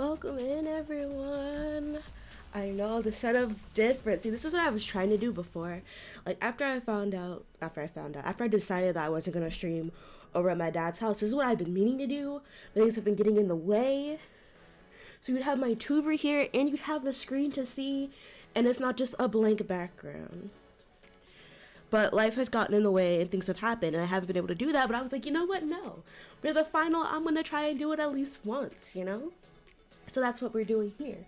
Welcome in, everyone. I know the setup's different. See, this is what I was trying to do before. Like after I decided that I wasn't gonna stream over at my dad's house. This is what I've been meaning to do. But things have been getting in the way. So you'd have my tuber here, and you'd have the screen to see, and it's not just a blank background. But life has gotten in the way and things have happened and I haven't been able to do that. But I was like, you know what? No. For the final, I'm going to try and do it at least once, you know? So that's what we're doing here.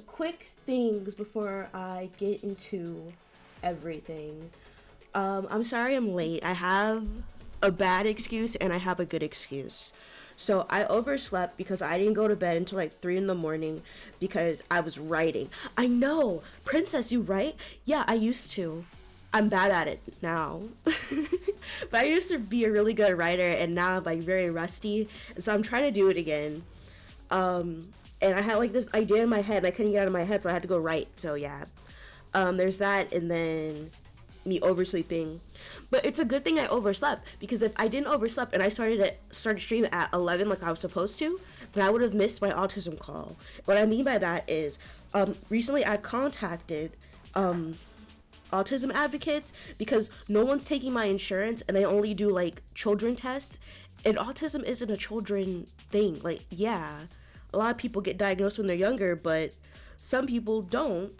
Quick things before I get into everything. I'm sorry I'm late. I have a bad excuse and I have a good excuse. So I overslept because I didn't go to bed until like 3 in the morning because I was writing. I know. Princess, you write? Yeah, I used to. I'm bad at it now. But I used to be a really good writer and now I'm like very rusty. And so I'm trying to do it again. And I had like this idea in my head and I couldn't get it out of my head, so I had to go write. So yeah. There's that, and then me oversleeping. But it's a good thing I overslept, because if I didn't oversleep and I started streaming at 11 like I was supposed to, then I would have missed my autism call. What I mean by that is recently I've contacted autism advocates because no one's taking my insurance and they only do like children tests, and autism isn't a children thing. Like, yeah, a lot of people get diagnosed when they're younger, but some people don't,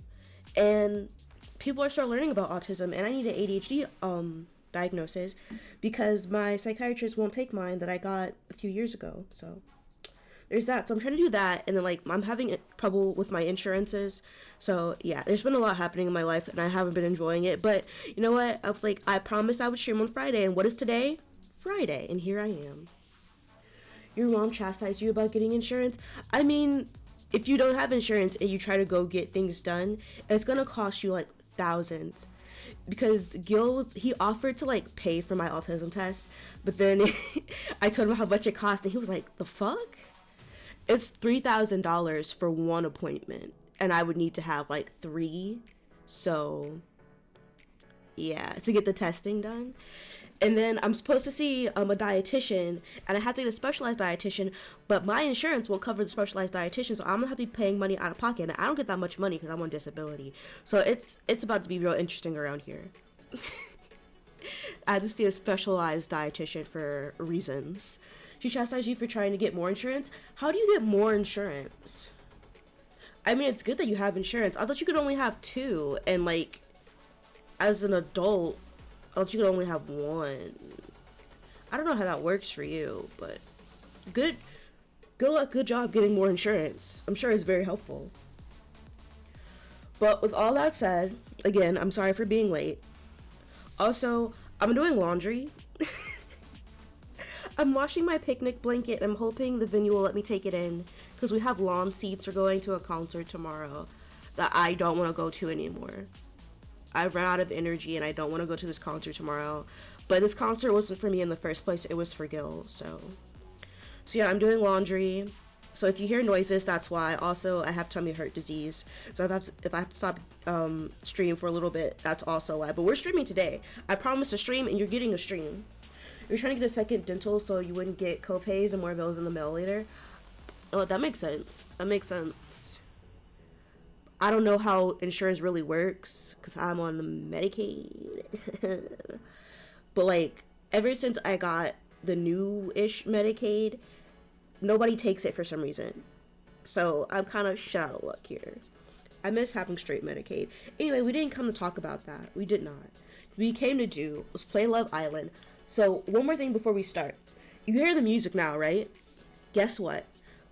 and people are still learning about autism, and I need an ADHD diagnosis because my psychiatrist won't take mine that I got a few years ago. So there's that. So I'm trying to do that, and then like I'm having trouble with my insurances. So yeah, there's been a lot happening in my life and I haven't been enjoying it. But you know what? I was like, I promised I would stream on Friday, and what is today? Friday, and here I am. Your mom chastised you about getting insurance? I mean, if you don't have insurance and you try to go get things done, it's gonna cost you like thousands. Because Gil's, he offered to like pay for my autism test, but then I told him how much it cost and he was like, the fuck? It's $3,000 for one appointment, and I would need to have like 3. So yeah, to get the testing done. And then I'm supposed to see a dietitian, and I have to get a specialized dietitian, but my insurance won't cover the specialized dietitian, so I'm gonna have to be paying money out of pocket, and I don't get that much money because I'm on disability. So it's about to be real interesting around here. I had to see a specialized dietitian for reasons. She chastised you for trying to get more insurance? How do you get more insurance? I mean, it's good that you have insurance. I thought you could only have 2, and like, as an adult, I thought you could only have 1. I don't know how that works for you, but good luck, good job getting more insurance. I'm sure it's very helpful. But with all that said, again, I'm sorry for being late. Also, I'm doing laundry. I'm washing my picnic blanket, and I'm hoping the venue will let me take it in, because we have lawn seats. We're going to a concert tomorrow that I don't want to go to anymore. I've run out of energy and I don't want to go to this concert tomorrow. But this concert wasn't for me in the first place. It was for Gil. So yeah, I'm doing laundry. So if you hear noises, that's why. Also, I have tummy hurt disease. So if I have to stop streaming for a little bit, that's also why. But we're streaming today. I promised a stream, and you're getting a stream. You're trying to get a second dental so you wouldn't get co-pays and more bills in the mail later. Oh, that makes sense. That makes sense. I don't know how insurance really works because I'm on Medicaid. But like, ever since I got the new-ish Medicaid, nobody takes it for some reason. So I'm kind of shut out of luck here. I miss having straight Medicaid. Anyway, we didn't come to talk about that. We did not. What we came to do was play Love Island. So one more thing before we start. You hear the music now, right? Guess what?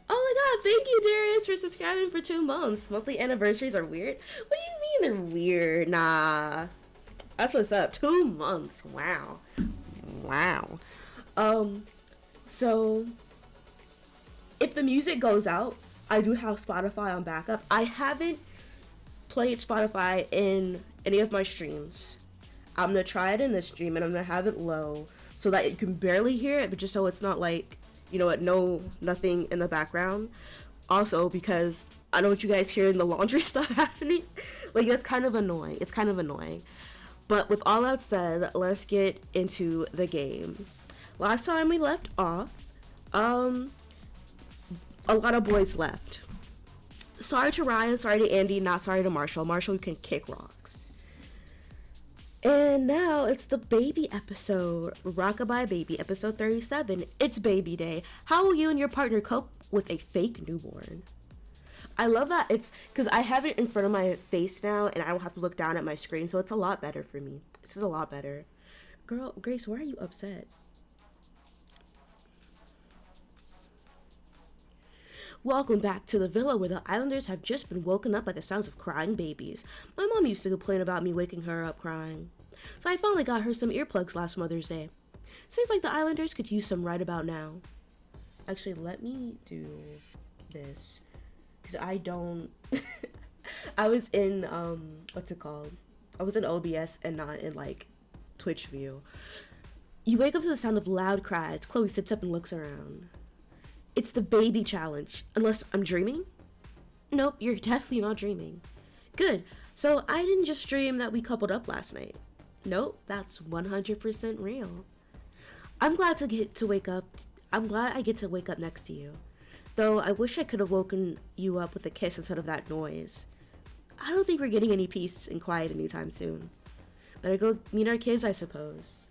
Oh my god, thank you, Darius, for subscribing for 2 months. Monthly anniversaries are weird? What do you mean they're weird? Nah. That's what's up. 2 months. Wow. Wow. So if the music goes out, I do have Spotify on backup. I haven't played Spotify in any of my streams. I'm gonna try it in this stream, and I'm gonna have it low so that you can barely hear it, but just so it's not like, you know what, nothing in the background. Also, because I don't want you guys hearing the laundry stuff happening. Like, that's kind of annoying. It's kind of annoying. But with all that said, let's get into the game. Last time we left off, A lot of boys left. Sorry to Ryan, sorry to Andy, not sorry to Marshall. Marshall, you can kick rocks. And now it's the baby episode. Rockabye Baby, episode 37. It's baby day. How will you and your partner cope with a fake newborn? I love that it's because I have it in front of my face now and I don't have to look down at my screen, so it's a lot better for me. This is a lot better. Girl, Grace, why are you upset? Welcome back to the villa where the islanders have just been woken up by the sounds of crying babies. My mom used to complain about me waking her up crying, so I finally got her some earplugs last Mother's Day. Seems like the islanders could use some right about now. Actually, let me do this. Because I don't... I was in, what's it called? I was in OBS and not in, like, Twitch view. You wake up to the sound of loud cries. Chloe sits up and looks around. It's the baby challenge. Unless I'm dreaming? Nope, you're definitely not dreaming. Good. So I didn't just dream that we coupled up last night. Nope, that's 100% real. I'm glad I get to wake up next to you. Though I wish I could have woken you up with a kiss instead of that noise. I don't think we're getting any peace and quiet anytime soon. Better go meet our kids, I suppose.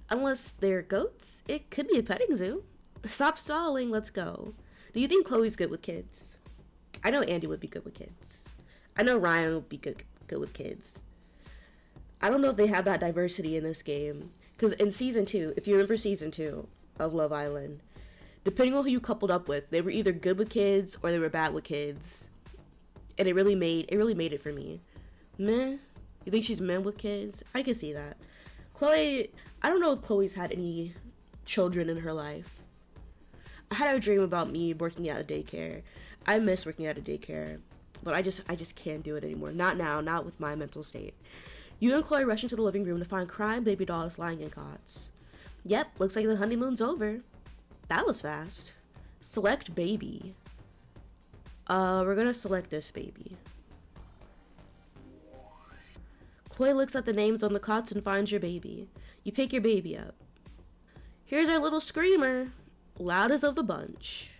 Unless they're goats, it could be a petting zoo. Stop stalling, let's go. Do you think Chloe's good with kids? I know Andy would be good with kids. I know Ryan would be good with kids. I don't know if they have that diversity in this game. Because in season 2, if you remember season 2 of Love Island, depending on who you coupled up with, they were either good with kids or they were bad with kids. And it really made it for me. Meh? You think she's meh with kids? I can see that. Chloe, I don't know if Chloe's had any children in her life. I had a dream about me working at a daycare. I miss working at a daycare. But I just can't do it anymore. Not now, not with my mental state. You and Chloe rush into the living room to find crying baby dolls lying in cots. Yep, looks like the honeymoon's over. That was fast. Select baby. We're gonna select this baby. Chloe looks at the names on the cots and finds your baby. You pick your baby up. Here's our little screamer. Loudest of the bunch.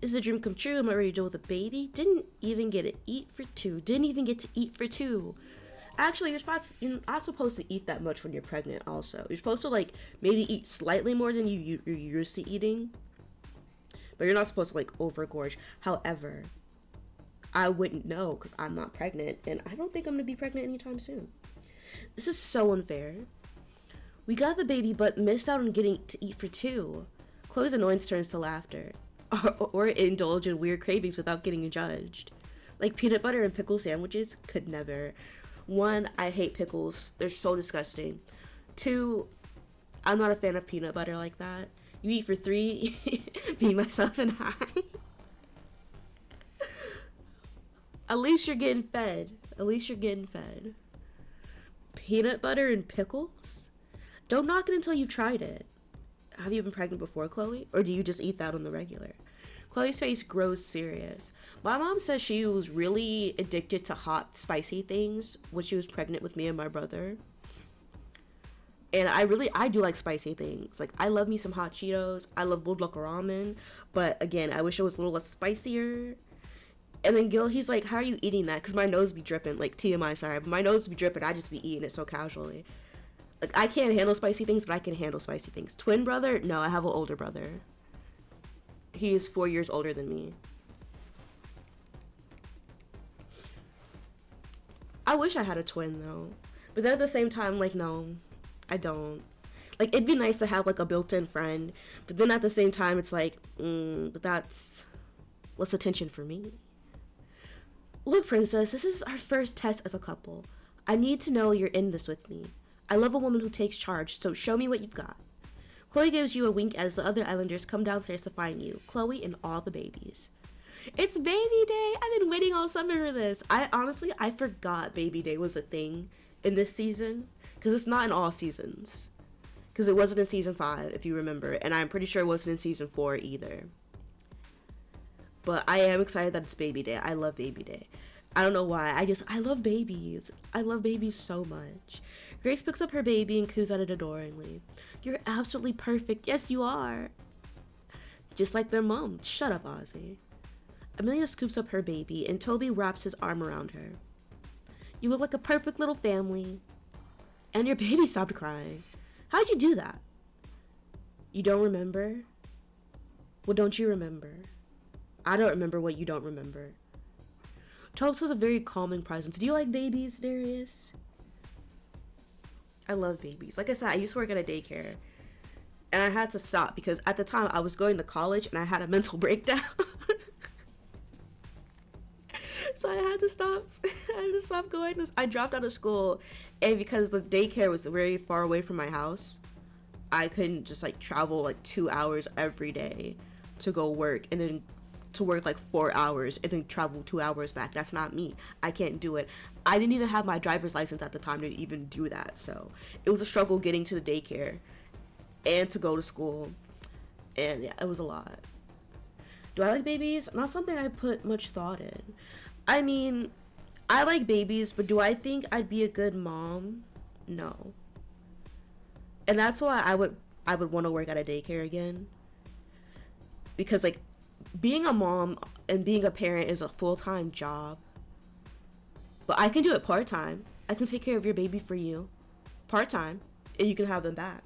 This is a dream come true. I'm not ready to deal with a baby. Didn't even get to eat for two. Actually, you're not supposed to eat that much when you're pregnant also. You're supposed to, like, maybe eat slightly more than you're used to eating. But you're not supposed to, like, overgorge. However, I wouldn't know because I'm not pregnant. And I don't think I'm going to be pregnant anytime soon. This is so unfair. We got the baby but missed out on getting to eat for two. Chloe's annoyance turns to laughter. Or indulge in weird cravings without getting judged. Like peanut butter and pickle sandwiches? Could never. 1, I hate pickles. They're so disgusting. 2, I'm not a fan of peanut butter like that. You eat for 3, me, myself, and I. At least you're getting fed. Peanut butter and pickles? Don't knock it until you've tried it. Have you been pregnant before, Chloe? Or do you just eat that on the regular? Chloe's face grows serious. My mom says she was really addicted to hot, spicy things when she was pregnant with me and my brother. And I do like spicy things. Like, I love me some hot Cheetos. I love bulldog ramen. But again, I wish it was a little less spicier. And then Gil, he's like, how are you eating that? Because my nose be dripping. Like, TMI, sorry. But my nose be dripping. I just be eating it so casually. Like, I can't handle spicy things, but I can handle spicy things. Twin brother? No, I have an older brother. He is 4 years older than me. I wish I had a twin, though. But then at the same time, like, no, I don't. Like, it'd be nice to have, like, a built-in friend. But then at the same time, it's like, but that's less attention for me. Look, princess, this is our first test as a couple. I need to know you're in this with me. I love a woman who takes charge, so show me what you've got. Chloe gives you a wink as the other islanders come downstairs to find you, Chloe and all the babies. It's baby day! I've been waiting all summer for this. I forgot baby day was a thing in this season, because it's not in all seasons. Because it wasn't in season 5, if you remember, and I'm pretty sure it wasn't in season 4 either. But I am excited that it's baby day. I love baby day. I don't know why. I love babies. I love babies so much. Grace picks up her baby and coos at it adoringly. You're absolutely perfect. Yes, you are. just like their mom. Shut up, Ozzy. Amelia scoops up her baby, and Toby wraps his arm around her. You look like a perfect little family. And your baby stopped crying. How'd you do that? You don't remember? What don't you remember? I don't remember what you don't remember. Tobes was a very calming presence. Do you like babies, Darius? I love babies. Like I said, I used to work at a daycare. And I had to stop because at the time I was going to college and I had a mental breakdown. So I had to stop. I had to stop going. I dropped out of school, and because the daycare was very far away from my house, I couldn't just like travel like 2 hours every day to go work and then to work like 4 hours and then travel 2 hours back. That's not me. I can't do it. I didn't even have my driver's license at the time to even do that. So it was a struggle getting to the daycare and to go to school. And yeah, it was a lot. Do I like babies? Not something I put much thought in. I mean, I like babies, but do I think I'd be a good mom? No. And that's why I would want to work at a daycare again. Because like being a mom and being a parent is a full-time job. But I can do it part-time. I can take care of your baby for you part-time, and you can have them back.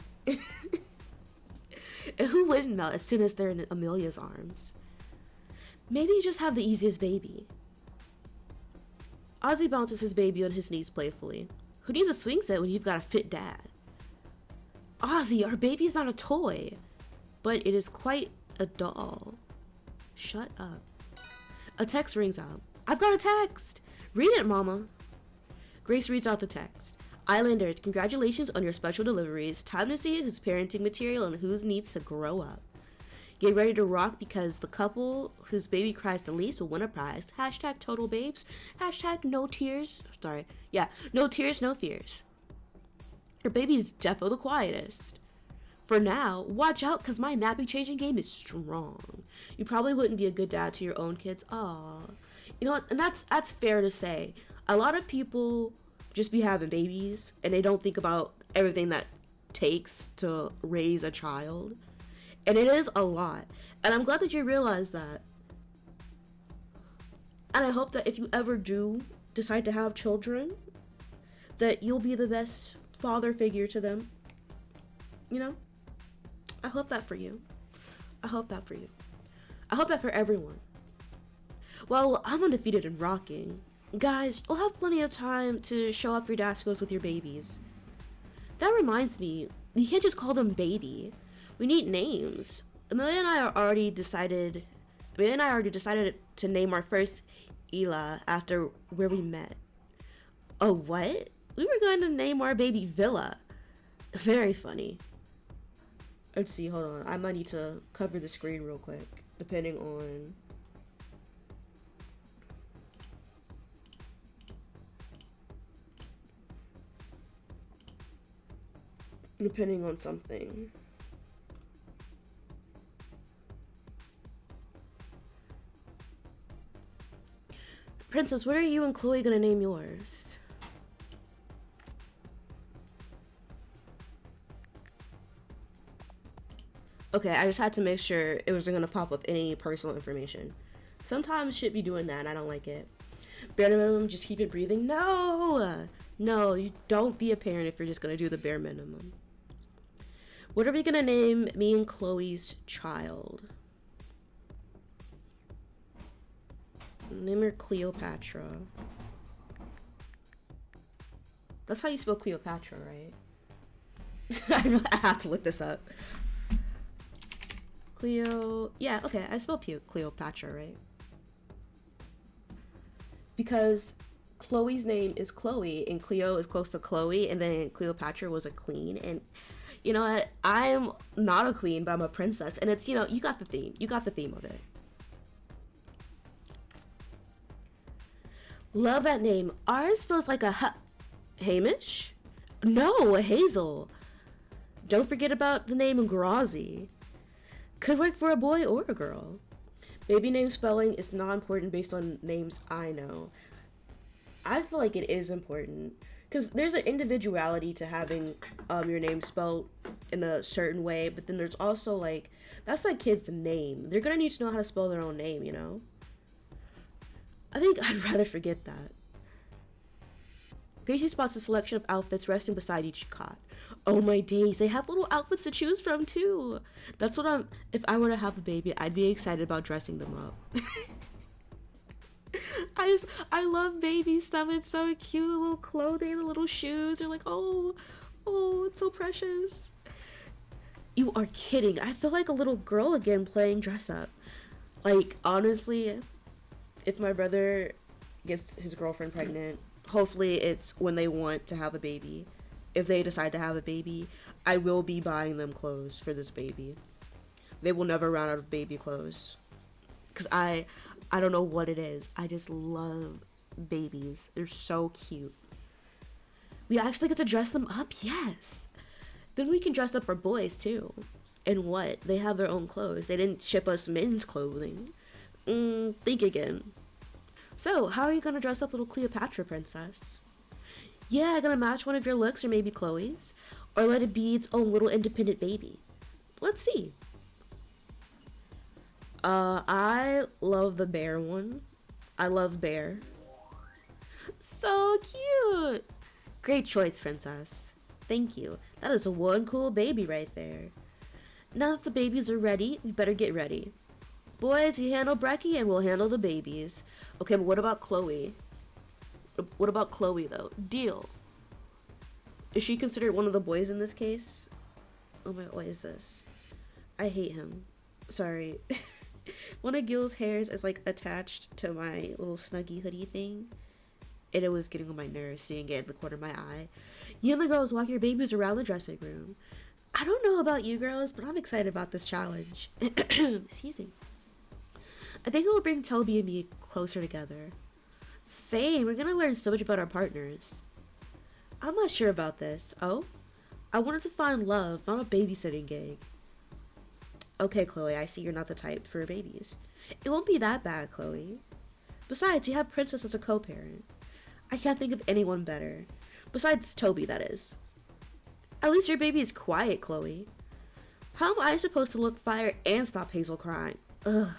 And who wouldn't melt as soon as they're in Amelia's arms? Maybe you just have the easiest baby. Ozzy bounces his baby on his knees playfully. Who needs a swing set when you've got a fit dad? Ozzy, our baby's not a toy, but it is quite a doll. Shut up. A text rings out. I've got a text. Read it, Mama. Grace reads out the text. Islanders, congratulations on your special deliveries. Time to see who's parenting material and who needs to grow up. Get ready to rock because the couple whose baby cries the least will win a prize. Hashtag total babes. Hashtag no tears. Sorry. Yeah, no tears, no fears. Your baby is defo the quietest. For now, watch out because my nappy changing game is strong. You probably wouldn't be a good dad to your own kids. Aww. You know what? And that's fair to say. A lot of people just be having babies and they don't think about everything that takes to raise a child. And it is a lot. And I'm glad that you realize that. And I hope that if you ever do decide to have children, that you'll be the best father figure to them. You know? I hope that for you. I hope that for you. I hope that for everyone. Well, I'm undefeated in rocking. Guys, you'll have plenty of time to show off your dascos with your babies. That reminds me, you can't just call them baby. We need names. Amelia and I already decided to name our first Ela after where we met. Oh, what? We were going to name our baby Villa. Very funny. Let's see, hold on. I might need to cover the screen real quick, depending on something. Princess, what are you and Chloe gonna name yours? Okay, I just had to make sure it wasn't gonna pop up any personal information. Sometimes shit be doing that and I don't like it. Bare minimum, just keep it breathing. No! No, you don't be a parent if you're just gonna do the bare minimum. What are we gonna name me and Chloe's child? Name her Cleopatra. That's how you spell Cleopatra, right? I have to look this up. Yeah, okay, I spell Cleopatra, right? Because Chloe's name is Chloe, and Cleo is close to Chloe, and then Cleopatra was a queen, and you know what? I'm not a queen, but I'm a princess, and it's, you know, you got the theme. You got the theme of it. Love that name. Ours feels like a Hamish? No, Hazel. Don't forget about the name Grozzy. Could work for a boy or a girl. Baby name spelling is not important based on names I know. I feel like it is important. Because there's an individuality to having your name spelled in a certain way, but then there's also like, that's like kids' name. They're gonna need to know how to spell their own name, you know? I think I'd rather forget that. Grozzy spots a selection of outfits resting beside each cot. Oh my days, they have little outfits to choose from too. That's what if I were to have a baby, I'd be excited about dressing them up. I love baby stuff. It's so cute. The little clothing, the little shoes. They're like, oh, it's so precious. You are kidding. I feel like a little girl again playing dress up. Like, honestly, if my brother gets his girlfriend pregnant, hopefully it's when they want to have a baby. If they decide to have a baby, I will be buying them clothes for this baby. They will never run out of baby clothes. Because I don't know what it is. I just love babies. They're so cute. We actually get to dress them up? Yes. Then we can dress up our boys too. And what? They have their own clothes. They didn't ship us men's clothing. Think again. So, how are you gonna dress up little Cleopatra princess? Yeah, gonna match one of your looks or maybe Chloe's? Or let it be its own little independent baby? Let's see. I love the bear one. I love bear. So cute. Great choice, princess. Thank you. That is one cool baby right there. Now that the babies are ready, we better get ready. Boys, you handle Brecky and we'll handle the babies. Okay, but what about Chloe? What about Chloe, though? Deal. Is she considered one of the boys in this case? Oh my, what is this? I hate him. Sorry. One of Gil's hairs is like attached to my little snuggie hoodie thing. And it was getting on my nerves seeing it in the corner of my eye. You and the girls walk your babies around the dressing room. I don't know about you girls, but I'm excited about this challenge. Excuse me. I think it will bring Toby and me closer together. Same, we're gonna learn so much about our partners. I'm not sure about this. Oh? I wanted to find love, not a babysitting gig. Okay, Chloe, I see you're not the type for babies. It won't be that bad, Chloe. Besides, you have Princess as a co-parent. I can't think of anyone better. Besides Toby, that is. At least your baby is quiet, Chloe. How am I supposed to look fire and stop Hazel crying? Ugh.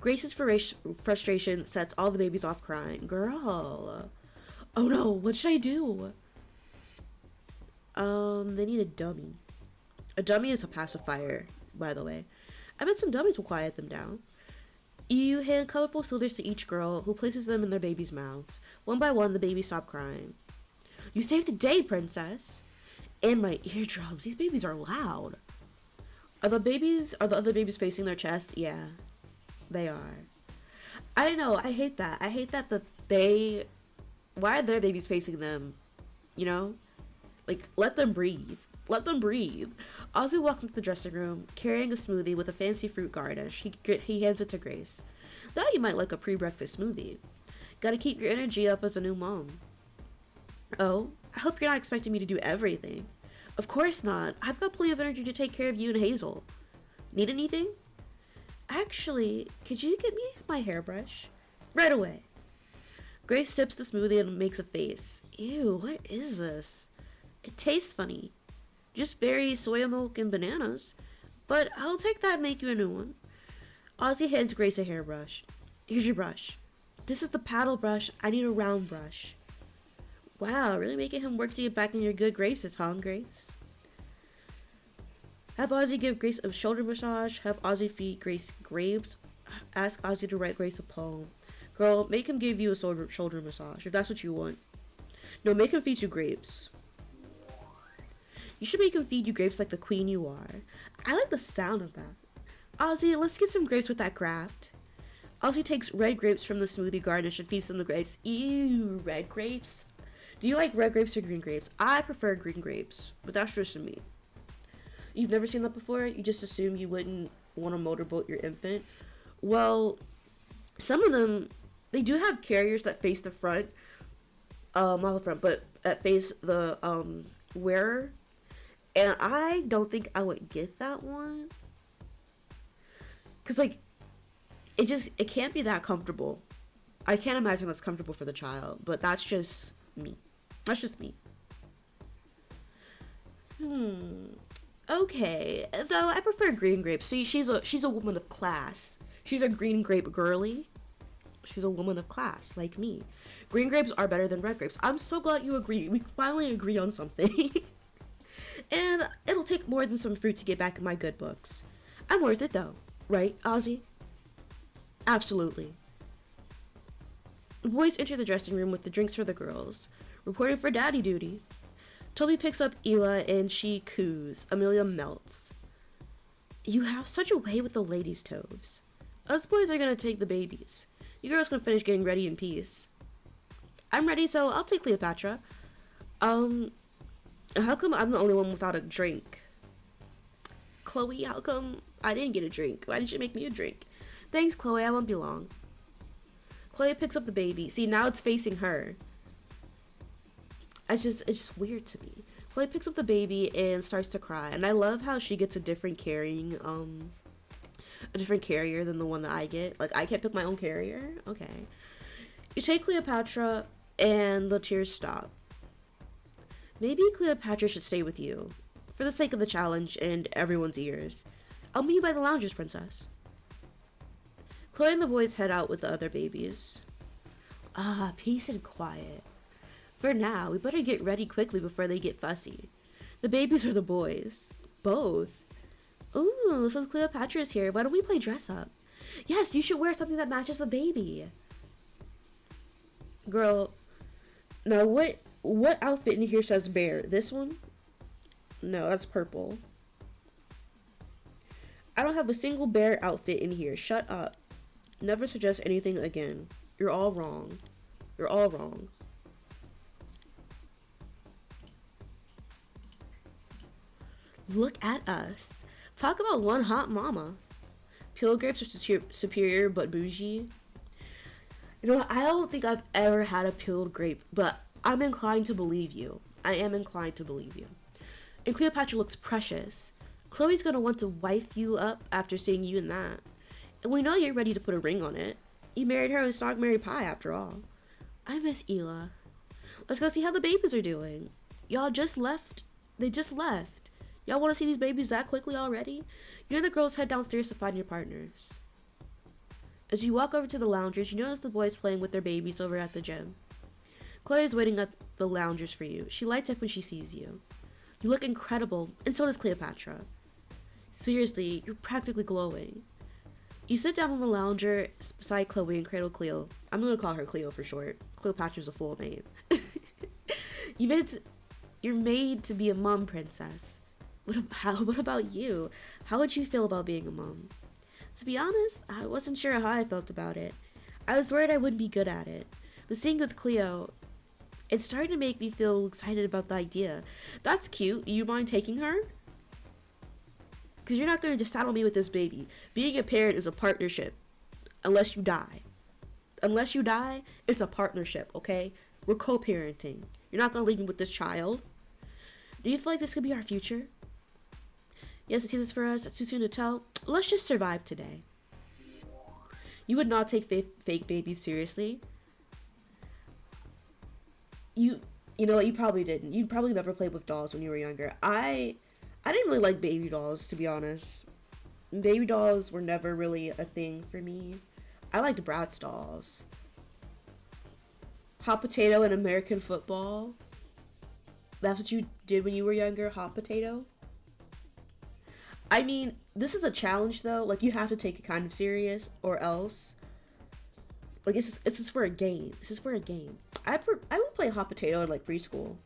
Grace's frustration sets all the babies off crying. Girl. Oh no, what should I do? They need a dummy. A dummy is a pacifier, by the way. I bet some dummies will quiet them down. You hand colorful silvers to each girl, who places them in their babies' mouths. One by one, the babies stop crying. You saved the day, princess! And my eardrums. These babies are loud. Are the other babies facing their chests? Yeah, they are. I know, I hate that. I hate that why are their babies facing them? You know? Like, let them breathe. Let them breathe. Ozzy walks into the dressing room, carrying a smoothie with a fancy fruit garnish. He hands it to Grace. Thought you might like a pre-breakfast smoothie. Gotta keep your energy up as a new mom. Oh, I hope you're not expecting me to do everything. Of course not. I've got plenty of energy to take care of you and Hazel. Need anything? Actually, could you get me my hairbrush? Right away. Grace sips the smoothie and makes a face. Ew, what is this? It tastes funny. Just berries, soya milk, and bananas. But I'll take that and make you a new one. Ozzy hands Grace a hairbrush. Here's your brush. This is the paddle brush. I need a round brush. Wow, really making him work to get back in your good graces, huh, Grace? Have Ozzy give Grace a shoulder massage. Have Ozzy feed Grace grapes. Ask Ozzy to write Grace a poem. Girl, make him give you a shoulder massage, if that's what you want. No, make him feed you grapes. You should make him feed you grapes like the queen you are. I like the sound of that. Ozzy, let's get some grapes with that craft. Ozzy takes red grapes from the smoothie garnish and feeds them the grapes. Ew, red grapes? Do you like red grapes or green grapes? I prefer green grapes, but that's just me. You've never seen that before? You just assume you wouldn't want to motorboat your infant? Well, some of them, they do have carriers that face the front, not the front, but that face the wearer. And I don't think I would get that one. Because, like, it can't be that comfortable. I can't imagine that's comfortable for the child, but that's just me. That's just me. Okay, though I prefer green grapes. See, she's a woman of class. She's a green grape girly. She's a woman of class, like me. Green grapes are better than red grapes. I'm so glad you agree. We finally agree on something. And it'll take more than some fruit to get back in my good books. I'm worth it though, right, Ozzy? Absolutely. The boys enter the dressing room with the drinks for the girls, reporting for daddy duty. Toby picks up Ela and she coos. Amelia melts. You have such a way with the ladies' toes. Us boys are gonna take the babies. You girls can finish getting ready in peace. I'm ready, so I'll take Cleopatra. How come I'm the only one without a drink? Chloe, how come I didn't get a drink? Why didn't you make me a drink? Thanks, Chloe, I won't be long. Chloe picks up the baby. See, now it's facing her. It's just weird to me. Chloe picks up the baby and starts to cry. And I love how she gets a different carrier than the one that I get. Like, I can't pick my own carrier? Okay. You take Cleopatra and the tears stop. Maybe Cleopatra should stay with you, for the sake of the challenge and everyone's ears. I'll meet you by the loungers, princess. Chloe and the boys head out with the other babies. Ah, peace and quiet. For now, we better get ready quickly before they get fussy. The babies or the boys? Both. Ooh, so Cleopatra is here. Why don't we play dress up? Yes, you should wear something that matches the baby. Girl, now what outfit in here says bear? This one? No, that's purple. I don't have a single bear outfit in here. Shut up. Never suggest anything again. You're all wrong. You're all wrong. Look at us. Talk about one hot mama. Peeled grapes are superior but bougie. You know what? I don't think I've ever had a peeled grape, but I'm inclined to believe you. I am inclined to believe you. And Cleopatra looks precious. Chloe's gonna want to wife you up after seeing you in that. And we know you're ready to put a ring on it. You married her in Stock Mary Pie after all. I miss Ela. Let's go see how the babies are doing. Y'all just left. They just left. Y'all want to see these babies that quickly already? You and the girls head downstairs to find your partners. As you walk over to the loungers, you notice the boys playing with their babies over at the gym. Chloe is waiting at the loungers for you. She lights up when she sees you. You look incredible, and so does Cleopatra. Seriously, you're practically glowing. You sit down on the lounger beside Chloe and cradle Cleo. I'm going to call her Cleo for short. Cleopatra's a full name. You're made to be a mom, princess. What about you? How would you feel about being a mom? To be honest, I wasn't sure how I felt about it. I was worried I wouldn't be good at it. But seeing with Cleo, it started to make me feel excited about the idea. That's cute. Do you mind taking her? Because you're not going to just saddle me with this baby. Being a parent is a partnership. Unless you die. Unless you die, it's a partnership, okay? We're co-parenting. You're not going to leave me with this child. Do you feel like this could be our future? Yes, I see this for us. It's too soon to tell. Let's just survive today. You would not take fake babies seriously. You know what? You probably didn't. You probably never played with dolls when you were younger. I didn't really like baby dolls, to be honest. Baby dolls were never really a thing for me. I liked Bratz dolls. Hot potato and American football. That's what you did when you were younger? Hot potato? I mean, this is a challenge though. Like, you have to take it kind of serious or else. Like, it's just for a game. This is for a game. I would play hot potato in like preschool.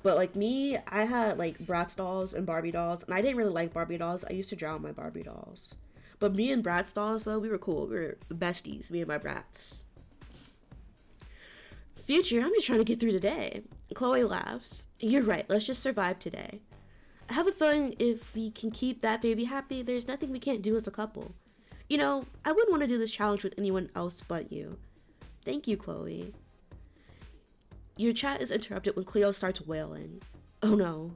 But like me, I had like Bratz dolls and Barbie dolls, and I didn't really like Barbie dolls. I used to drown my Barbie dolls. But me and Bratz dolls though, we were cool. We were besties, me and my Bratz. Future, I'm just trying to get through today. Chloe laughs. You're right, let's just survive today. I have a feeling if we can keep that baby happy, there's nothing we can't do as a couple. You know, I wouldn't want to do this challenge with anyone else but you. Thank you, Chloe. Your chat is interrupted when Cleo starts wailing. Oh no.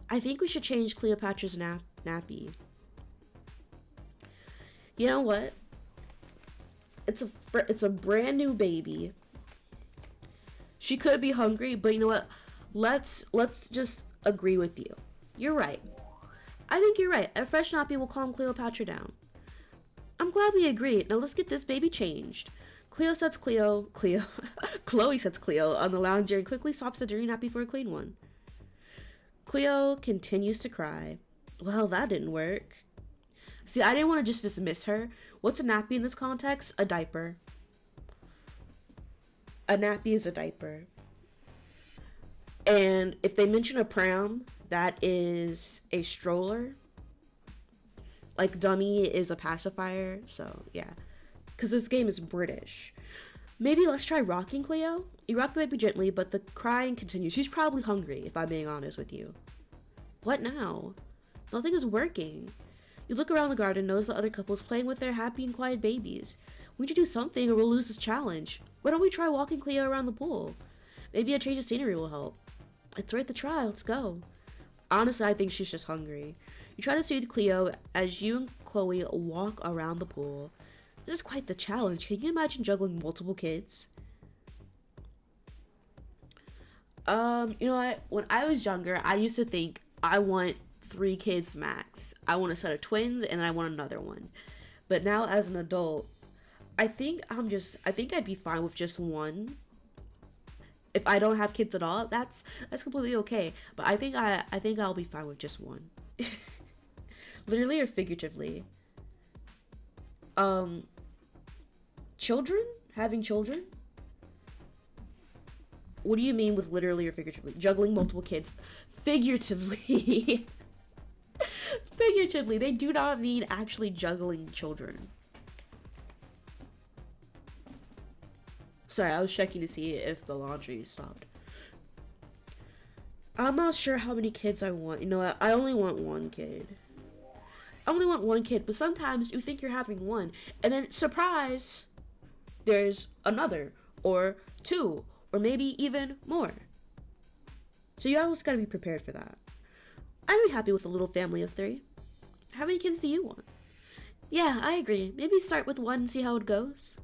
I think we should change Cleopatra's nappy. You know what? It's a brand new baby. She could be hungry, but you know what? Let's just agree with you. You're right. I think you're right. A fresh nappy will calm Cleopatra down. I'm glad we agreed. Now let's get this baby changed. Chloe sets Cleo on the lounger and quickly swaps the dirty nappy for a clean one. Cleo continues to cry. Well, that didn't work. See, I didn't want to just dismiss her. What's a nappy in this context? A diaper. A nappy is a diaper. And if they mention a pram, that is a stroller. Like dummy is a pacifier. So, yeah. Because this game is British. Maybe let's try rocking Cleo. You rock the baby gently, but the crying continues. She's probably hungry, if I'm being honest with you. What now? Nothing is working. You look around the garden, notice the other couples playing with their happy and quiet babies. We need to do something or we'll lose this challenge. Why don't we try walking Cleo around the pool? Maybe a change of scenery will help. It's worth a try, let's go. Honestly, I think she's just hungry. You try to soothe Cleo as you and Chloe walk around the pool. This is quite the challenge. Can you imagine juggling multiple kids? You know what? When I was younger, I used to think I want 3 kids max. I want a set of twins and then I want another one. But now as an adult, I think I'd be fine with just one. If I don't have kids at all, that's completely okay. But I think I'll be fine with just one. Literally or figuratively. Children? Having children? What do you mean with literally or figuratively? Juggling multiple kids. Figuratively. Figuratively. They do not mean actually juggling children. Sorry, I was checking to see if the laundry stopped. I'm not sure how many kids I want. You know what? I only want one kid. I only want one kid, but sometimes you think you're having one, and then surprise, there's another, or 2, or maybe even more. So you always gotta be prepared for that. I'd be happy with a little family of 3. How many kids do you want? Yeah, I agree. Maybe start with 1 and see how it goes.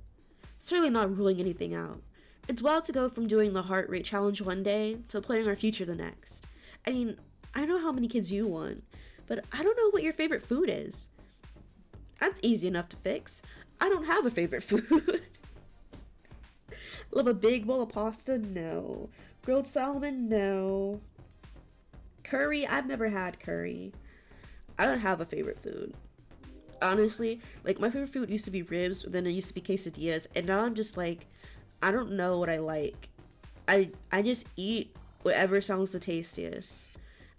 Certainly not ruling anything out. It's wild to go from doing the heart rate challenge one day to planning our future the next. I mean, I know how many kids you want, but I don't know what your favorite food is. That's easy enough to fix. I don't have a favorite food. Love a big bowl of pasta? No. Grilled salmon? No. Curry? I've never had curry. I don't have a favorite food. Honestly, like my favorite food used to be ribs, then it used to be quesadillas, and now I'm just like, I don't know what I like. I just eat whatever sounds the tastiest.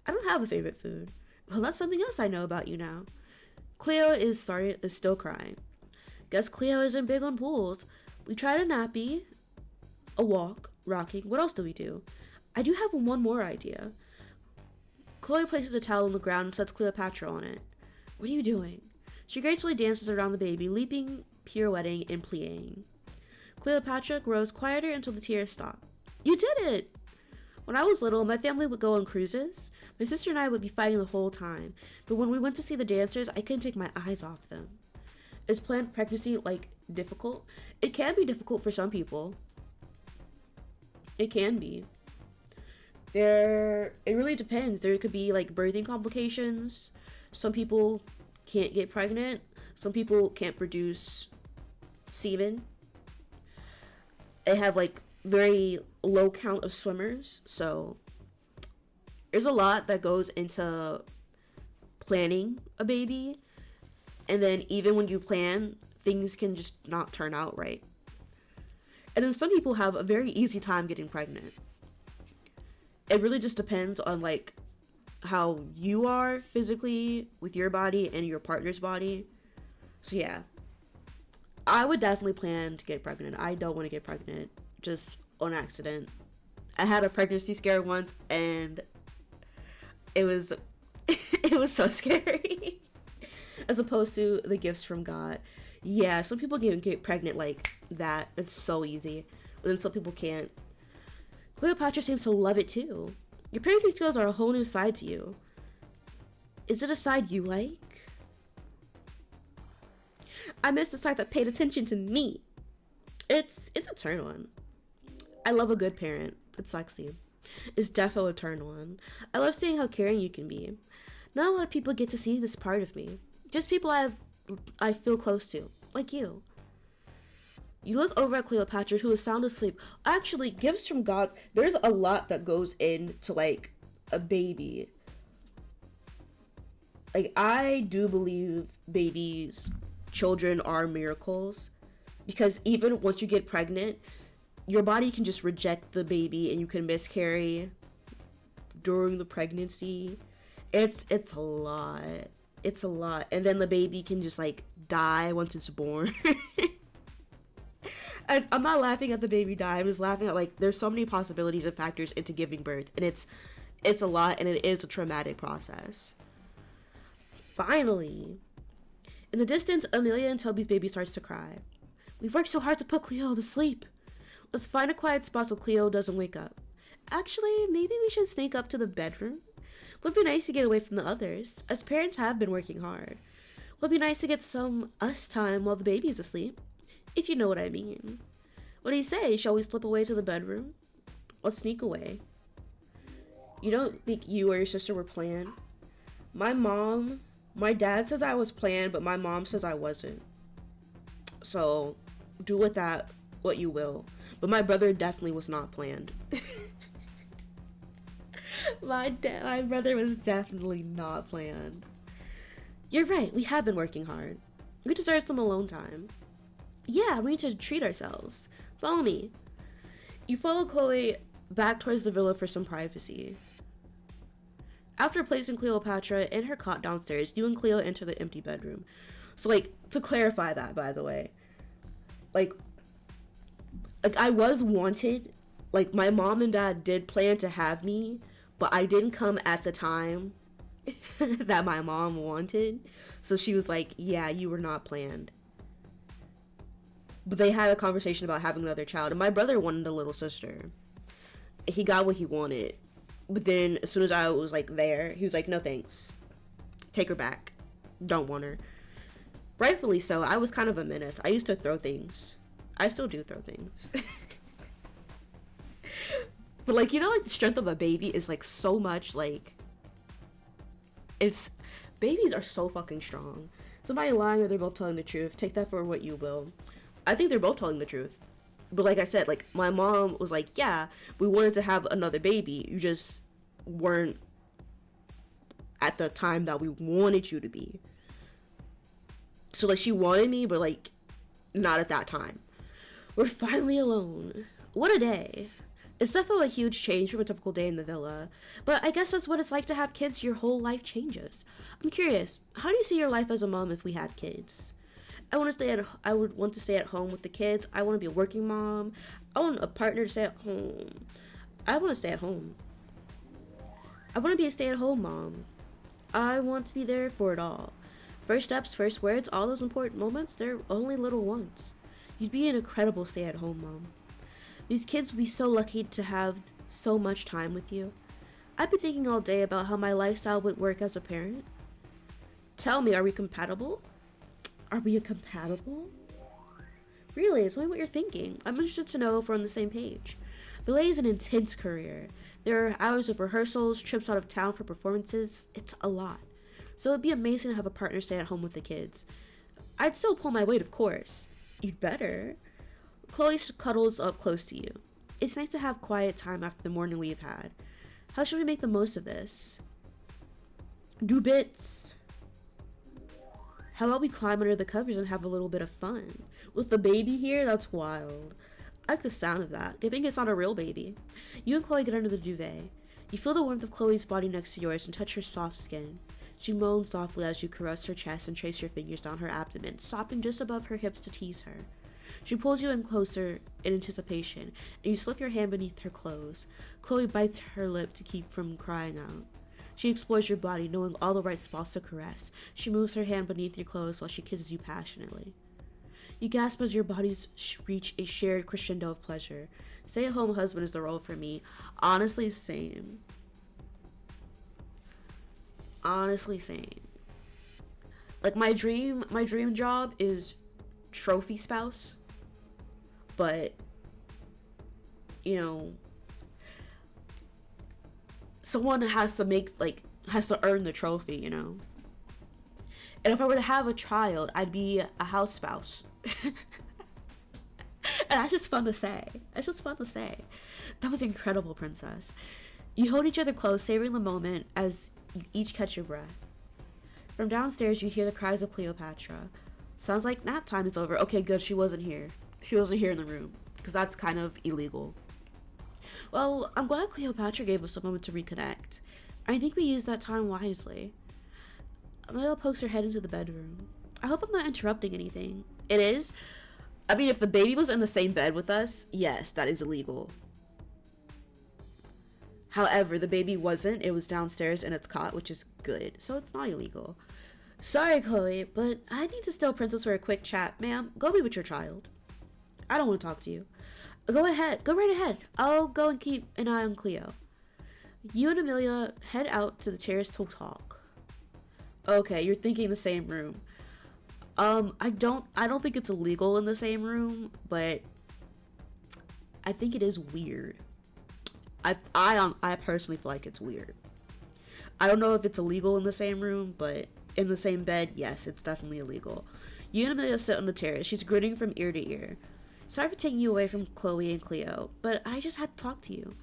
I don't have a favorite food. Well, that's something else I know about you now. Cleo is still crying. Guess Cleo isn't big on pools. We tried a nappy, a walk, rocking. What else do we do? I do have one more idea. Chloe places a towel on the ground and sets Cleopatra on it. What are you doing? She gracefully dances around the baby, leaping, pirouetting, and plie. Cleopatra grows quieter until the tears stop. You did it! When I was little, my family would go on cruises. My sister and I would be fighting the whole time, but when we went to see the dancers, I couldn't take my eyes off them. Is planned pregnancy, difficult? It can be difficult for some people. It can be. It really depends. There could be, birthing complications. Some people can't get pregnant. Some people can't produce semen. They have, very low count of swimmers, so there's a lot that goes into planning a baby, and then even when you plan, things can just not turn out right. And then some people have a very easy time getting pregnant. It really just depends on how you are physically with your body and your partner's body. So yeah, I would definitely plan to get pregnant. I don't want to get pregnant just on accident. I had a pregnancy scare once and it was it was so scary. As opposed to the gifts from God. Yeah, some people can get pregnant like that. It's so easy. But then some people can't. Cleopatra seems to love it too. Your parenting skills are a whole new side to you. Is it a side you like? I miss the side that paid attention to me. It's a turn on. I love a good parent. It's sexy. It's defo a turn on. I love seeing how caring you can be. Not a lot of people get to see this part of me. Just people I feel close to, like you. You look over at Cleopatra, who is sound asleep. Actually, gifts from God, there's a lot that goes into, like, a baby. Like, I do believe babies, children are miracles. Because even once you get pregnant, your body can just reject the baby and you can miscarry during the pregnancy. It's a lot. It's a lot. And then the baby can just, like, die once it's born. I'm not laughing at the baby die. I'm just laughing at, like, there's so many possibilities and factors into giving birth. And it's a lot, and it is a traumatic process. Finally, in the distance, Amelia and Toby's baby starts to cry. We've worked so hard to put Cleo to sleep. Let's find a quiet spot so Cleo doesn't wake up. Actually, maybe we should sneak up to the bedroom. Would be nice to get away from the others, as parents have been working hard. Would be nice to get some us time while the baby's asleep, if you know what I mean. What do you say? Shall we slip away to the bedroom? Let's sneak away. You don't think you or your sister were planned? My dad says I was planned, but my mom says I wasn't. So, do with that what you will. But my brother definitely was not planned. My brother was definitely not planned. You're right, we have been working hard. We deserve some alone time. Yeah, we need to treat ourselves. Follow me. You follow Chloe back towards the villa for some privacy. After placing Cleopatra in her cot downstairs, you and Cleo enter the empty bedroom. So, like, to clarify that, by the way, like I was wanted. Like, my mom and dad did plan to have me, but I didn't come at the time that my mom wanted. So she was like, yeah, you were not planned. But they had a conversation about having another child, and my brother wanted a little sister. He got what he wanted. But then, as soon as I was, like, there, he was like, no thanks. Take her back. Don't want her. Rightfully so. I was kind of a menace. I used to throw things. I still do throw things. But, like, you know, like, the strength of a baby is, like, so much, like, babies are so fucking strong. Somebody lying or they're both telling the truth. Take that for what you will. I think they're both telling the truth. But like I said, like, my mom was like, yeah, we wanted to have another baby. You just weren't at the time that we wanted you to be. So, like, she wanted me, but, like, not at that time. We're finally alone. What a day. It's definitely a huge change from a typical day in the villa. But I guess that's what it's like to have kids. Your whole life changes. I'm curious, how do you see your life as a mom if we had kids? I would want to stay at home with the kids. I want to be a working mom. I want a partner to stay at home. I want to stay at home. I want to be a stay-at-home mom. I want to be there for it all. First steps, first words, all those important moments, they're only little ones. You'd be an incredible stay-at-home mom. These kids would be so lucky to have so much time with you. I've been thinking all day about how my lifestyle would work as a parent. Tell me, are we compatible? Are we compatible? Really, tell me what you're thinking. I'm interested to know if we're on the same page. Ballet is an intense career. There are hours of rehearsals, trips out of town for performances. It's a lot. So it'd be amazing to have a partner stay at home with the kids. I'd still pull my weight, of course. You'd better. Chloe cuddles up close to you. It's nice to have quiet time after the morning we've had. How should we make the most of this? Do bits. How about we climb under the covers and have a little bit of fun? With the baby here, that's wild. I like the sound of that. I think it's not a real baby. You and Chloe get under the duvet. You feel the warmth of Chloe's body next to yours and touch her soft skin. She moans softly as you caress her chest and trace your fingers down her abdomen, stopping just above her hips to tease her. She pulls you in closer in anticipation, and you slip your hand beneath her clothes. Chloe bites her lip to keep from crying out. She explores your body, knowing all the right spots to caress. She moves her hand beneath your clothes while she kisses you passionately. You gasp as your bodies reach a shared crescendo of pleasure. Stay-at-home husband is the role for me. Honestly, same. Honestly, same. Like, my dream job is trophy spouse. But, you know, someone has to make, like, has to earn the trophy, you know. And if I were to have a child, I'd be a house spouse. And that's just fun to say. It's just fun to say. That was incredible, princess. You hold each other close, savoring the moment as you each catch your breath. From downstairs, you hear the cries of Cleopatra. Sounds like nap time is over. Okay, good, she wasn't here. She wasn't here in the room, because that's kind of illegal. Well, I'm glad Cleopatra gave us a moment to reconnect. I think we used that time wisely. Amelia pokes her head into the bedroom. I hope I'm not interrupting anything. It is? I mean, if the baby was in the same bed with us, yes, that is illegal. However, the baby wasn't. It was downstairs in its cot, which is good, so it's not illegal. Sorry, Chloe, but I need to steal Princess for a quick chat. Ma'am, go be with your child. I don't want to talk to you. Go ahead. Go right ahead. I'll go and keep an eye on Cleo. You and Amelia head out to the terrace to talk. Okay, you're thinking the same room. I don't think it's illegal in the same room, but I think it is weird. I personally feel like it's weird. I don't know if it's illegal in the same room, but in the same bed, yes, it's definitely illegal. You and Amelia sit on the terrace. She's grinning from ear to ear. Sorry for taking you away from Chloe and Cleo, but I just had to talk to you.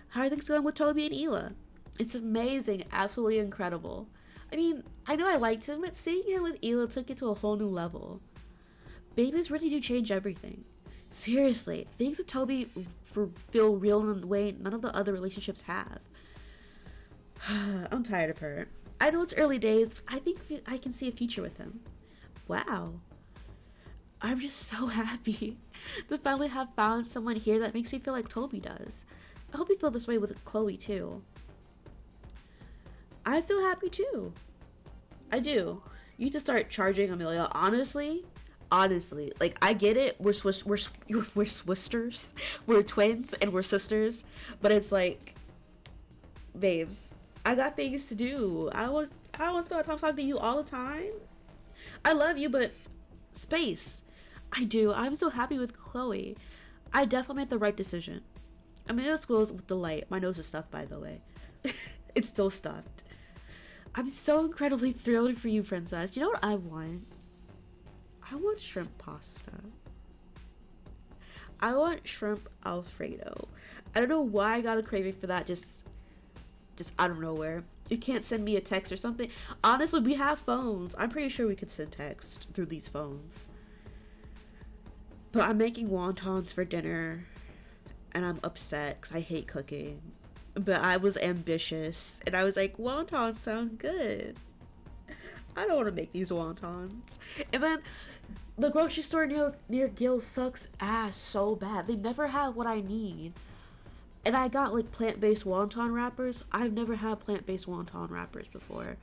How are things going with Toby and Hila? It's amazing, absolutely incredible. I mean, I know I liked him, but seeing him with Hila took it to a whole new level. Babies really do change everything. Seriously, things with Toby feel real in a way none of the other relationships have. I'm tired of her. I know it's early days, but I think I can see a future with him. Wow. I'm just so happy to finally have found someone here that makes me feel like Toby does. I hope you feel this way with Chloe too. I feel happy too. I do. You need to start charging Amelia. Honestly, like, I get it. We're Swisters. We're twins and we're sisters. But it's like, babes, I got things to do. I don't want to spend my time talking to you all the time. I love you, but space. I do. I'm so happy with Chloe. I definitely made the right decision. I'm gonna squeals with delight. My nose is stuffed, by the way. It's still stuffed. I'm so incredibly thrilled for you, princess. You know what I want? I want shrimp pasta. I want shrimp Alfredo. I don't know why I got a craving for that just out of nowhere. You can't send me a text or something. Honestly, we have phones. I'm pretty sure we could send text through these phones. But I'm making wontons for dinner, and I'm upset because I hate cooking. But I was ambitious, and I was like, wontons sound good. I don't want to make these wontons. And then the grocery store near Gil sucks ass so bad. They never have what I need. And I got like plant-based wonton wrappers. I've never had plant-based wonton wrappers before.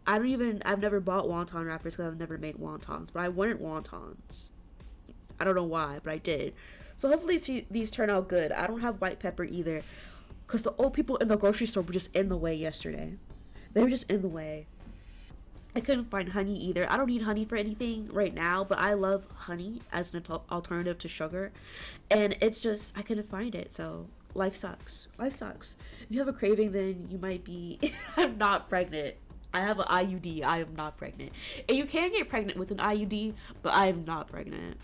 I've never bought wonton wrappers because I've never made wontons. But I wanted wontons. I don't know why, but I did. So hopefully these turn out good. I don't have white pepper either, because the old people in the grocery store were just in the way yesterday. They were just in the way. I couldn't find honey either. I don't need honey for anything right now, but I love honey as an alternative to sugar. And it's just, I couldn't find it, so life sucks. Life sucks. If you have a craving, then you might be... I'm not pregnant. I have an IUD. I am not pregnant. And you can get pregnant with an IUD, but I am not pregnant.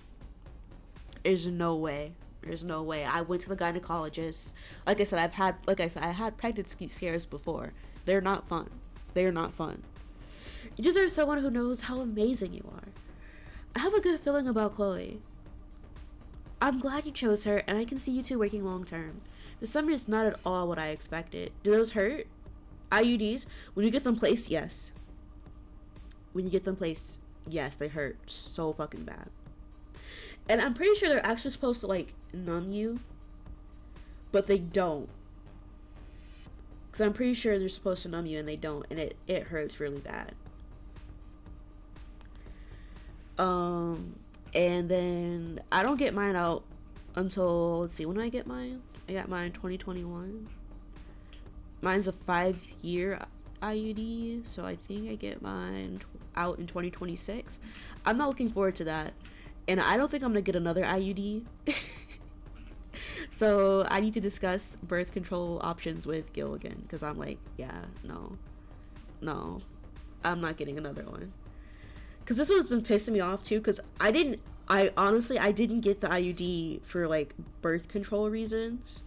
There's no way. There's no way. I went to the gynecologist. Like I said, I had pregnancy scares before. They're not fun. They are not fun. You deserve someone who knows how amazing you are. I have a good feeling about Chloe. I'm glad you chose her, and I can see you two working long term. The summer is not at all what I expected. Do those hurt? IUDs? When you get them placed, yes. When you get them placed, yes, they hurt so fucking bad. And I'm pretty sure they're actually supposed to, like, numb you. But they don't. Because I'm pretty sure they're supposed to numb you and they don't. And it hurts really bad. And then I don't get mine out until, let's see, when do I get mine? I got mine 2021. Mine's a 5-year IUD. So I think I get mine out in 2026. I'm not looking forward to that. And I don't think I'm going to get another IUD. So I need to discuss birth control options with Gil again, because I'm like, yeah, no, I'm not getting another one. Because this one's been pissing me off too, because I honestly didn't get the IUD for like birth control reasons.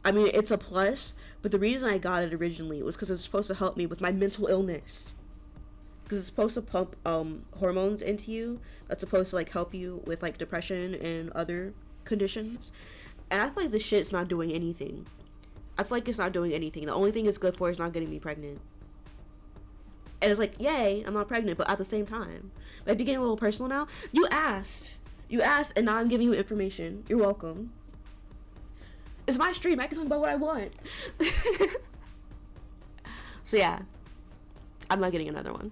I mean, it's a plus, but the reason I got it originally was because it's supposed to help me with my mental illness. Because it's supposed to pump hormones into you that's supposed to like help you with like depression and other conditions. And I feel like this shit's not doing anything. I feel like it's not doing anything. The only thing it's good for is not getting me pregnant. And it's like, yay, I'm not pregnant, but at the same time, might be getting a little personal now. You asked, and now I'm giving you information. You're welcome. It's my stream. I can talk about what I want. So yeah, I'm not getting another one.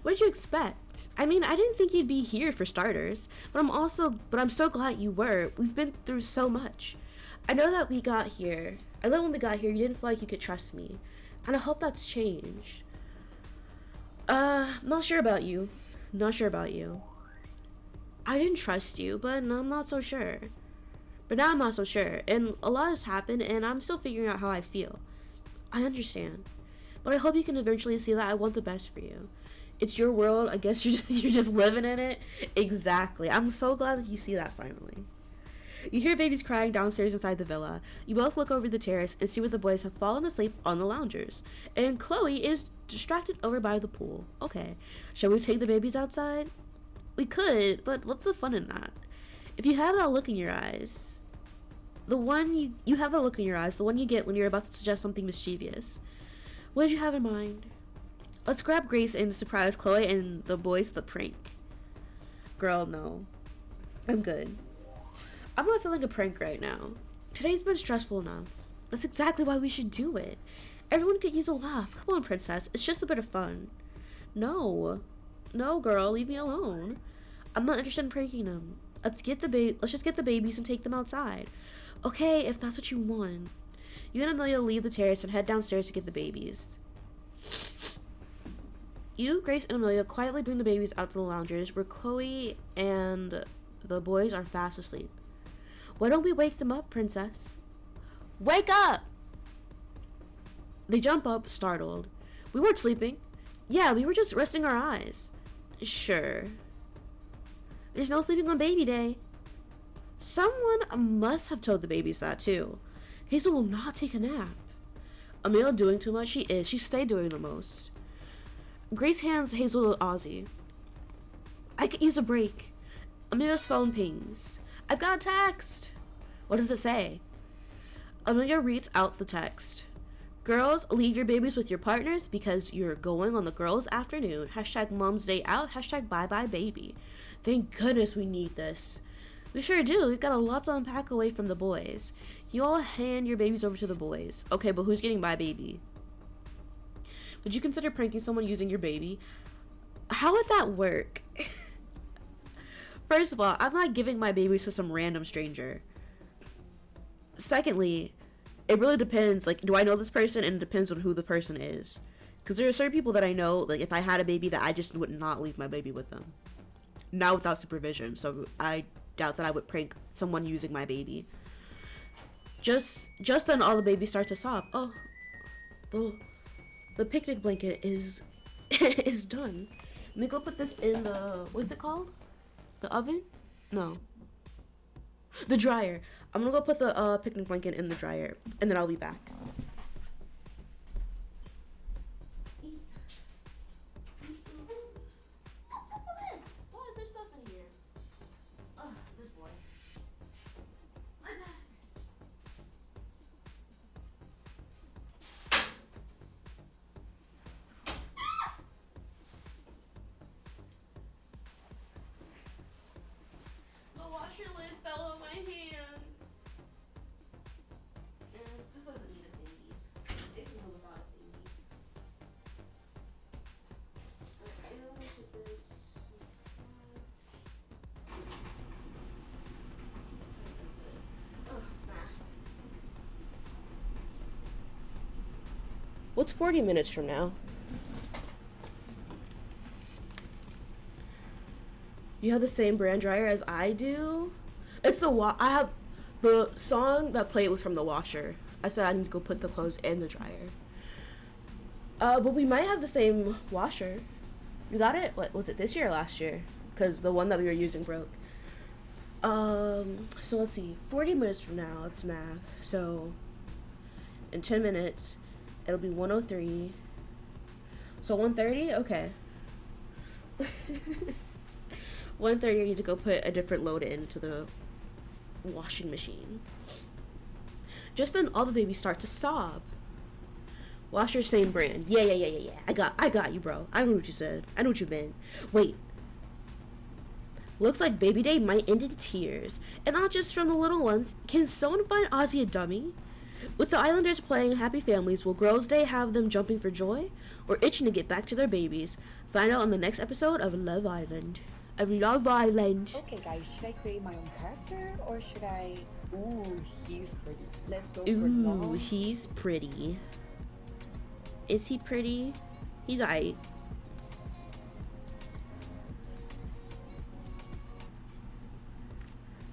What did you expect? I mean, I didn't think you'd be here for starters, but I'm so glad you were. We've been through so much. I know that we got here. I know when we got here, you didn't feel like you could trust me, and I hope that's changed. Not sure about you. I didn't trust you, but I'm not so sure. But now I'm not so sure, and a lot has happened, and I'm still figuring out how I feel. I understand, but I hope you can eventually see that I want the best for you. It's your world. I guess you're just living in it. Exactly. I'm so glad that you see that finally. You hear babies crying downstairs inside the villa. You both look over the terrace and see where the boys have fallen asleep on the loungers, and Chloe is distracted over by the pool. Okay, shall we take the babies outside? We could, but what's the fun in that? If you have that look in your eyes, the one you have that look in your eyes, the one you get when you're about to suggest something mischievous. What did you have in mind? Let's grab Grace and surprise Chloe and the boys with a prank. Girl, no. I'm good. I'm not feeling a prank right now. Today's been stressful enough. That's exactly why we should do it. Everyone could use a laugh. Come on, princess. It's just a bit of fun. No. No, girl. Leave me alone. I'm not interested in pranking them. Let's just get the babies and take them outside. Okay, if that's what you want. You and Amelia leave the terrace and head downstairs to get the babies. You, Grace, and Amelia quietly bring the babies out to the loungers where Chloe and the boys are fast asleep. Why don't we wake them up, princess? Wake up! They jump up, startled. We weren't sleeping. Yeah, we were just resting our eyes. Sure. There's no sleeping on baby day. Someone must have told the babies that too. Hazel will not take a nap. Amelia doing too much? She is. She stayed doing the most. Grace hands Hazel to Ozzy. I could use a break. Amelia's phone pings. I've got a text. What does it say? Amelia reads out the text. Girls, leave your babies with your partners because you're going on the girls' afternoon. Hashtag mom's day out. Hashtag bye bye baby. Thank goodness we need this. We sure do. We've got a lot to unpack away from the boys. You all hand your babies over to the boys. Okay, but who's getting my baby? Would you consider pranking someone using your baby? How would that work? First of all, I'm not giving my babies to some random stranger. Secondly, it really depends. Like, do I know this person? And it depends on who the person is. Because there are certain people that I know, like, if I had a baby, that I just would not leave my baby with them. Not without supervision. So I doubt that I would prank someone using my baby. Just then, all the babies start to sob. Oh, the picnic blanket is is done. Let me go put this in the, what's it called? The oven? No. The dryer. I'm gonna go put the picnic blanket in the dryer, and then I'll be back. What's up with this? Why is there stuff in here? Ugh, this boy. My bad. The washer lid fell on my hand. And this doesn't need a thingy. It can go without a thingy. Okay, let me put this. Ugh, math. What's 40 minutes from now? You have the same brand dryer as I do? It's the I have The song that played was from the washer. I said I need to go put the clothes in the dryer. But we might have the same washer. You got it? What was it, this year or last year? Because the one that we were using broke. So let's see. 40 minutes from now, let's math. So in 10 minutes, it'll be 1:03. So 1:30? Okay. 1:30, I need to go put a different load into the washing machine. Just then, all the babies start to sob. Washer, same brand. Yeah. I got you, bro. I know what you said. I know what you meant. Wait. Looks like baby day might end in tears. And not just from the little ones. Can someone find Ozzy a dummy? With the Islanders playing Happy Families, will Girls' Day have them jumping for joy? Or itching to get back to their babies? Find out on the next episode of Love Island. Love Island. Okay guys, should I create my own character? Or should I... Ooh, he's pretty. Let's go for Ooh, he's pretty. Is he pretty? He's aight.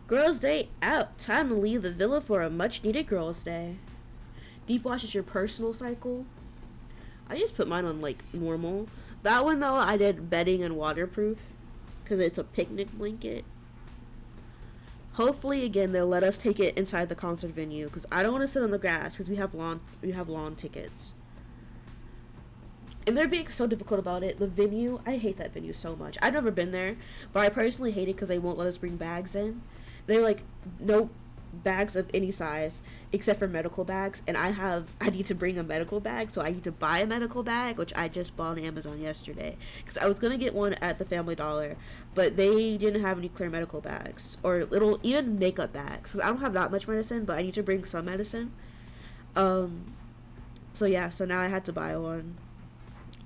Girls' Day out. Time to leave the villa for a much-needed Girls' Day. Deep wash is your personal cycle. I just put mine on, like, normal. That one, though, I did bedding and waterproof. Because it's a picnic blanket. Hopefully, again, they'll let us take it inside the concert venue. Because I don't want to sit on the grass. Because we have lawn tickets. And they're being so difficult about it. The venue, I hate that venue so much. I've never been there. But I personally hate it because they won't let us bring bags in. They're like, no bags of any size except for medical bags, and I need to bring a medical bag, so I need to buy a medical bag, which I just bought on Amazon yesterday, because I was gonna get one at the Family Dollar, but they didn't have any clear medical bags or little even makeup bags, because I don't have that much medicine, but I need to bring some medicine. So yeah, so now I had to buy one.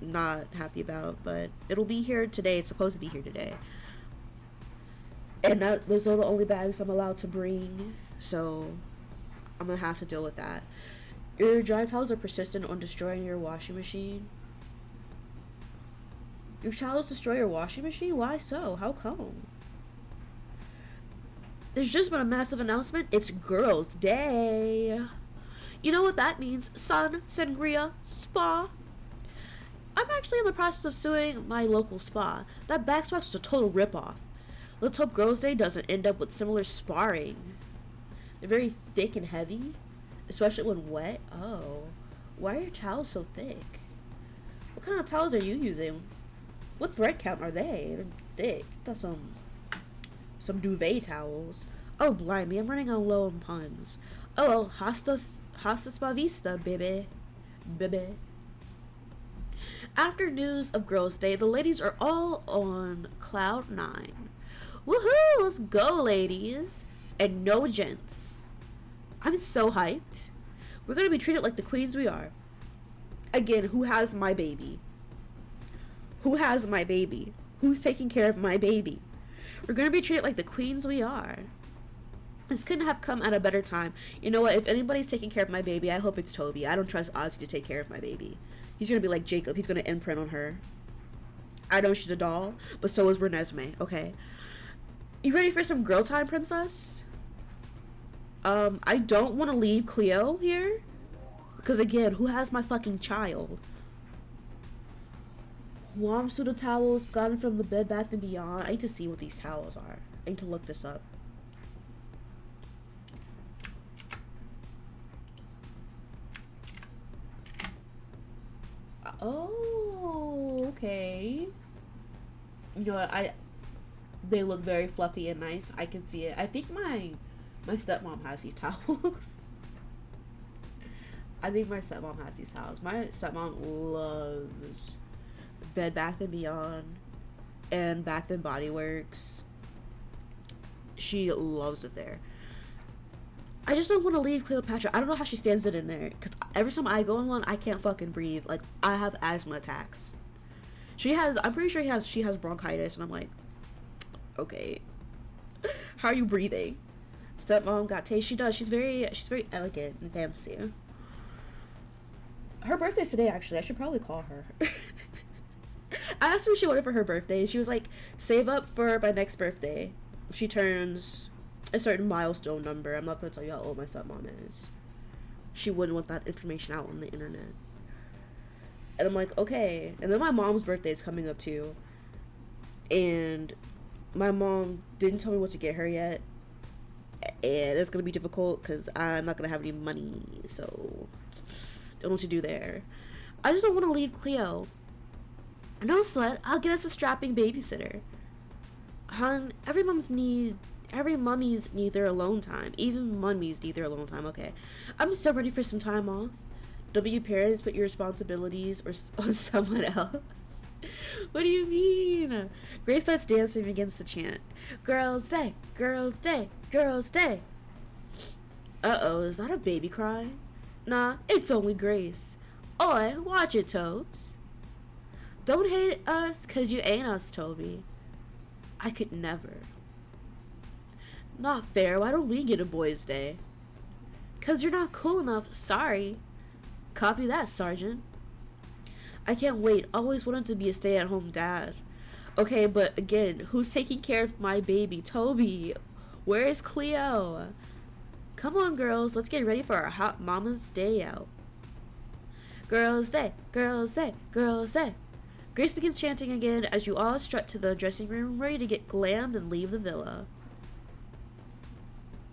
Not happy about, but it'll be here today. It's supposed to be here today. And those are the only bags I'm allowed to bring, so I'm gonna have to deal with that. Your dry towels are persistent on destroying your washing machine. Your towels destroy your washing machine? Why so? How come? There's just been a massive announcement. It's Girls' Day. You know what that means? Sun, sangria, spa. I'm actually in the process of suing my local spa. That backsplash was a total ripoff. Let's hope Girls' Day doesn't end up with similar sparring. They're very thick and heavy, especially when wet. Oh, why are your towels so thick? What kind of towels are you using? What thread count are they? They're thick. Got some duvet towels. Oh, blimey, I'm running on low on puns. Oh, well, hasta spa vista, baby. Baby. After news of Girls' Day, the ladies are all on cloud 9. Woohoo! Let's go, ladies. And no gents. I'm so hyped. We're gonna be treated like the queens we are. Again, who has my baby? Who has my baby? Who's taking care of my baby? We're gonna be treated like the queens we are. This couldn't have come at a better time. You know what? If anybody's taking care of my baby, I hope it's Toby. I don't trust Ozzy to take care of my baby. He's gonna be like Jacob. He's gonna imprint on her. I know she's a doll, but so is Renesmee, okay? You ready for some girl time, princess? I don't want to leave Cleo here. Because again, who has my fucking child? Warm pseudo towels gotten from the Bed Bath & Beyond. I need to see what these towels are. I need to look this up. Oh, okay. You know what, they look very fluffy and nice. I can see it. I think my stepmom has these towels. I think my stepmom has these towels. My stepmom loves Bed Bath & Beyond and Bath & Body Works. She loves it there. I just don't want to leave Cleopatra. I don't know how she stands it in there. Because every time I go in one, I can't fucking breathe. Like, I have asthma attacks. I'm pretty sure she has bronchitis. And I'm like, okay. How are you breathing? Stepmom got taste. She does. She's very elegant and fancy. Her birthday's today, actually. I should probably call her. I asked her what she wanted for her birthday. She was like, save up for my next birthday. She turns a certain milestone number. I'm not gonna tell you how old my stepmom is. She wouldn't want that information out on the internet. And I'm like, okay. And then my mom's birthday is coming up too. And my mom didn't tell me what to get her yet. And it's gonna be difficult because I'm not gonna have any money. So, don't know what to do there. I just don't want to leave Cleo. No sweat, I'll get us a strapping babysitter. Hun, every mummy's need their alone time. Even mummies need their alone time, okay. I'm just so ready for some time off. Don't be your parents, put your responsibilities on someone else. What do you mean? Grace starts dancing and begins to chant. Girls' Day, Girls' Day, Girls' Day. Uh-oh, is that a baby cry? Nah, it's only Grace. Oi, watch it, Tobes. Don't hate us, 'cause you ain't us, Toby. I could never. Not fair, why don't we get a boys' day? 'Cause you're not cool enough, sorry. Copy that, Sergeant. I can't wait, always wanted to be a stay-at-home dad. Okay, but again, who's taking care of my baby, Toby? Where is Cleo? Come on, girls, let's get ready for our hot mama's day out. Girls' Day, Girls' Day, Girls' Day. Grace begins chanting again as you all strut to the dressing room, ready to get glammed and leave the villa.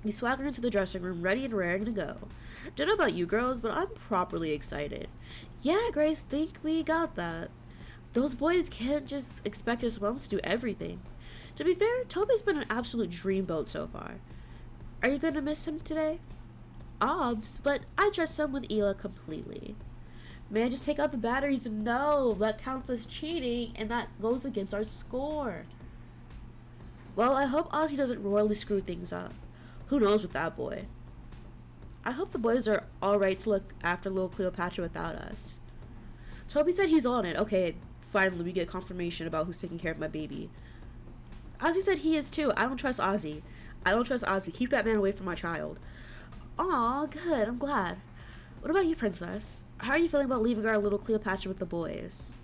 You swagger into the dressing room, ready and raring to go. Don't know about you girls, but I'm properly excited. Yeah, Grace, think we got that. Those boys can't just expect us moms to do everything. To be fair, Toby's been an absolute dreamboat so far. Are you gonna miss him today? Obs, but I trust him with Ela completely. Man, just take out the batteries. No, that counts as cheating, and that goes against our score. Well, I hope Ozzy doesn't royally screw things up. Who knows with that boy? I hope the boys are alright to look after little Cleopatra without us. Toby said he's on it. Okay, finally we get confirmation about who's taking care of my baby. Ozzy said he is too. I don't trust Ozzy. I don't trust Ozzy. Keep that man away from my child. Aw, good. I'm glad. What about you, Princess? How are you feeling about leaving our little Cleopatra with the boys?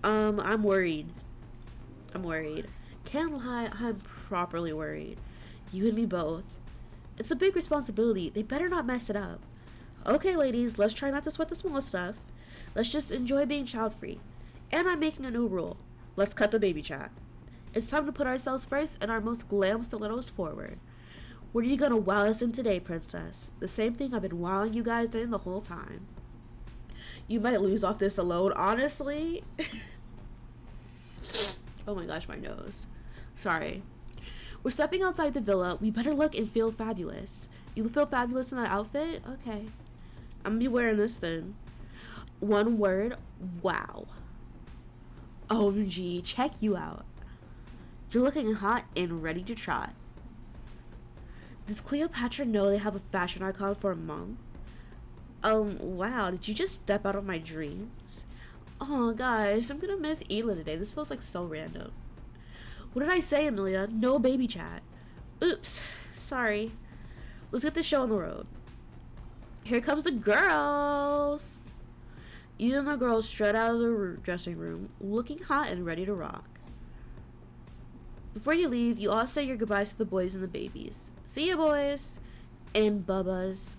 I'm worried. Can't lie, I'm properly worried. You and me both. It's a big responsibility. They better not mess it up. Okay, ladies, let's try not to sweat the small stuff. Let's just enjoy being child-free. And I'm making a new rule. Let's cut the baby chat. It's time to put ourselves first and our most glam stilettos forward. What are you gonna wow us in today, Princess? The same thing I've been wowing you guys in the whole time. You might lose off this alone, honestly. Oh my gosh, my nose. Sorry. We're stepping outside the villa. We better look and feel fabulous. You feel fabulous in that outfit? Okay. I'm gonna be wearing this then. One word, wow. OMG, check you out. You're looking hot and ready to trot. Does Cleopatra know they have a fashion icon for a mom? Wow, did you just step out of my dreams? Oh, guys, I'm gonna miss Ela today. This feels like so random. What did I say, Amelia? No baby chat. Oops, sorry. Let's get this show on the road. Here comes the girls. You and the girls strut out of the dressing room, looking hot and ready to rock. Before you leave, you all say your goodbyes to the boys and the babies. See ya, boys. And Bubba's.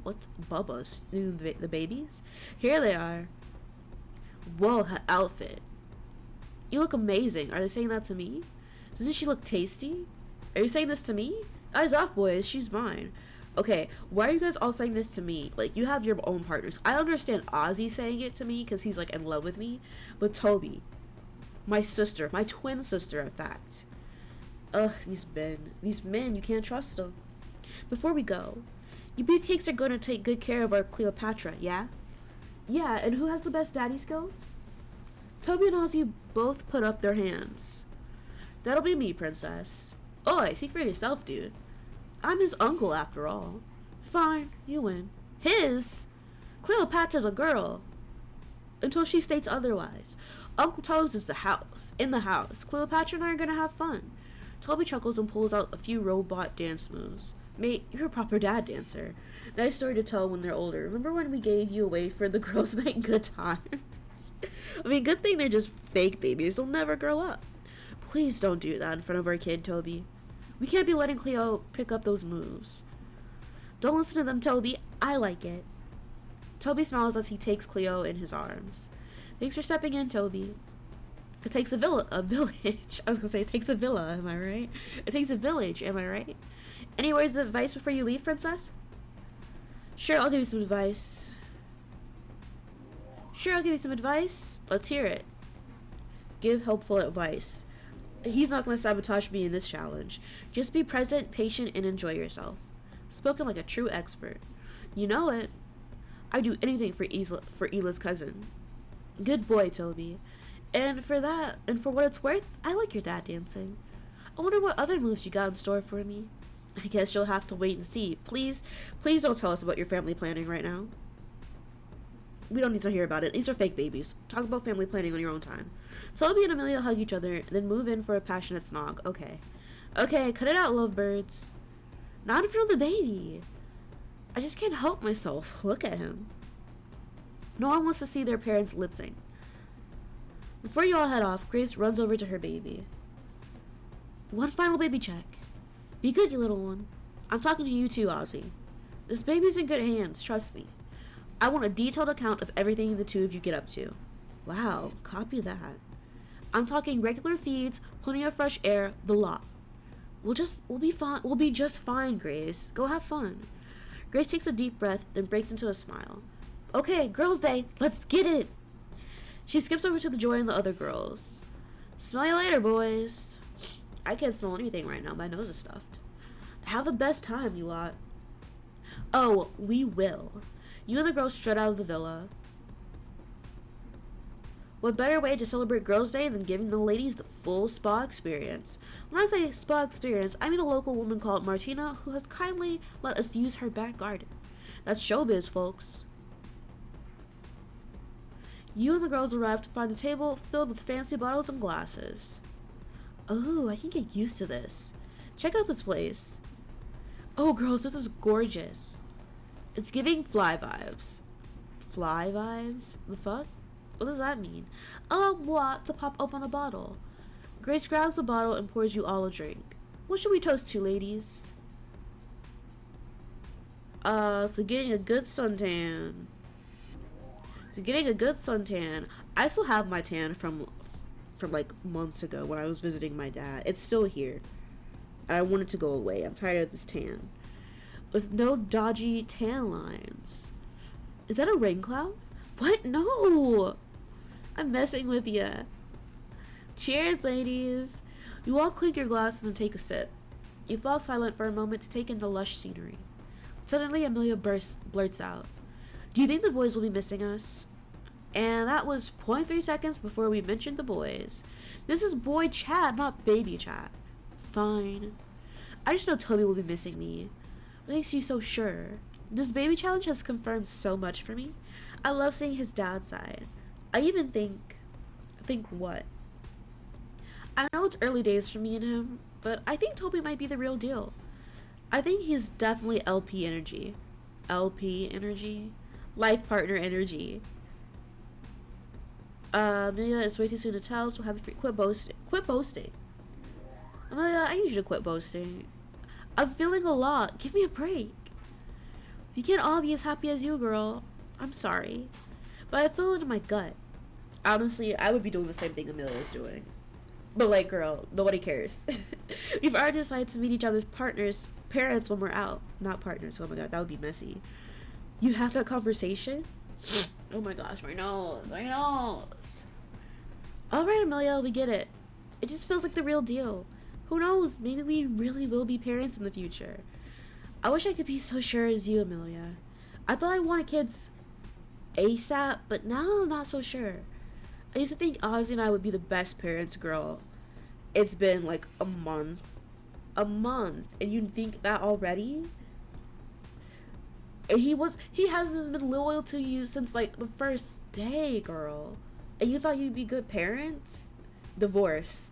What's Bubba's? The babies? Here they are. Whoa, her outfit. You look amazing. Are they saying that to me? Doesn't she look tasty? Are you saying this to me? Eyes off, boys. She's mine. Okay, why are you guys all saying this to me? Like, you have your own partners. I understand Ozzy saying it to me because he's, like, in love with me. But Toby, my sister, my twin sister, in fact. Ugh, these men, you can't trust them. Before we go, you beefcakes are going to take good care of our Cleopatra, yeah? Yeah, and who has the best daddy skills? Toby and Ozzy both put up their hands. That'll be me, Princess. Oi, speak for yourself, dude. I'm his uncle, after all. Fine, you win. His? Cleopatra's a girl. Until she states otherwise. Uncle Toes is in the house. Cleopatra and I are gonna have fun. Toby chuckles and pulls out a few robot dance moves. Mate, you're a proper dad dancer. Nice story to tell when they're older. Remember when we gave you away for the girls' night good times? I mean, good thing they're just fake babies. They'll never grow up. Please don't do that in front of our kid, Toby. We can't be letting Cleo pick up those moves. Don't listen to them, Toby. I like it. Toby smiles as he takes Cleo in his arms. Thanks for stepping in, Toby. It takes a village. I was gonna say, it takes a villa, am I right? It takes a village, am I right? Any words of advice before you leave, princess? Sure, I'll give you some advice. Let's hear it. Give helpful advice. He's not gonna sabotage me in this challenge. Just be present, patient, and enjoy yourself. Spoken like a true expert. You know it. I'd do anything for Ela's cousin. Good boy, Toby. And for what it's worth, I like your dad dancing. I wonder what other moves you got in store for me. I guess you'll have to wait and see. Please don't tell us about your family planning right now. We don't need to hear about it. These are fake babies. Talk about family planning on your own time. Toby and Amelia hug each other, then move in for a passionate snog. Okay, cut it out, lovebirds. Not in front of the baby. I just can't help myself. Look at him. No one wants to see their parents lip sync. Before you all head off, Grace runs over to her baby. One final baby check. Be good, you little one. I'm talking to you too, Ozzy. This baby's in good hands, trust me. I want a detailed account of everything the two of you get up to. Wow, copy that. I'm talking regular feeds, plenty of fresh air, the lot. We'll be fine. We'll be just fine, Grace. Go have fun. Grace takes a deep breath, then breaks into a smile. Okay, girls' day. Let's get it. She skips over to the Joy and the other girls. Smell you later, boys. I can't smell anything right now. My nose is stuffed. Have the best time, you lot. Oh, we will. You and the girls strut out of the villa. What better way to celebrate Girls' Day than giving the ladies the full spa experience? When I say spa experience, I mean a local woman called Martina who has kindly let us use her back garden. That's showbiz, folks. You and the girls arrive to find a table filled with fancy bottles and glasses. Oh, I can get used to this. Check out this place. Oh, girls, this is gorgeous. It's giving fly vibes. Fly vibes? The fuck? What does that mean? What? To pop open a bottle. Grace grabs the bottle and pours you all a drink. What should we toast to, ladies? To getting a good suntan. I still have my tan from like months ago when I was visiting my dad. It's still here. And I want it to go away. I'm tired of this tan. With no dodgy tan lines. Is that a rain cloud? What? No! I'm messing with ya. Cheers, ladies. You all clink your glasses and take a sip. You fall silent for a moment to take in the lush scenery. Suddenly, Amelia blurts out, "Do you think the boys will be missing us?" And that was 0.3 seconds before we mentioned the boys. This is boy chat, not baby chat. Fine. I just know Toby will be missing me. What makes you so sure? This baby challenge has confirmed so much for me. I love seeing his dad's side. I even think what? I know it's early days for me and him, but I think Toby might be the real deal. I think he's definitely LP energy. LP energy? Life partner energy. Amelia, it's way too soon to tell, so happy for quit boasting. Quit boasting. Amelia, I need you to quit boasting. I'm feeling a lot. Give me a break. You can't all be as happy as you, girl. I'm sorry. But I feel it in my gut. Honestly, I would be doing the same thing Amelia's doing. But like, girl, nobody cares. We've already decided to meet each other's parents when we're out. Not partners. Oh my god, that would be messy. You have that conversation? Oh my gosh, my nose. Alright, Amelia, we get it. It just feels like the real deal. Who knows? Maybe we really will be parents in the future. I wish I could be so sure as you, Amelia. I thought I wanted kids ASAP, but now I'm not so sure. I used to think Ozzy and I would be the best parents, girl. It's been like a month, and you think that already? And he hasn't been loyal to you since like the first day, girl. And you thought you'd be good parents? Divorce.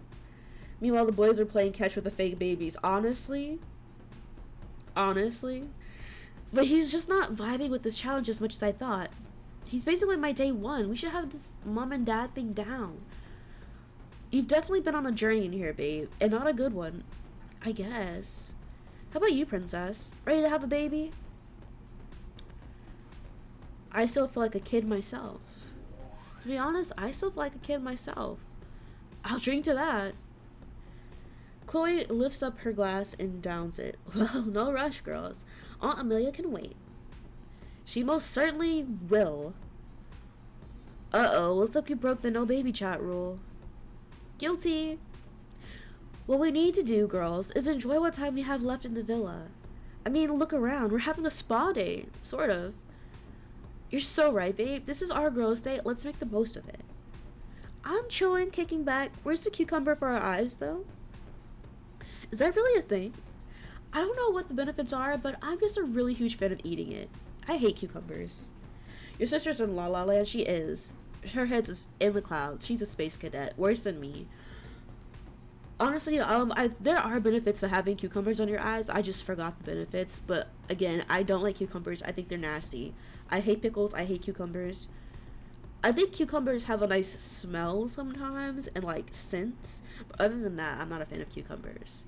Meanwhile, the boys are playing catch with the fake babies. Honestly. But he's just not vibing with this challenge as much as I thought. He's basically my day one. We should have this mom and dad thing down. You've definitely been on a journey in here, babe, and not a good one. I guess. How about you, princess? Ready to have a baby? I still feel like a kid myself. To be honest, I still feel like a kid myself. I'll drink to that. Chloe lifts up her glass and downs it. Well, no rush, girls. Aunt Amelia can wait. She most certainly will. Uh-oh, looks like you broke the no baby chat rule. Guilty. What we need to do, girls, is enjoy what time we have left in the villa. I mean, look around. We're having a spa day. Sort of. You're so right, babe. This is our girls' day. Let's make the most of it. I'm chilling, kicking back. Where's the cucumber for our eyes, though? Is that really a thing? I don't know what the benefits are, but I'm just a really huge fan of eating it. I hate cucumbers. Your sister's in La La Land. She is. Her head's is in the clouds. She's a space cadet. Worse than me. Honestly, there are benefits to having cucumbers on your eyes. I just forgot the benefits. But again, I don't like cucumbers. I think they're nasty. I hate pickles. I hate cucumbers. I think cucumbers have a nice smell sometimes and like scents. But other than that, I'm not a fan of cucumbers.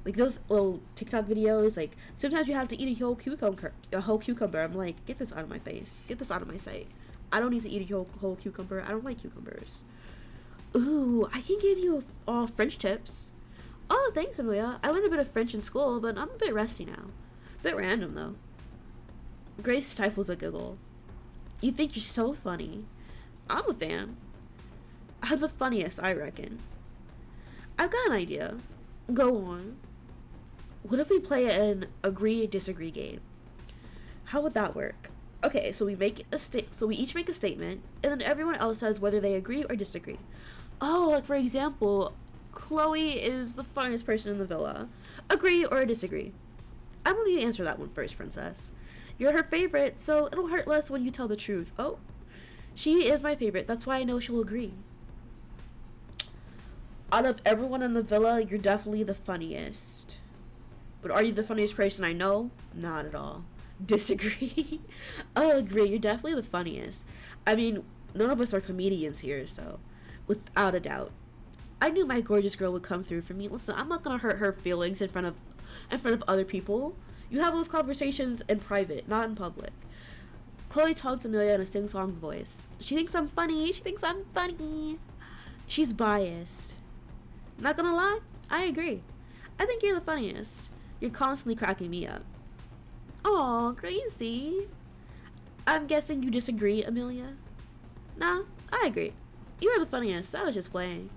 Like those little TikTok videos, like sometimes you have to eat a whole cucumber. I'm like, get this out of my face. Get this out of my sight. I don't need to eat a whole cucumber. I don't like cucumbers. Ooh, I can give you French tips. Oh, thanks, Amelia. I learned a bit of French in school, but I'm a bit rusty now. Bit random, though. Grace stifles a giggle. You think you're so funny. I'm a fan. I'm the funniest, I reckon. I've got an idea. Go on. What if we play an agree-disagree game? How would that work? Okay, so we each make a statement, and then everyone else says whether they agree or disagree. Oh, like for example, Chloe is the funniest person in the villa. Agree or disagree? I'm going to answer that one first, princess. You're her favorite, so it'll hurt less when you tell the truth. Oh, she is my favorite. That's why I know she'll agree. Out of everyone in the villa, you're definitely the funniest. But are you the funniest person I know? Not at all. Disagree. I'll agree. You're definitely the funniest. I mean, none of us are comedians here, so without a doubt. I knew my gorgeous girl would come through for me. Listen, I'm not gonna hurt her feelings in front of other people. You have those conversations in private, not in public. Chloe talks to Amelia in a sing-song voice. She thinks I'm funny. She thinks I'm funny. She's biased. Not gonna lie, I agree. I think you're the funniest. You're constantly cracking me up. Aw, Grozzy. I'm guessing you disagree, Amelia? Nah, I agree. You are the funniest. I was just playing.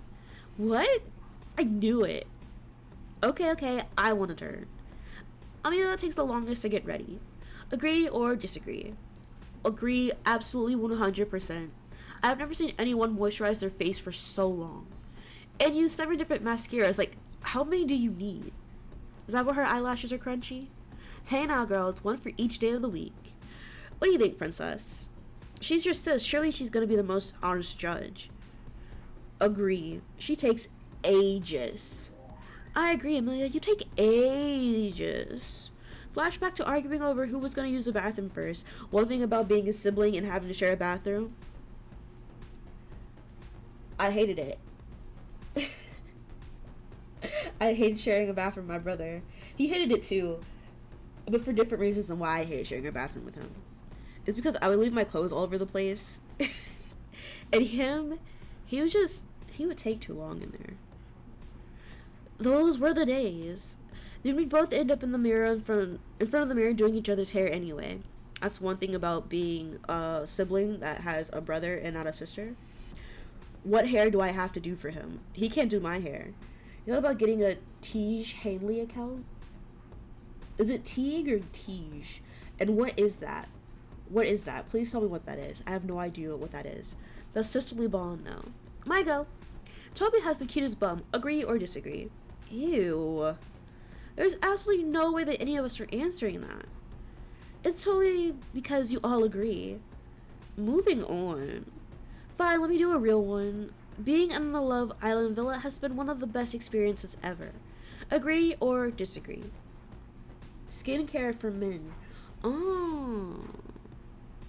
What? I knew it. Okay, I want a turn. Amelia takes the longest to get ready. Agree or disagree? Agree, absolutely 100%. I've never seen anyone moisturize their face for so long. And use 7 different mascaras. Like, how many do you need? Is that why her eyelashes are crunchy? Hey now, girls, one for each day of the week. What do you think, princess? She's your sis. Surely she's gonna be the most honest judge. Agree. She takes ages. I agree, Amelia. You take ages. Flashback to arguing over who was gonna use the bathroom first. One thing about being a sibling and having to share a bathroom. I hated it. I hated sharing a bathroom with my brother. He hated it too, but for different reasons than why I hated sharing a bathroom with him. It's because I would leave my clothes all over the place. And he would take too long in there. Those were the days. Then we'd both end up in front of the mirror doing each other's hair anyway. That's one thing about being a sibling that has a brother and not a sister. What hair do I have to do for him? He can't do my hair. You know about getting a Tige Hanley account? Is it Teague or Tige? And what is that? What is that? Please tell me what that is. I have no idea what that is. The sisterly bond, no. My go. Toby has the cutest bum. Agree or disagree? Ew. There's absolutely no way that any of us are answering that. It's totally because you all agree. Moving on. Fine, let me do a real one. Being in the Love Island Villa has been one of the best experiences ever. Agree or disagree? Skincare for men. Oh.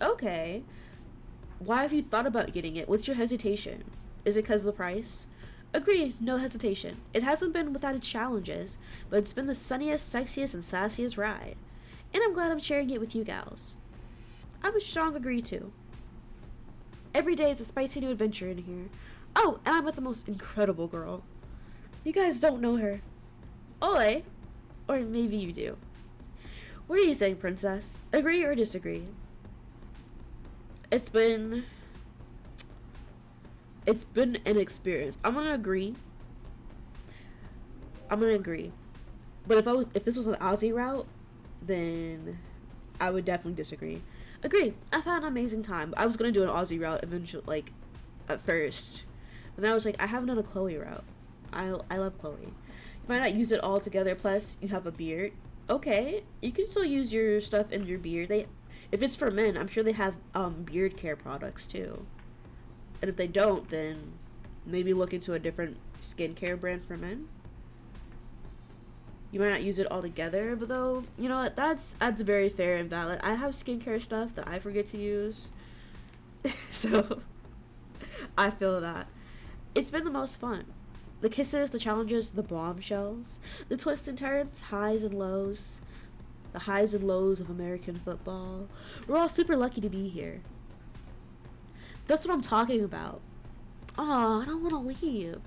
Okay. Why have you thought about getting it? What's your hesitation? Is it because of the price? Agree, no hesitation. It hasn't been without its challenges, but it's been the sunniest, sexiest, and sassiest ride. And I'm glad I'm sharing it with you gals. I'm a strong agree too. Every day is a spicy new adventure in here. Oh, and I'm with the most incredible girl. You guys don't know her. Oi! Or maybe you do. What are you saying, princess? Agree or disagree? It's been an experience. I'm gonna agree. But if this was an Ozzy route, then I would definitely disagree. Agree. I've had an amazing time. I was gonna do an Ozzy route eventually, like at first, but then I was like, I haven't done a Chloe route. I love Chloe. You might not use it all together. Plus, you have a beard. Okay, you can still use your stuff in your beard. If it's for men, I'm sure they have beard care products too. And if they don't, then maybe look into a different skincare brand for men. You might not use it all together, but though, you know what, that's very fair and valid. I have skincare stuff that I forget to use. So, I feel that. It's been the most fun. The kisses, the challenges, the bombshells, the twists and turns, highs and lows, the highs and lows of American football. We're all super lucky to be here. That's what I'm talking about. Aw, I don't want to leave.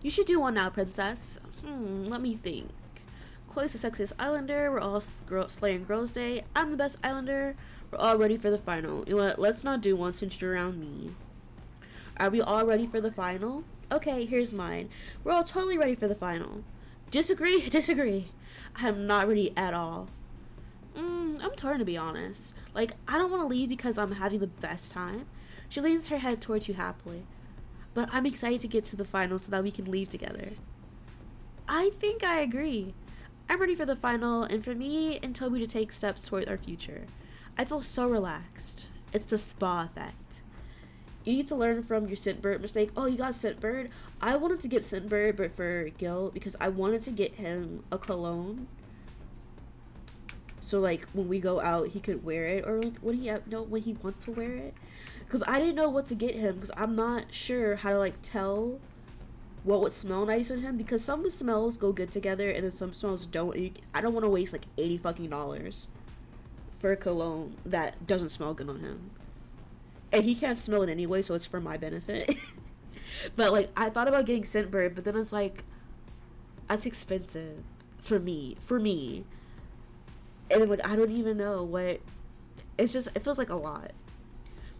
You should do one now, princess. Let me think. Chloe's the sexiest islander. We're all slaying Girls' Day. I'm the best islander. We're all ready for the final. You know what? Let's not do one centered around me. Are we all ready for the final? Okay, here's mine. We're all totally ready for the final. Disagree? Disagree. I am not ready at all. I'm torn, to be honest. Like, I don't want to leave because I'm having the best time. She leans her head towards you happily. But I'm excited to get to the final so that we can leave together. I think I agree. I'm ready for the final, and for me and Toby to take steps toward our future. I feel so relaxed. It's the spa effect. You need to learn from your Scentbird mistake. Oh, you got Scentbird? I wanted to get Scentbird, but for Gil, because I wanted to get him a cologne. So, like, when we go out, he could wear it, or, like, when he wants to wear it. Because I didn't know what to get him, because I'm not sure how to, like, tell what would smell nice on him, because some smells go good together, and then some smells don't. I don't want to waste, like, $80 fucking for a cologne that doesn't smell good on him. And he can't smell it anyway, so it's for my benefit. But, like, I thought about getting Scentbird, but then it's like, that's expensive for me. And then, like, I don't even know what, it feels like a lot.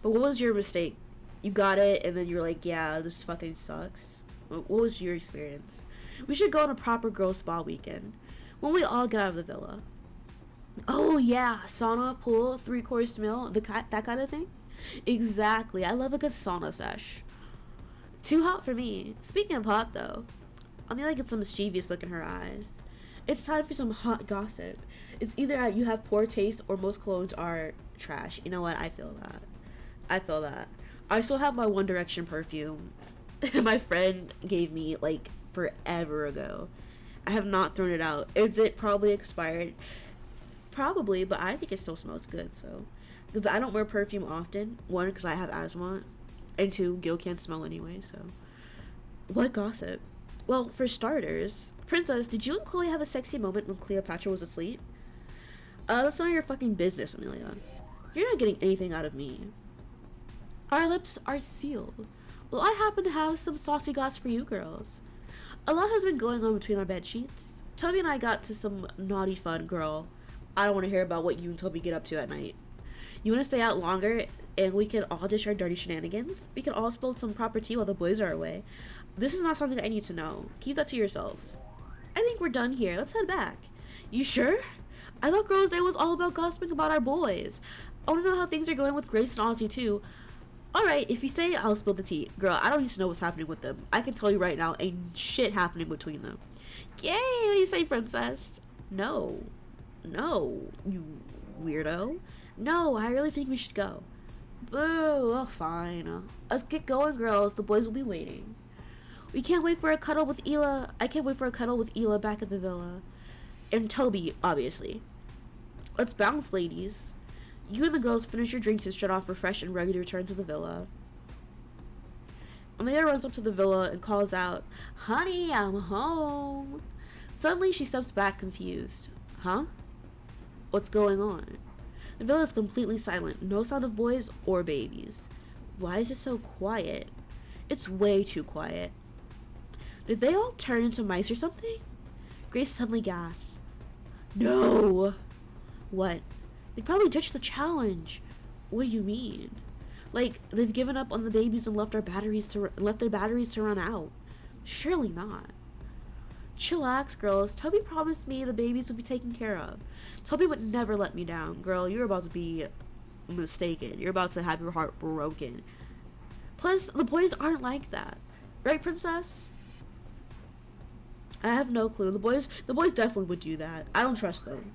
But what was your mistake? You got it, and then you're like, yeah, this fucking sucks. What was your experience? We should go on a proper girl spa weekend when we all get out of the villa. Oh, yeah, sauna, pool, 3-course meal, that kind of thing? Exactly. I love a good sauna sesh. Too hot for me. Speaking of hot, though, Amelia gets some mischievous look in her eyes. It's time for some hot gossip. It's either you have poor taste or most colognes are trash. You know what? I feel that. I still have my One Direction perfume. My friend gave me, like, forever ago. I have not thrown it out. Is it probably expired? Probably, but I think it still smells good, so. Because I don't wear perfume often. 1, because I have asthma. And 2, Gil can't smell anyway, so. What gossip? Well, for starters, Princess, did you and Chloe have a sexy moment when Cleopatra was asleep? That's none of your fucking business, Amelia. You're not getting anything out of me. Our lips are sealed. Well, I happen to have some saucy goss for you girls. A lot has been going on between our bed sheets. Toby and I got to some naughty fun, girl. I don't want to hear about what you and Toby get up to at night. You want to stay out longer and we can all dish our dirty shenanigans? We can all spill some proper tea while the boys are away. This is not something I need to know. Keep that to yourself. I think we're done here. Let's head back. You sure? I thought Girls' Day was all about gossiping about our boys. I want to know how things are going with Grace and Ozzy too. Alright, if you say, I'll spill the tea. Girl, I don't need to know what's happening with them. I can tell you right now, ain't shit happening between them. Yay, what do you say, princess? No, you weirdo. No, I really think we should go. Boo, oh fine. Let's get going, girls. The boys will be waiting. We can't wait for a cuddle with Ela. I can't wait for a cuddle with Ela back at the villa. And Toby, obviously. Let's bounce, ladies. You and the girls finish your drinks and shut off refreshed and ready to return to the villa. Amelia runs up to the villa and calls out, "Honey, I'm home." Suddenly, she steps back confused. Huh? What's going on? The villa is completely silent. No sound of boys or babies. Why is it so quiet? It's way too quiet. Did they all turn into mice or something? Grace suddenly gasps. No! What? They probably ditched the challenge. What do you mean? Like, they've given up on the babies and left their batteries to run out. Surely not. Chillax, girls. Toby promised me the babies would be taken care of. Toby would never let me down. Girl, you're about to be mistaken. You're about to have your heart broken. Plus, the boys aren't like that. Right, princess? I have no clue. The boys definitely would do that. I don't trust them.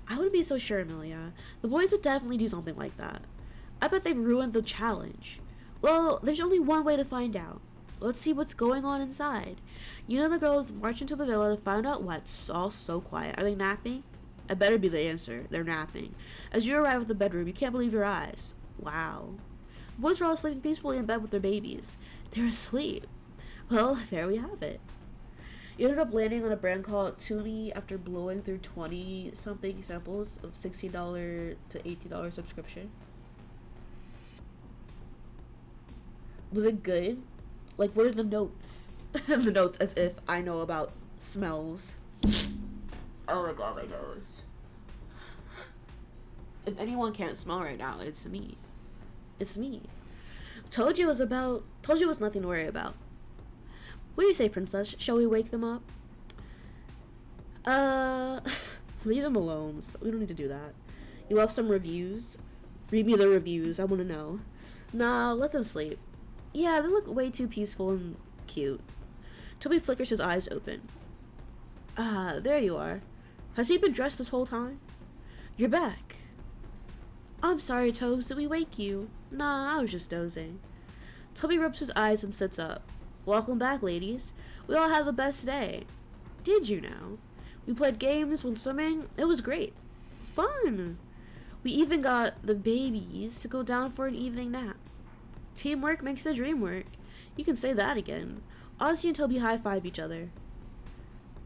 I wouldn't be so sure, Amelia. The boys would definitely do something like that. I bet they've ruined the challenge. Well, there's only one way to find out. Let's see what's going on inside. You and the girls march into the villa to find out what's all so quiet. Are they napping? I better be the answer. They're napping. As you arrive at the bedroom, you can't believe your eyes. Wow. The boys are all sleeping peacefully in bed with their babies. They're asleep. Well, there we have it. You ended up landing on a brand called Toonie after blowing through 20-something samples of $16 to $18 subscription. Was it good? Like, what are the notes? The notes, as if I know about smells. Oh my god, my nose. If anyone can't smell right now, it's me. It's me. Told you it was nothing to worry about. What do you say, princess? Shall we wake them up? Leave them alone. We don't need to do that. You left some reviews? Read me the reviews. I want to know. Nah, let them sleep. Yeah, they look way too peaceful and cute. Toby flickers his eyes open. Ah, there you are. Has he been dressed this whole time? You're back. I'm sorry, Tobes. Did we wake you? Nah, I was just dozing. Toby rubs his eyes and sits up. Welcome back, ladies. We all had the best day. Did you now? We played games, went swimming. It was great. Fun. We even got the babies to go down for an evening nap. Teamwork makes the dream work. You can say that again. Ozzy and Toby high-five each other.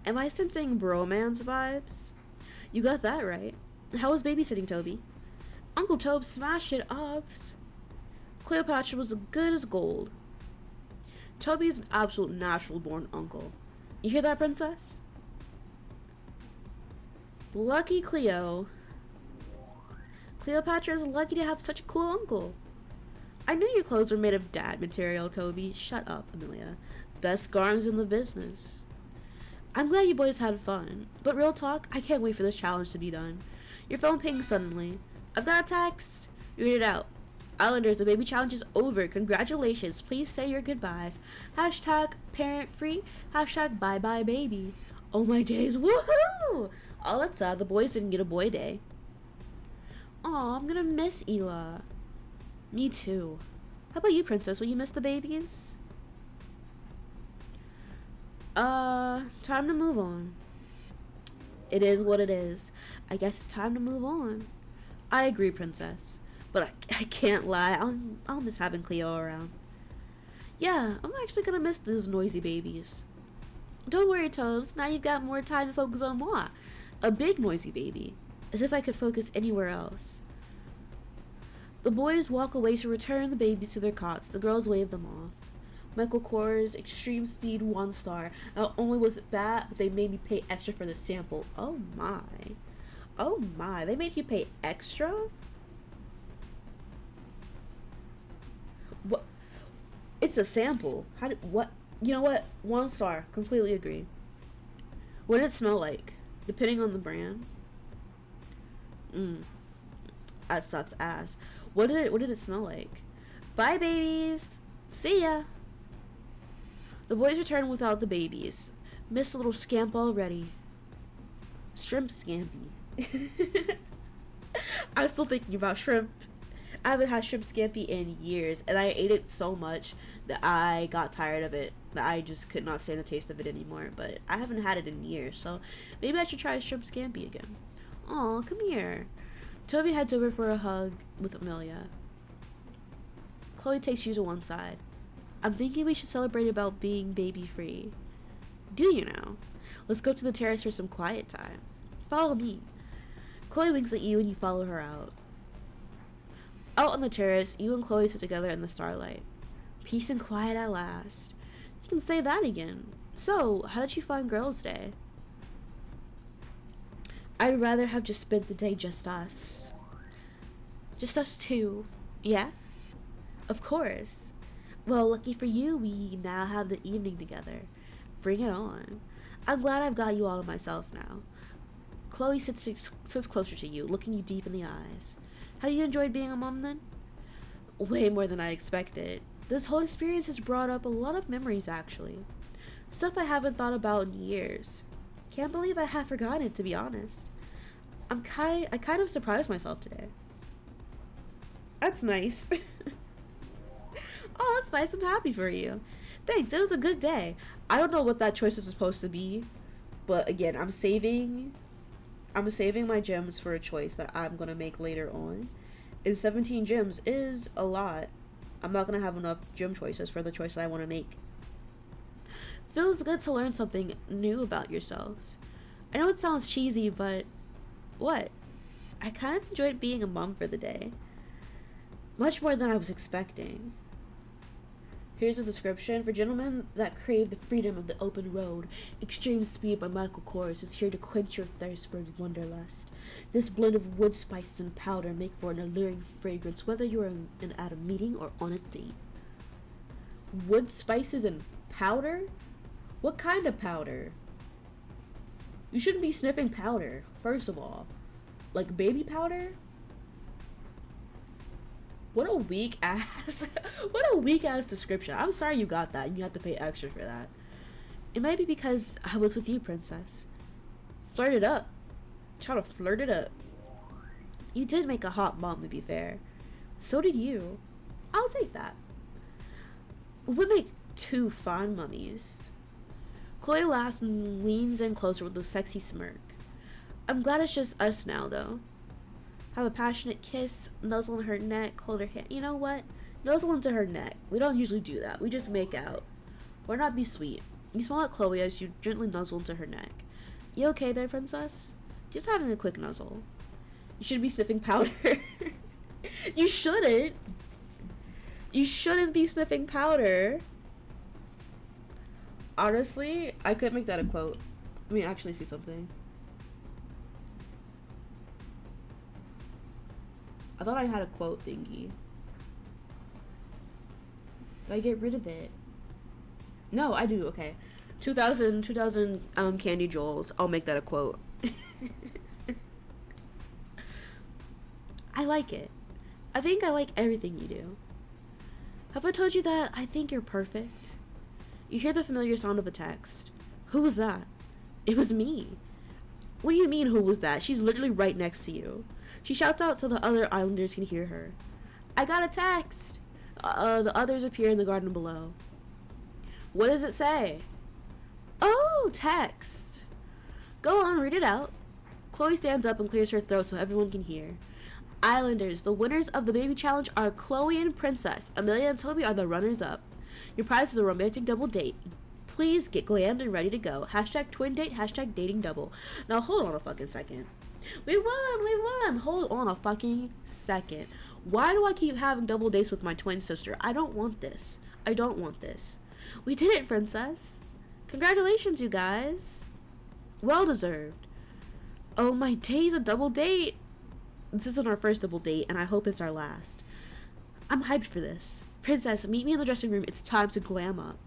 Am I sensing bromance vibes? You got that right. How was babysitting, Toby? Uncle Tobe smashed it, Obs. Cleopatra was as good as gold. Toby's an absolute natural-born uncle. You hear that, princess? Lucky Cleo. Cleopatra is lucky to have such a cool uncle. I knew your clothes were made of dad material, Toby. Shut up, Amelia. Best garms in the business. I'm glad you boys had fun, but real talk, I can't wait for this challenge to be done. Your phone pings suddenly. I've got a text. Read it out. Islanders, the baby challenge is over. Congratulations. Please say your goodbyes. Hashtag parent free. Hashtag bye bye baby. Oh my days. Woohoo! Oh, that's sad. The boys didn't get a boy day. Aw, I'm gonna miss Ela. Me too. How about you, princess? Will you miss the babies? Time to move on. It is what it is. I guess it's time to move on. I agree, princess. But I can't lie. I'll miss having Cleo around. Yeah, I'm actually gonna miss those noisy babies. Don't worry, Tobes. Now you've got more time to focus on moi. A big noisy baby. As if I could focus anywhere else. The boys walk away to return the babies to their cots. The girls wave them off. Michael Kors, extreme speed, 1 star. Not only was it bad, but they made me pay extra for the sample. Oh my. Oh my. They made you pay extra? What? It's a sample. What? You know what? 1 star. Completely agree. What did it smell like? Depending on the brand. That sucks ass. What did it smell like? Bye, babies. See ya. The boys return without the babies. Miss a little scamp already. Shrimp scampi. I'm still thinking about shrimp. I haven't had shrimp scampi in years, and I ate it so much that I got tired of it. That I just could not stand the taste of it anymore. But I haven't had it in years, so maybe I should try shrimp scampi again. Aw, come here. Toby heads over for a hug with Amelia. Chloe takes you to one side. I'm thinking we should celebrate about being baby free. Do you know? Let's go to the terrace for some quiet time. Follow me. Chloe winks at you and you follow her out. Out on the terrace, you and Chloe sit together in the starlight. Peace and quiet at last. You can say that again. So, how did you find Girls' Day? I'd rather have just spent the day just us. Just us two. Yeah? Of course. Well, lucky for you, we now have the evening together. Bring it on. I'm glad I've got you all to myself now. Chloe sits closer to you, looking you deep in the eyes. Have you enjoyed being a mom then? Way more than I expected. This whole experience has brought up a lot of memories, actually. Stuff I haven't thought about in years. Can't believe I have forgotten it, to be honest. I kind of surprised myself today. That's nice. Oh, that's nice. I'm happy for you. Thanks. It was a good day. I don't know what that choice was supposed to be, but again, I'm saving my gems for a choice that I'm gonna make later on. And 17 gems is a lot. I'm not gonna have enough gem choices for the choice that I want to make. Feels good to learn something new about yourself. I know it sounds cheesy, but what? I kind of enjoyed being a mom for the day. Much more than I was expecting. Here's a description. For gentlemen that crave the freedom of the open road, Extreme Speed by Michael Kors is here to quench your thirst for wanderlust. This blend of wood spices and powder make for an alluring fragrance, whether you're at a meeting or on a date. Wood spices and powder? What kind of powder? You shouldn't be sniffing powder, first of all. Like baby powder? What a weak ass description. I'm sorry you got that and you have to pay extra for that. It might be because I was with you, princess. Flirt it up. Try to flirt it up. You did make a hot mom, to be fair. So did you. I'll take that. We'll make two fond mummies. Chloe laughs and leans in closer with a sexy smirk. I'm glad it's just us now, though. Have a passionate kiss, nuzzle in her neck, hold her hand. You know what? Nuzzle into her neck. We don't usually do that. We just make out. Why not be sweet? You smile at Chloe as you gently nuzzle into her neck. You okay there, princess? Just having a quick nuzzle. You should be sniffing powder. You shouldn't. You shouldn't be sniffing powder. Honestly, I could make that a quote. Let me actually see something. I thought I had a quote thingy. Did I get rid of it? No, I do. Okay. 2000 Candy Jewels. I'll make that a quote. I like it. I think I like everything you do. Have I told you that I think you're perfect? You hear the familiar sound of a text. Who was that? It was me. What do you mean, who was that? She's literally right next to you. She shouts out so the other islanders can hear her. I got a text. The others appear in the garden below. What does it say? Oh, text. Go on, read it out. Chloe stands up and clears her throat so everyone can hear. Islanders, the winners of the baby challenge are Chloe and Princess. Amelia and Toby are the runners-up. Your prize is a romantic double date. Please get glammed and ready to go. Hashtag twin date, hashtag dating double. Now hold on a fucking second. We won! Hold on a fucking second. Why do I keep having double dates with my twin sister? I don't want this. We did it, princess. Congratulations, you guys. Well deserved. Oh, my days, a double date. This isn't our first double date, and I hope it's our last. I'm hyped for this. Princess, meet me in the dressing room. It's time to glam up.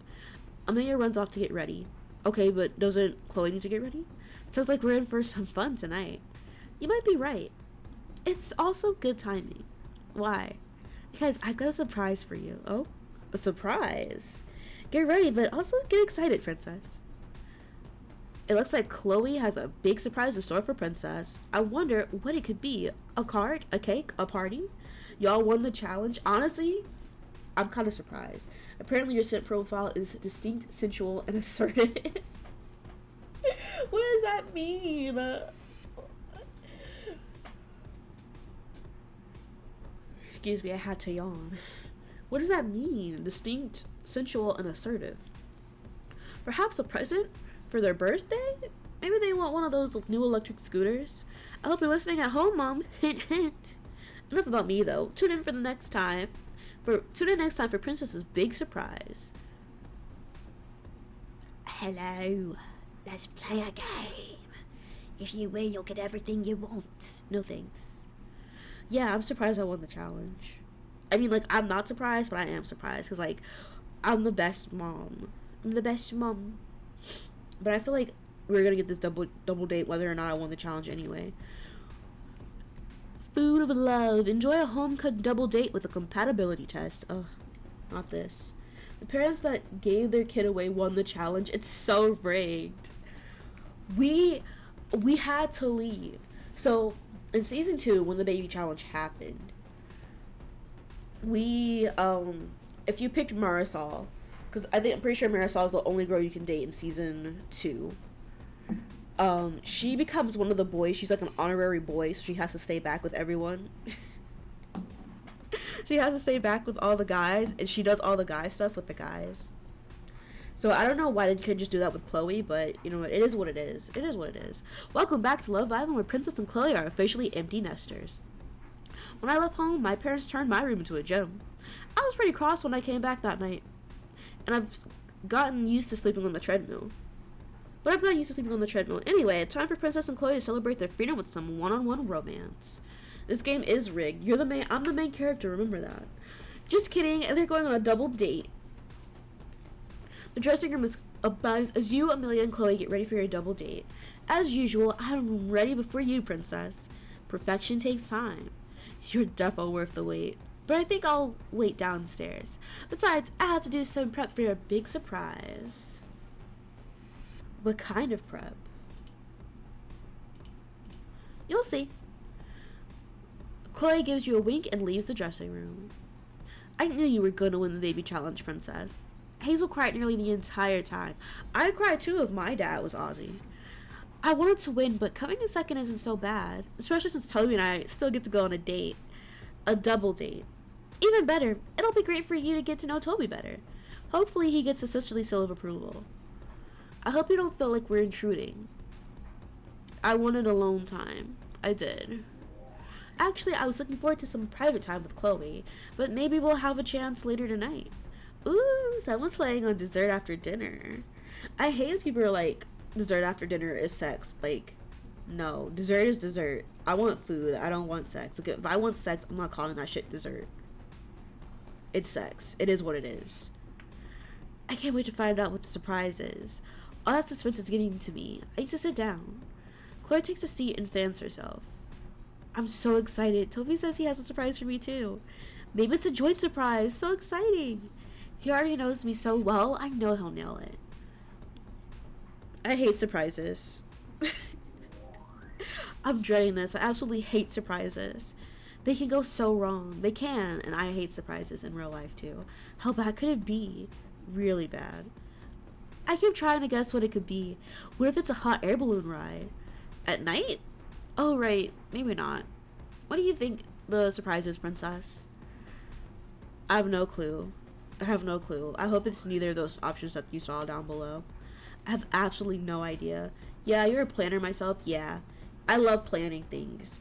Amelia runs off to get ready. Okay, but doesn't Chloe need to get ready? It sounds like we're in for some fun tonight. You might be right. It's also good timing. Why? Because I've got a surprise for you. Oh, a surprise. Get ready, but also get excited, princess. It looks like Chloe has a big surprise in store for Princess. I wonder what it could be. A card? A cake? A party? Y'all won the challenge? Honestly, I'm kind of surprised. Apparently your scent profile is distinct, sensual, and assertive. What does that mean? Excuse me, I had to yawn. What does that mean? Distinct, sensual, and assertive. Perhaps a present for their birthday? Maybe they want one of those new electric scooters. I hope you're listening at home, Mom. Hint, hint. Enough about me, though. Tune in next time for Princess's big surprise. Hello. Let's play a game. If you win, you'll get everything you want. No thanks. Yeah, I'm surprised I won the challenge. I mean, like, I'm not surprised, but I am surprised. Because, like, I'm the best mom. I'm the best mom. But I feel like we're going to get this double date whether or not I won the challenge anyway. Food of love. Enjoy a home-cooked double date with a compatibility test. Oh, not this. The parents that gave their kid away won the challenge. It's so rigged. We had to leave. So, in season 2, when the baby challenge happened, if you picked Marisol, because I'm pretty sure Marisol is the only girl you can date in season 2. She becomes one of the boys. She's like an honorary boy, so she has to stay back with everyone. She has to stay back with all the guys, and she does all the guy stuff with the guys. So I don't know why they couldn't just do that with Chloe, but you know what? It is what it is. It is what it is. Welcome back to Love Island, where Princess and Chloe are officially empty nesters. When I left home, my parents turned my room into a gym. I was pretty cross when I came back that night, and I've gotten used to sleeping on the treadmill. Anyway, it's time for Princess and Chloe to celebrate their freedom with some one-on-one romance. This game is rigged. I'm the main character, remember that. Just kidding, and they're going on a double date. The dressing room is abuzz as you, Amelia, and Chloe get ready for your double date. As usual, I'm ready before you, Princess. Perfection takes time. You're defo worth the wait. But I think I'll wait downstairs. Besides, I have to do some prep for your big surprise. What kind of prep? You'll see. Chloe gives you a wink and leaves the dressing room. I knew you were gonna win the baby challenge, Princess. Hazel cried nearly the entire time. I cried too if my dad was Ozzy. I wanted to win, but coming in second isn't so bad, especially since Toby and I still get to go on a date. A double date. Even better, it'll be great for you to get to know Toby better. Hopefully he gets a sisterly seal of approval. I hope you don't feel like we're intruding. I wanted alone time. I did. Actually, I was looking forward to some private time with Chloe, but maybe we'll have a chance later tonight. Ooh, someone's playing on dessert after dinner. I hate when people are like, dessert after dinner is sex. Like, no, dessert is dessert. I want food. I don't want sex. Like, if I want sex, I'm not calling that shit dessert. It's sex. It is what it is. I can't wait to find out what the surprise is. All that suspense is getting to me. I need to sit down. Chloe takes a seat and fans herself. I'm so excited. Toby says he has a surprise for me too. Maybe it's a joint surprise. So exciting. He already knows me so well. I know he'll nail it. I hate surprises. I'm dreading this. I absolutely hate surprises. They can go so wrong. They can, and I hate surprises in real life too. How bad could it be? Really bad. I keep trying to guess what it could be. What if it's a hot air balloon ride? At night? Oh, right. Maybe not. What do you think the surprise is, Princess? I have no clue. I hope it's neither of those options that you saw down below. I have absolutely no idea. Yeah, you're a planner myself. Yeah. I love planning things.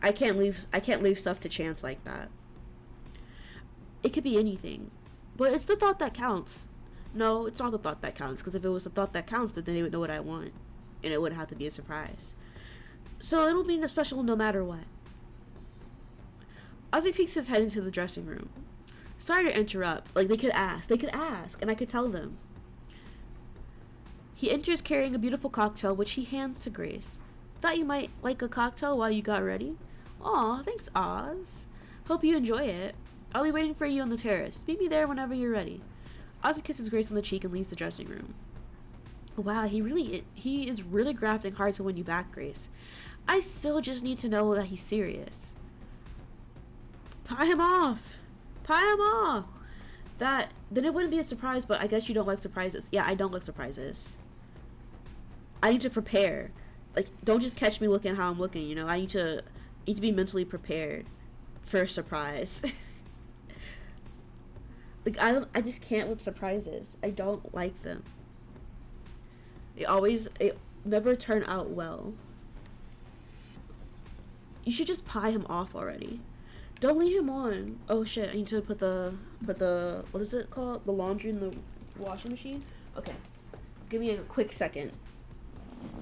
I can't leave stuff to chance like that. It could be anything. But it's the thought that counts. No, it's not the thought that counts, because if it was the thought that counts, then they would know what I want. And it wouldn't have to be a surprise. So it'll be special no matter what. Ozzy peeks his head into the dressing room. Sorry to interrupt. Like, they could ask, and I could tell them. He enters carrying a beautiful cocktail, which he hands to Grace. Thought you might like a cocktail while you got ready. Aw, thanks, Oz. Hope you enjoy it. I'll be waiting for you on the terrace. Meet me there whenever you're ready. Ozzy kisses Grace on the cheek and leaves the dressing room. Wow, he is really grafting hard to win you back, Grace. I still just need to know that he's serious. Pie him off. Then it wouldn't be a surprise, but I guess you don't like surprises. Yeah, I don't like surprises. I need to prepare. Like, don't just catch me looking how I'm looking, you know? I need to be mentally prepared for a surprise. Like, I just can't with surprises. I don't like them. It never turn out well. You should just pie him off already. Don't leave him on. Oh shit, I need to put the, what is it called? The laundry in the washing machine? Okay. Give me a quick second.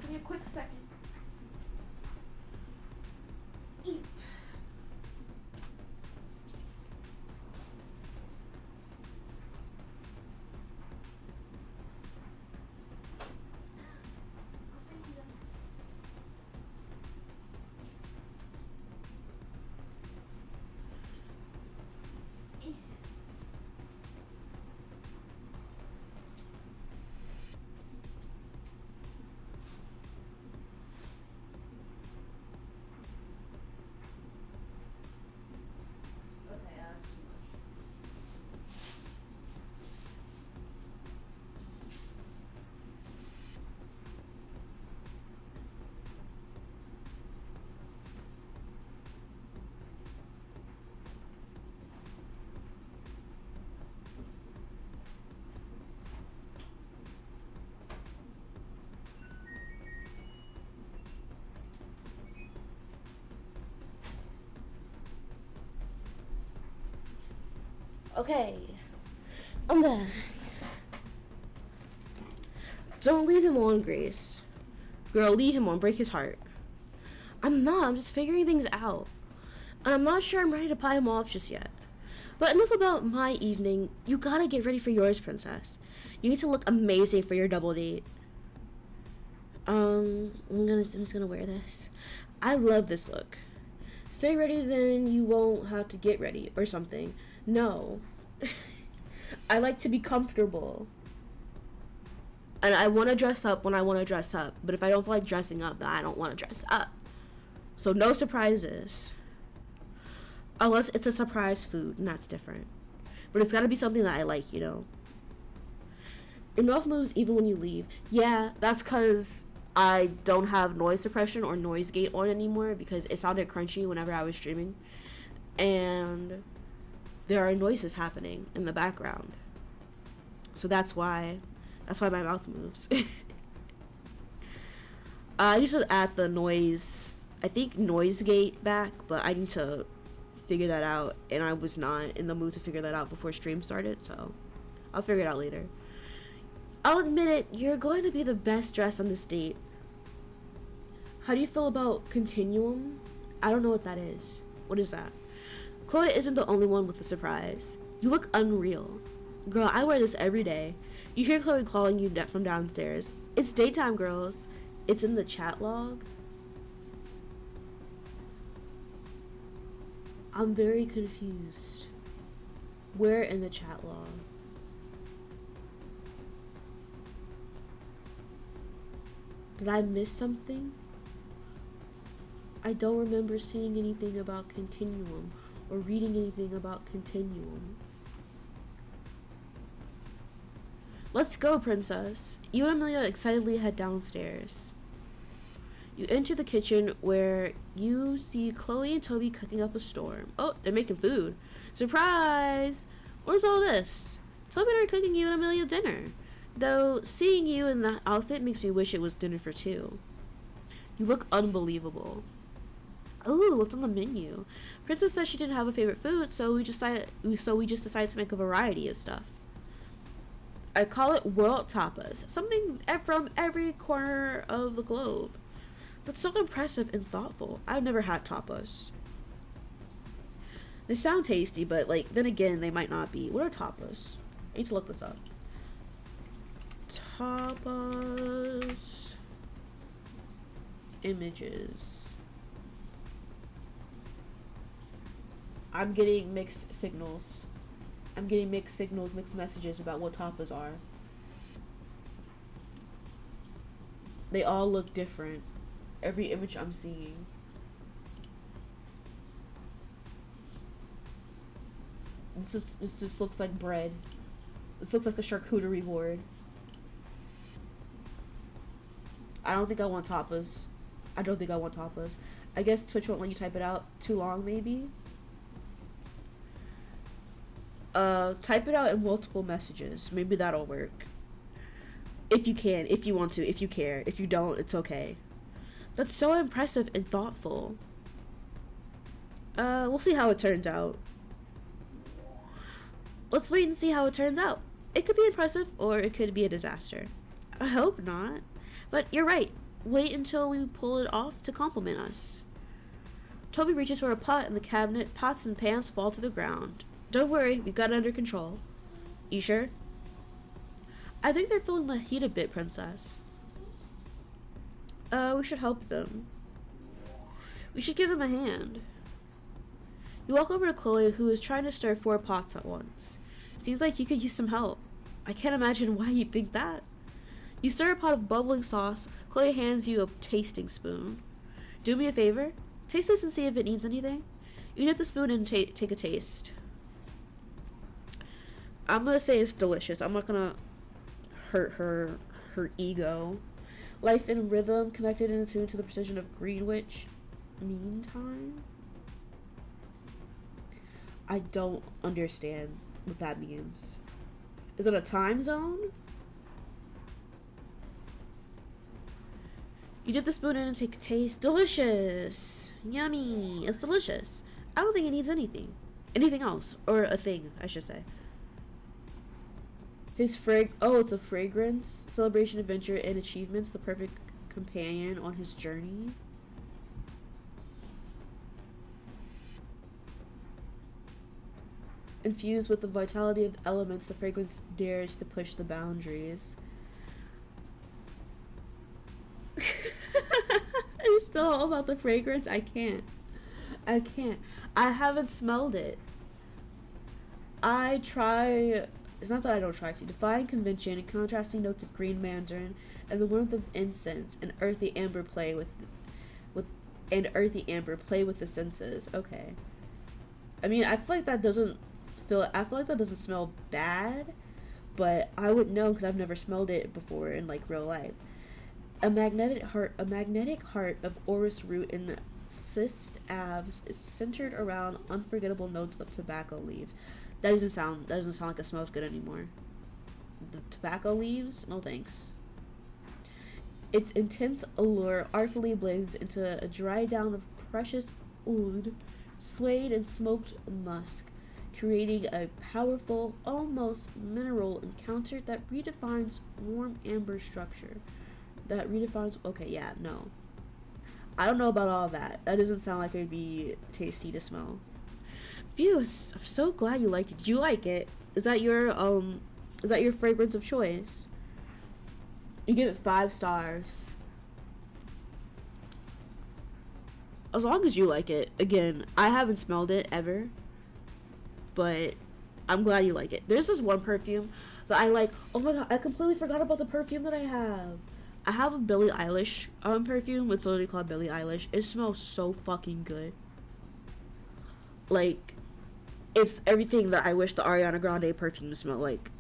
Give me a quick second. Eep. Okay, I'm back. Don't leave him on, Grace. Girl, leave him on, break his heart. I'm just figuring things out. And I'm not sure I'm ready to pie him off just yet. But enough about my evening. You gotta get ready for yours, princess. You need to look amazing for your double date. I'm just gonna wear this. I love this look. Stay ready, then you won't have to get ready or something. No. I like to be comfortable. And I want to dress up when I want to dress up. But if I don't feel like dressing up, then I don't want to dress up. So no surprises. Unless it's a surprise food, and that's different. But it's got to be something that I like, you know. Your mouth moves even when you leave. Yeah, that's because I don't have noise suppression or noise gate on anymore because it sounded crunchy whenever I was streaming. And there are noises happening in the background. So that's why my mouth moves. I used to add the noise, I think noise gate back, but I need to figure that out, and I was not in the mood to figure that out before stream started, so I'll figure it out later. I'll admit it, you're going to be the best dressed on this date. How do you feel about continuum? I don't know what that is. What is that? Chloe isn't the only one with a surprise. You look unreal. Girl, I wear this every day. You hear Chloe calling you from downstairs. It's daytime, girls. It's in the chat log. I'm very confused. Where in the chat log? Did I miss something? I don't remember seeing anything about continuum or reading anything about continuum. Let's go, princess. You and Amelia excitedly head downstairs. You enter the kitchen where you see Chloe and Toby cooking up a storm. Oh, they're making food. Surprise! Where's all this? Toby and I are cooking you and Amelia dinner. Though seeing you in that outfit makes me wish it was dinner for two. You look unbelievable. Ooh, what's on the menu? Princess said she didn't have a favorite food, so we just decided to make a variety of stuff. I call it world tapas, something from every corner of the globe. That's so impressive and thoughtful. I've never had tapas. They sound tasty, but like then again, they might not be. What are tapas? I need to look this up. Tapas images. I'm getting mixed signals. Mixed messages about what tapas are. They all look different. Every image I'm seeing. This just looks like bread. This looks like a charcuterie board. I don't think I want tapas. I guess Twitch won't let you type it out too long, maybe? Type it out in multiple messages. Maybe that'll work. If you can, if you want to, if you care. If you don't, it's okay. That's so impressive and thoughtful. We'll see how it turns out. Let's wait and see how it turns out. It could be impressive or it could be a disaster. I hope not. But you're right. Wait until we pull it off to compliment us. Toby reaches for a pot in the cabinet. Pots and pans fall to the ground. Don't worry, we've got it under control. You sure? I think they're feeling the heat a bit, Princess. We should help them. We should give them a hand. You walk over to Chloe, who is trying to stir 4 pots at once. Seems like you could use some help. I can't imagine why you'd think that. You stir a pot of bubbling sauce. Chloe hands you a tasting spoon. Do me a favor. Taste this and see if it needs anything. You dip the spoon in and take a taste. I'm gonna say it's delicious. I'm not gonna hurt her ego. Life and rhythm connected and attuned to the precision of Greenwich Mean Time. I don't understand what that means. Is it a time zone? You dip the spoon in and take a taste. Delicious! Yummy! It's delicious. I don't think it needs anything. Anything else. Or a thing, I should say. Oh, it's a fragrance. Celebration, adventure, and achievements. The perfect companion on his journey. Infused with the vitality of elements, the fragrance dares to push the boundaries. I'm still all about the fragrance. I can't. I haven't smelled it. It's not that I don't try to. Defying convention and contrasting notes of green mandarin and the warmth of incense and earthy amber play with the senses. Okay. I mean, I feel like that doesn't smell bad, but I would know because I've never smelled it before in like real life. A magnetic heart of orris root and cyst abs is centered around unforgettable notes of tobacco leaves. That doesn't sound like it smells good anymore. The tobacco leaves? No thanks. Its intense allure artfully blends into a dry down of precious oud, swayed and smoked musk, creating a powerful, almost mineral encounter that redefines warm amber structure. Okay, yeah, no. I don't know about all that. That doesn't sound like it'd be tasty to smell. Phew, I'm so glad you liked it. Did you like it? Is that your fragrance of choice? You give it 5 stars. As long as you like it. Again, I haven't smelled it ever, but I'm glad you like it. There's this one perfume that I like. Oh my god, I completely forgot about the perfume that I have. I have a Billie Eilish perfume. It's literally called Billie Eilish. It smells so fucking good. Like, it's everything that I wish the Ariana Grande perfume smelled like.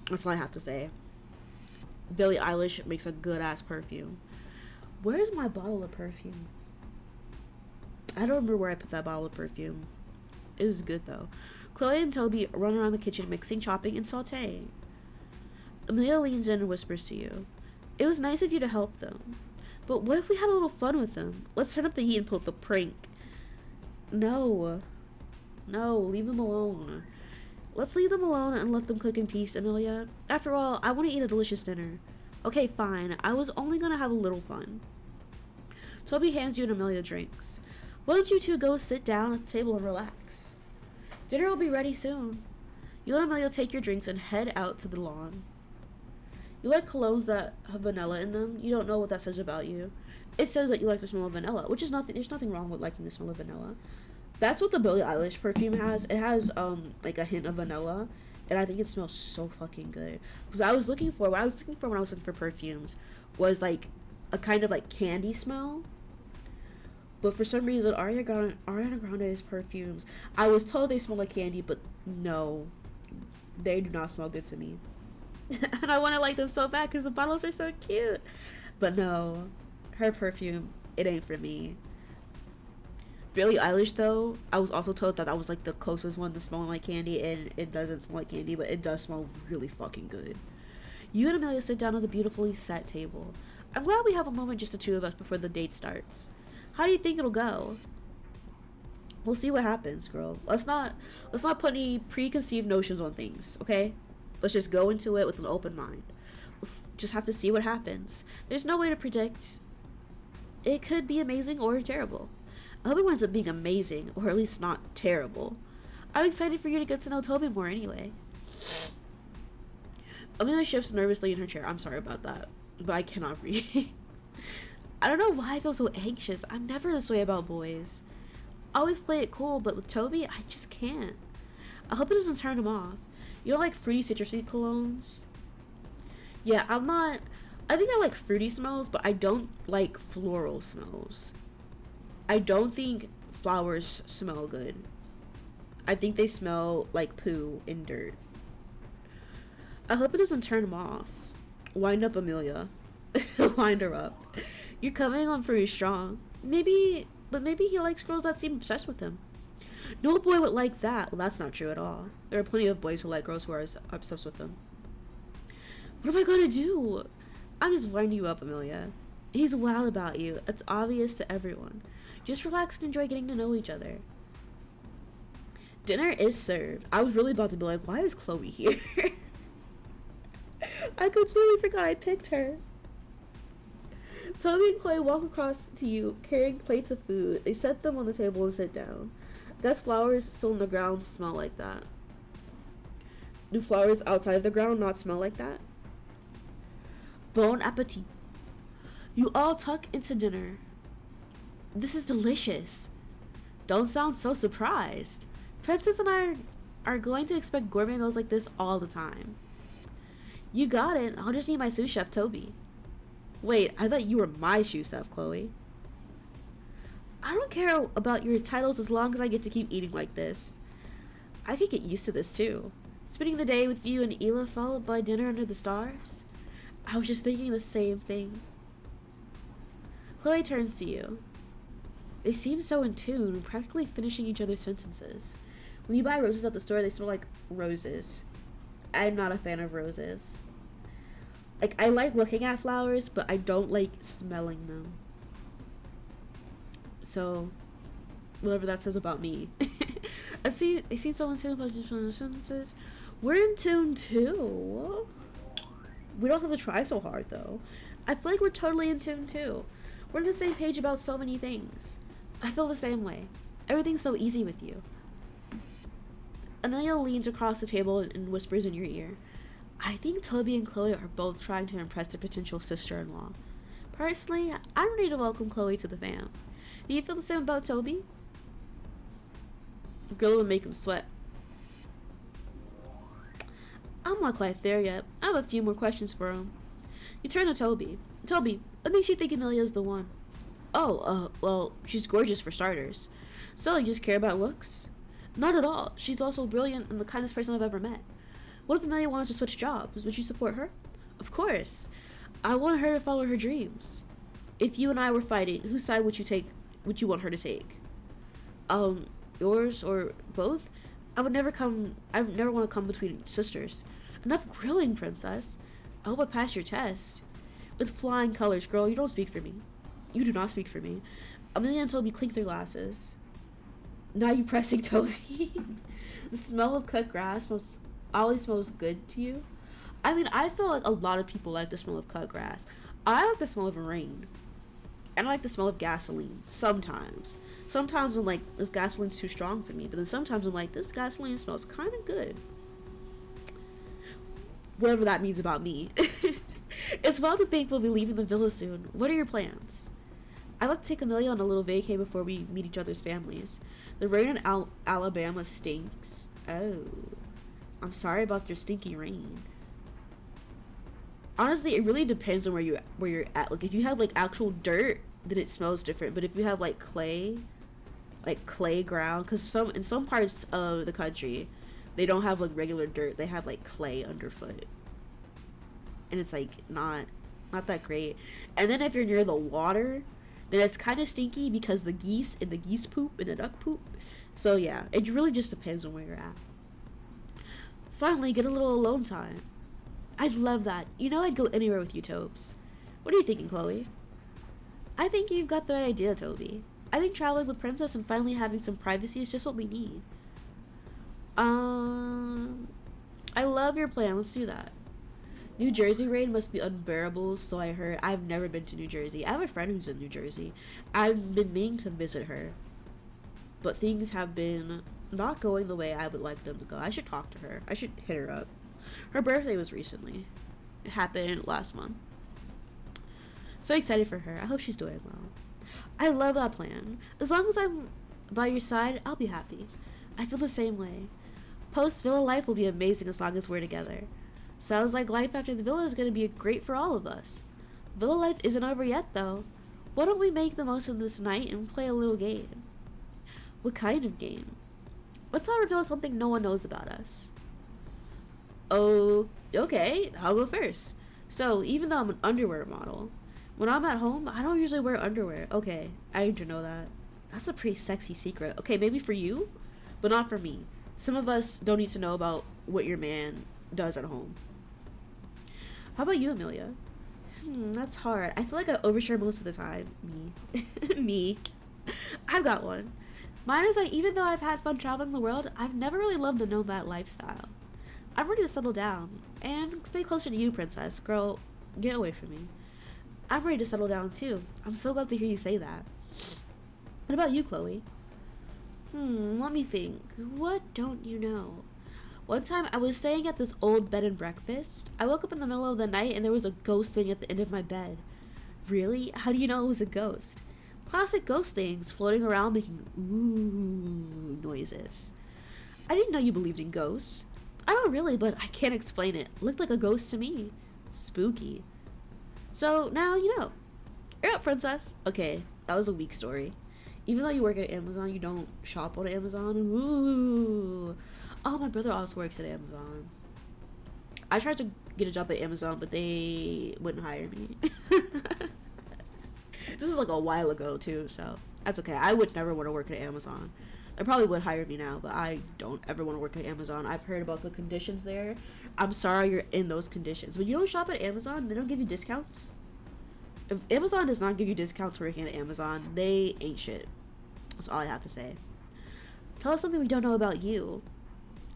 That's all I have to say. Billie Eilish makes a good ass perfume. Where's my bottle of perfume? I don't remember where I put that bottle of perfume. It was good though. Chloe and Toby run around the kitchen mixing, chopping, and sauteing. Amelia leans in and whispers to you. It was nice of you to help them. But what if we had a little fun with them? Let's turn up the heat and pull the prank. No, leave them alone. Let's leave them alone and let them cook in peace, Amelia. After all, I want to eat a delicious dinner. Okay, fine. I was only going to have a little fun. Toby hands you and Amelia drinks. Why don't you two go sit down at the table and relax? Dinner will be ready soon. You and Amelia take your drinks and head out to the lawn. You like colognes that have vanilla in them. You don't know what that says about you. It says that you like the smell of vanilla, which is nothing. There's nothing wrong with liking the smell of vanilla. That's what the Billie Eilish perfume has. It has like a hint of vanilla, and I think it smells so fucking good. Because what I was looking for when I was looking for perfumes was like a kind of like candy smell. But for some reason, Ariana Grande's perfumes, I was told they smell like candy, but no, they do not smell good to me. And I want to like them so bad because the bottles are so cute. But no, her perfume, it ain't for me. Billie Eilish, though, I was also told that that was like the closest one to smelling like candy, and it doesn't smell like candy, but it does smell really fucking good. You and Amelia sit down at the beautifully set table. I'm glad we have a moment just the two of us before the date starts. How do you think it'll go? We'll see what happens, girl. Let's not put any preconceived notions on things, okay? Let's just go into it with an open mind. We'll just have to see what happens. There's no way to predict. It could be amazing or terrible. I hope it winds up being amazing, or at least not terrible. I'm excited for you to get to know Toby more anyway. Amelia shifts nervously in her chair. I'm sorry about that, but I cannot breathe. I don't know why I feel so anxious. I'm never this way about boys. I always play it cool, but with Toby, I just can't. I hope it doesn't turn him off. You don't like fruity citrusy colognes? Yeah, I'm not... I think I like fruity smells, but I don't like floral smells. I don't think flowers smell good. I think they smell like poo and dirt. I hope it doesn't turn him off. Wind up, Amelia. Wind her up. You're coming on pretty strong. Maybe he likes girls that seem obsessed with him. No boy would like that. Well, that's not true at all. There are plenty of boys who like girls who are obsessed with them. What am I gonna do? I'm just winding you up, Amelia. He's wild about you. It's obvious to everyone. Just relax and enjoy getting to know each other. Dinner is served. I was really about to be like, why is Chloe here? I completely forgot I picked her. Toby and Chloe walk across to you, carrying plates of food. They set them on the table and sit down. I guess flowers still in the ground smell like that. Do flowers outside of the ground not smell like that? Bon appetit. You all tuck into dinner. This is delicious. Don't sound so surprised. Princess and I are going to expect gourmet meals like this all the time. You got it. I'll just need my sous chef, Toby. Wait, I thought you were my sous chef, Chloe. I don't care about your titles as long as I get to keep eating like this. I could get used to this too. Spending the day with you and Ela followed by dinner under the stars. I was just thinking the same thing. Chloe turns to you. They seem so in tune, practically finishing each other's sentences. When you buy roses at the store, they smell like roses. I'm not a fan of roses. Like, I like looking at flowers, but I don't like smelling them. So, whatever that says about me. I see, they seem so in tune about different sentences. We're in tune too. We don't have to try so hard though. I feel like we're totally in tune too. We're on the same page about so many things. I feel the same way. Everything's so easy with you. Amelia leans across the table and whispers in your ear. I think Toby and Chloe are both trying to impress their potential sister-in-law. Personally, I'm ready to welcome Chloe to the fam. Do you feel the same about Toby? The girl would make him sweat. I'm not quite there yet. I have a few more questions for him. You turn to Toby. Toby, what makes you think Amelia's the one? Oh, well, she's gorgeous for starters. So, you just care about looks? Not at all. She's also brilliant and the kindest person I've ever met. What if Amelia wanted to switch jobs? Would you support her? Of course. I want her to follow her dreams. If you and I were fighting, whose side would you want her to take? Yours or both? I would never want to come between sisters. Enough grilling, princess. I hope I passed your test. With flying colors, girl, you don't speak for me. You do not speak for me. Amelia and Toby clink their glasses. Now you pressing Toby. The smell of cut grass always smells good to you. I mean, I feel like a lot of people like the smell of cut grass. I like the smell of rain. And I like the smell of gasoline. Sometimes. Sometimes I'm like, this gasoline's too strong for me. But then sometimes I'm like, this gasoline smells kind of good. Whatever that means about me. It's wild to think we'll be leaving the villa soon. What are your plans? I'd like to take Amelia on a little vacay before we meet each other's families. The rain in Alabama stinks. Oh. I'm sorry about your stinky rain. Honestly, it really depends on where you're at. Like, if you have like actual dirt, then it smells different. But if you have like clay ground, because in some parts of the country, they don't have like regular dirt. They have like clay underfoot, and it's like not that great. And then if you're near the water, then it's kind of stinky because the geese and the geese poop and the duck poop. So yeah, it really just depends on where you're at. Finally, get a little alone time. I'd love that. You know, I'd go anywhere with you, Tobes. What are you thinking, Chloe? I think you've got the right idea, Toby. I think traveling with Princess and finally having some privacy is just what we need. I love your plan. Let's do that. New Jersey rain must be unbearable, so I heard. I've never been to New Jersey. I have a friend who's in New Jersey. I've been meaning to visit her, but things have been not going the way I would like them to go. I should talk to her. I should hit her up. Her birthday was recently. It happened last month. So excited for her. I hope she's doing well. I love that plan. As long as I'm by your side, I'll be happy. I feel the same way. Post-villa life will be amazing as long as we're together. Sounds like life after the villa is going to be great for all of us. Villa life isn't over yet, though. Why don't we make the most of this night and play a little game? What kind of game? Let's all reveal something no one knows about us. Oh, okay. I'll go first. So, even though I'm an underwear model, when I'm at home, I don't usually wear underwear. Okay, I need to know that. That's a pretty sexy secret. Okay, maybe for you, but not for me. Some of us don't need to know about what your man does at home. How about you, Amelia? That's hard. I feel like I overshare most of the time. Me. Me. I've got one. Mine is like, even though I've had fun traveling the world, I've never really loved the nomad lifestyle. I'm ready to settle down and stay closer to you, Princess. Girl, get away from me. I'm ready to settle down too. I'm so glad to hear you say that. What about you, Chloe? Let me think. What don't you know? One time I was staying at this old bed and breakfast. I woke up in the middle of the night and there was a ghost thing at the end of my bed. Really? How do you know it was a ghost? Classic ghost things floating around making ooh noises. I didn't know you believed in ghosts. I don't really, but I can't explain it. Looked like a ghost to me. Spooky. So now you know. You're up, Princess. Okay, that was a weak story. Even though you work at Amazon, you don't shop on Amazon. Ooh. Oh, my brother also works at Amazon. I tried to get a job at Amazon, but they wouldn't hire me. This is like a while ago, too, so that's okay. I would never want to work at Amazon. They probably would hire me now, but I don't ever want to work at Amazon. I've heard about the conditions there. I'm sorry you're in those conditions. When you don't shop at Amazon, they don't give you discounts. If Amazon does not give you discounts for working at Amazon, they ain't shit. That's all I have to say. Tell us something we don't know about you.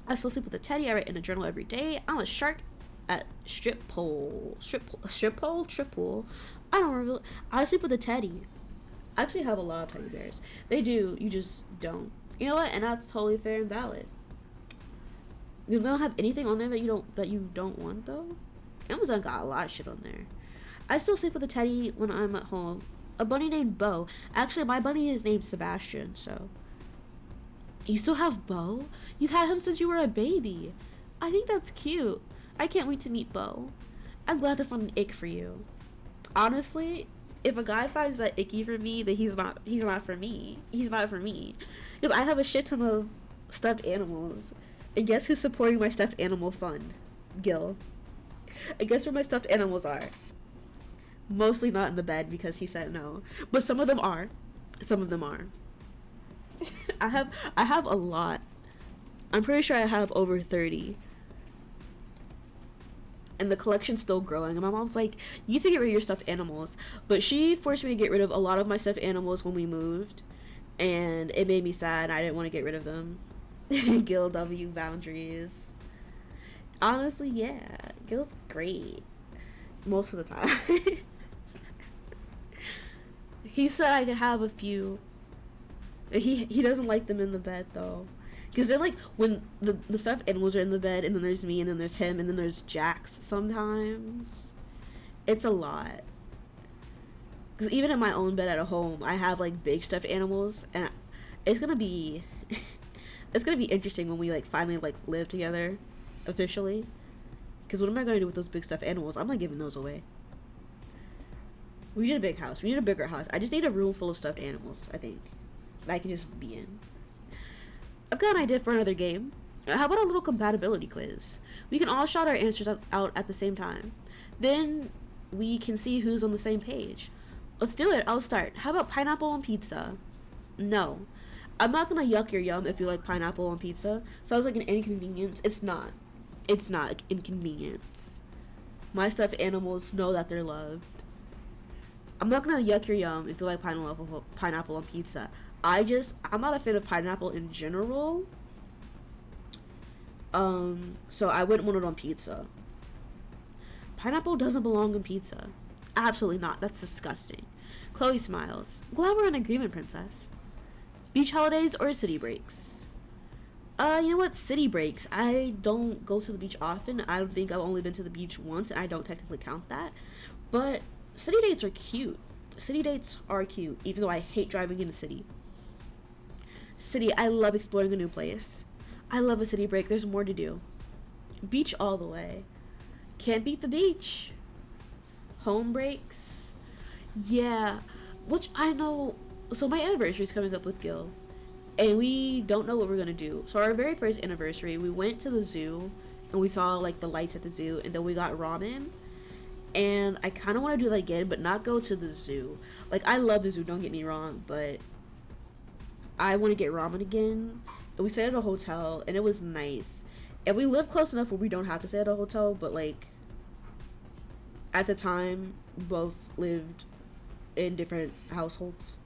I still sleep with a teddy. I write in a journal every day. I'm a shark at strip pool. I don't remember. I sleep with a teddy. I actually have a lot of teddy bears. They do. You just don't. You know what? And that's totally fair and valid. You don't have anything on there that you don't want though. Amazon got a lot of shit on there. I still sleep with a teddy when I'm at home. A bunny named Bo. Actually, my bunny is named Sebastian, so. You still have Bo? You've had him since you were a baby. I think that's cute. I can't wait to meet Bo. I'm glad that's not an ick for you. Honestly, if a guy finds that icky for me, then he's not for me. He's not for me. Because I have a shit ton of stuffed animals. And guess who's supporting my stuffed animal fund? Gil. And guess where my stuffed animals are? Mostly not in the bed because he said no. But some of them are. Some of them are. I have a lot. I'm pretty sure I have over 30. And the collection's still growing. And my mom's like, you need to get rid of your stuffed animals. But she forced me to get rid of a lot of my stuffed animals when we moved. And it made me sad. I didn't want to get rid of them. Gil W boundaries. Honestly, yeah. Gil's great. Most of the time. He said I could have a few. He doesn't like them in the bed though. Because then, like, when the stuffed animals are in the bed, and then there's me, and then there's him, and then there's Jax sometimes. It's a lot. Because even in my own bed at home, I have, like, big stuffed animals, and it's gonna be... it's gonna be interesting when we, like, finally, like, live together, officially. Because what am I gonna do with those big stuffed animals? I'm not giving those away. We need a big house. We need a bigger house. I just need a room full of stuffed animals, I think. That I can just be in. I've got an idea for another game. How about a little compatibility quiz? We can all shout our answers out at the same time. Then we can see who's on the same page. Let's do it. I'll start. How about pineapple on pizza? No. I'm not gonna yuck your yum if you like pineapple on pizza. Sounds like an inconvenience. It's not. It's not an inconvenience. My stuffed animals know that they're loved. I'm not gonna yuck your yum if you like pineapple on pizza. I'm not a fan of pineapple in general. So I wouldn't want it on pizza. Pineapple doesn't belong in pizza. Absolutely not. That's disgusting. Chloe smiles. Glad we're in agreement, princess. Beach holidays or city breaks? You know what? City breaks. I don't go to the beach often. I think I've only been to the beach once, and I don't technically count that. But city dates are cute. City dates are cute, even though I hate driving in the city. City, I love exploring a new place. I love a city break. There's more to do. Beach all the way. Can't beat the beach. Home breaks. Yeah. Which I know. So my anniversary is coming up with Gil. And we don't know what we're going to do. So our very first anniversary, we went to the zoo. And we saw like the lights at the zoo. And then we got ramen. And I kind of want to do that again. But not go to the zoo. Like I love the zoo. Don't get me wrong. But I want to get ramen again. And we stayed at a hotel. And it was nice. And we live close enough where we don't have to stay at a hotel, but like at the time both lived in different households.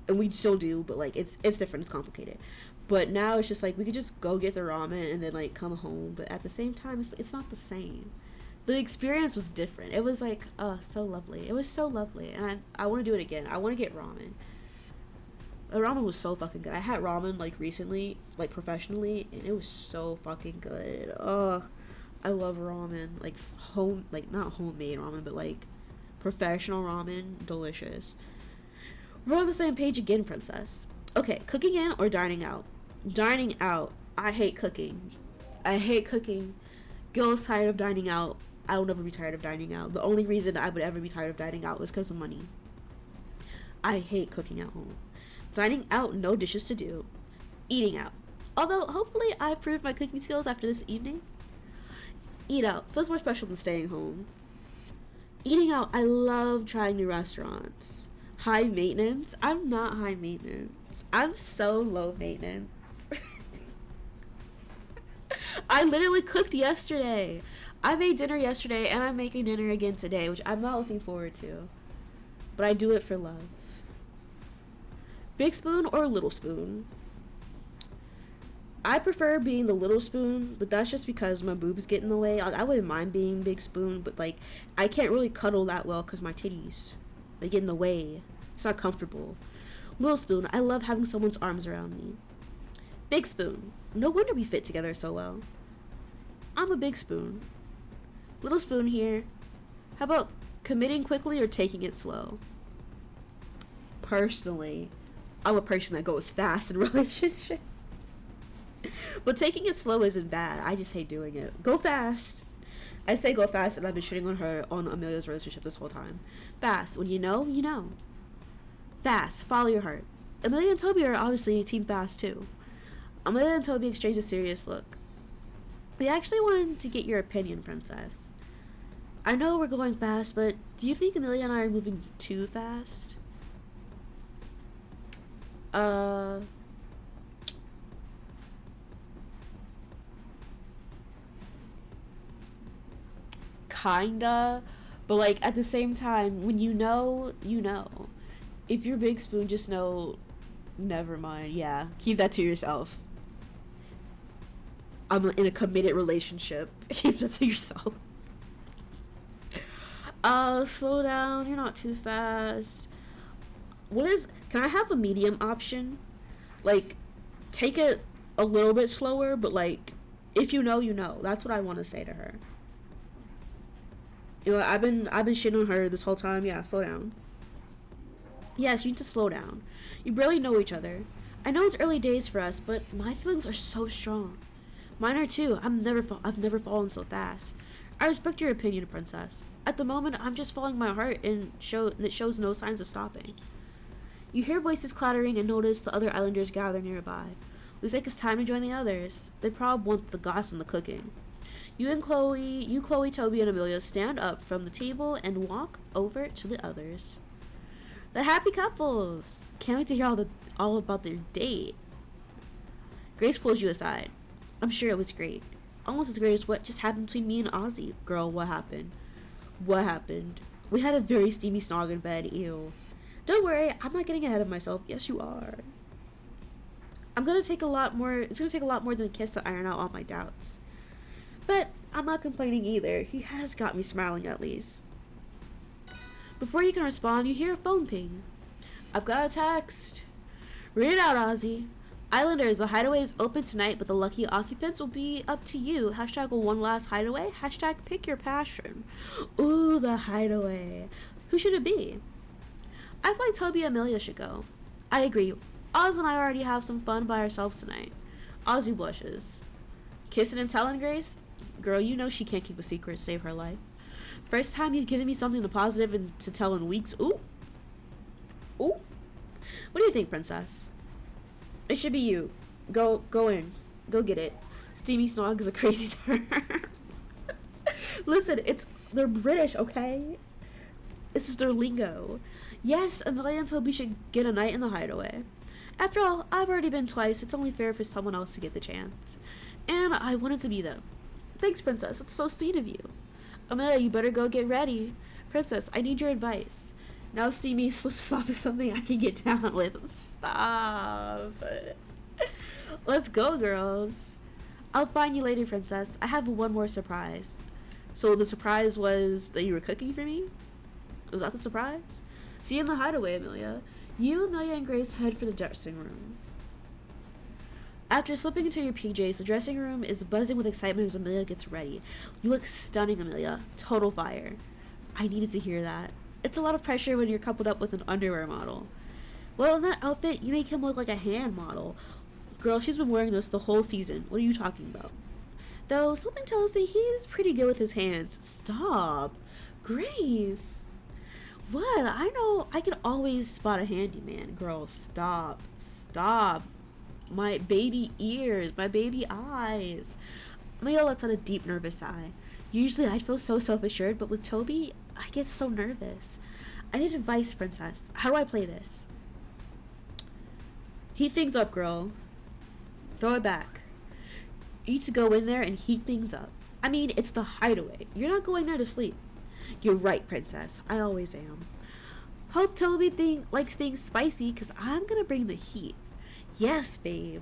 And we still do, but like it's different, it's complicated. But now it's just like we could just go get the ramen and then like come home, but at the same time it's not the same. The experience was different. It was like so lovely. It was so lovely. And I want to do it again. I want to get ramen. The ramen was so fucking good. I had ramen like recently, like professionally, and it was so fucking good. I love ramen. Like not homemade ramen, but like professional ramen. Delicious. We're on the same page again, princess. Okay, cooking in or dining out? Dining out. I hate cooking. I hate cooking. Gil's tired of dining out. I will never be tired of dining out. The only reason I would ever be tired of dining out was because of money. I hate cooking at home. Dining out, no dishes to do. Eating out. Although, hopefully, I've proved my cooking skills after this evening. Eat out. Feels more special than staying home. Eating out, I love trying new restaurants. High maintenance? I'm not high maintenance. I'm so low maintenance. I literally cooked yesterday. I made dinner yesterday, and I'm making dinner again today, which I'm not looking forward to. But I do it for love. Big spoon or little spoon? I prefer being the little spoon, but that's just because my boobs get in the way. I wouldn't mind being big spoon, but like I can't really cuddle that well because my titties, they get in the way. It's not comfortable. Little spoon, I love having someone's arms around me. Big spoon, no wonder we fit together so well. I'm a big spoon. Little spoon here. How about committing quickly or taking it slow? Personally, I'm a person that goes fast in relationships. But taking it slow isn't bad. I just hate doing it. Go fast. I say go fast, and I've been shitting on her on Amelia's relationship this whole time. Fast. When you know, you know. Fast. Follow your heart. Amelia and Toby are obviously team fast too. Amelia and Toby exchange a serious look. We actually wanted to get your opinion, princess. I know we're going fast, but do you think Amelia and I are moving too fast? Kinda, but like at the same time, when you know, you know. If you're big spoon, just know, never mind. Yeah, keep that to yourself. I'm in a committed relationship. Keep that to yourself. Slow down. You're not too fast. Can I have a medium option? Like, take it a little bit slower, but like, if you know, you know. That's what I want to say to her. You know, I've been shitting on her this whole time. Yeah, slow down. Yes, you need to slow down. You barely know each other. I know it's early days for us, but my feelings are so strong. Mine are too. I've never fallen so fast. I respect your opinion, princess. At the moment, I'm just following my heart, and it shows no signs of stopping. You hear voices clattering and notice the other islanders gather nearby. Looks like it's time to join the others. They probably want the goss and the cooking. Chloe, Toby, and Amelia stand up from the table and walk over to the others. The happy couples. Can't wait to hear all about their date. Grace pulls you aside. I'm sure it was great. Almost as great as what just happened between me and Ozzy. Girl, what happened? What happened? We had a very steamy snog in bed. Ew. Don't worry, I'm not getting ahead of myself. Yes, you are. It's gonna take a lot more than a kiss to iron out all my doubts. But I'm not complaining either. He has got me smiling at least. Before you can respond, you hear a phone ping. I've got a text. Read it out, Ozzy. Islanders, the hideaway is open tonight, but the lucky occupants will be up to you. Hashtag one last hideaway. Hashtag pick your passion. Ooh, the hideaway. Who should it be? I feel like Toby and Amelia should go. I agree. Oz and I already have some fun by ourselves tonight. Ozzy blushes. Kissing and telling, Grace? Girl, you know she can't keep a secret to save her life. First time you've given me something to positive and to tell in weeks. Ooh. Ooh. What do you think, princess? It should be you. Go in. Go get it. Steamy snog is a crazy term. Listen, they're British, okay? This is their lingo. Yes, Amelia and Toby should get a night in the hideaway. After all, I've already been twice. It's only fair for someone else to get the chance. And I wanted to be them. Thanks, princess. It's so sweet of you. Amelia, you better go get ready. Princess, I need your advice. Now Steamy slip-slop is something I can get down with. Stop. Let's go, girls. I'll find you later, princess. I have one more surprise. So the surprise was that you were cooking for me? Was that the surprise? See you in the hideaway, Amelia. You, Amelia, and Grace head for the dressing room. After slipping into your PJs, the dressing room is buzzing with excitement as Amelia gets ready. You look stunning, Amelia. Total fire. I needed to hear that. It's a lot of pressure when you're coupled up with an underwear model. Well, in that outfit, you make him look like a hand model. Girl, she's been wearing this the whole season. What are you talking about? Though, something tells me he's pretty good with his hands. Stop. Grace. What? I know I can always spot a handyman. Girl, stop. Stop. My baby ears. My baby eyes. Amelia lets out a deep, nervous sigh. Usually I'd feel so self-assured, but with Toby, I get so nervous. I need advice, princess. How do I play this? Heat things up, girl. Throw it back. You need to go in there and heat things up. I mean, it's the hideaway. You're not going there to sleep. You're right, princess. I always am. Hope Toby likes things spicy, because I'm going to bring the heat. Yes, babe.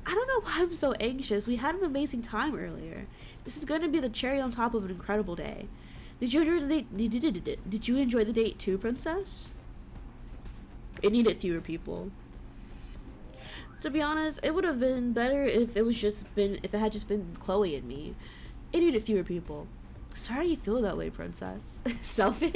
I don't know why I'm so anxious. We had an amazing time earlier. This is going to be the cherry on top of an incredible day. Did you enjoy the date? Did you enjoy the date too, princess? It needed fewer people. To be honest, it would have been better if it had just been Chloe and me. It needed fewer people. Sorry you feel that way, princess. Selfish.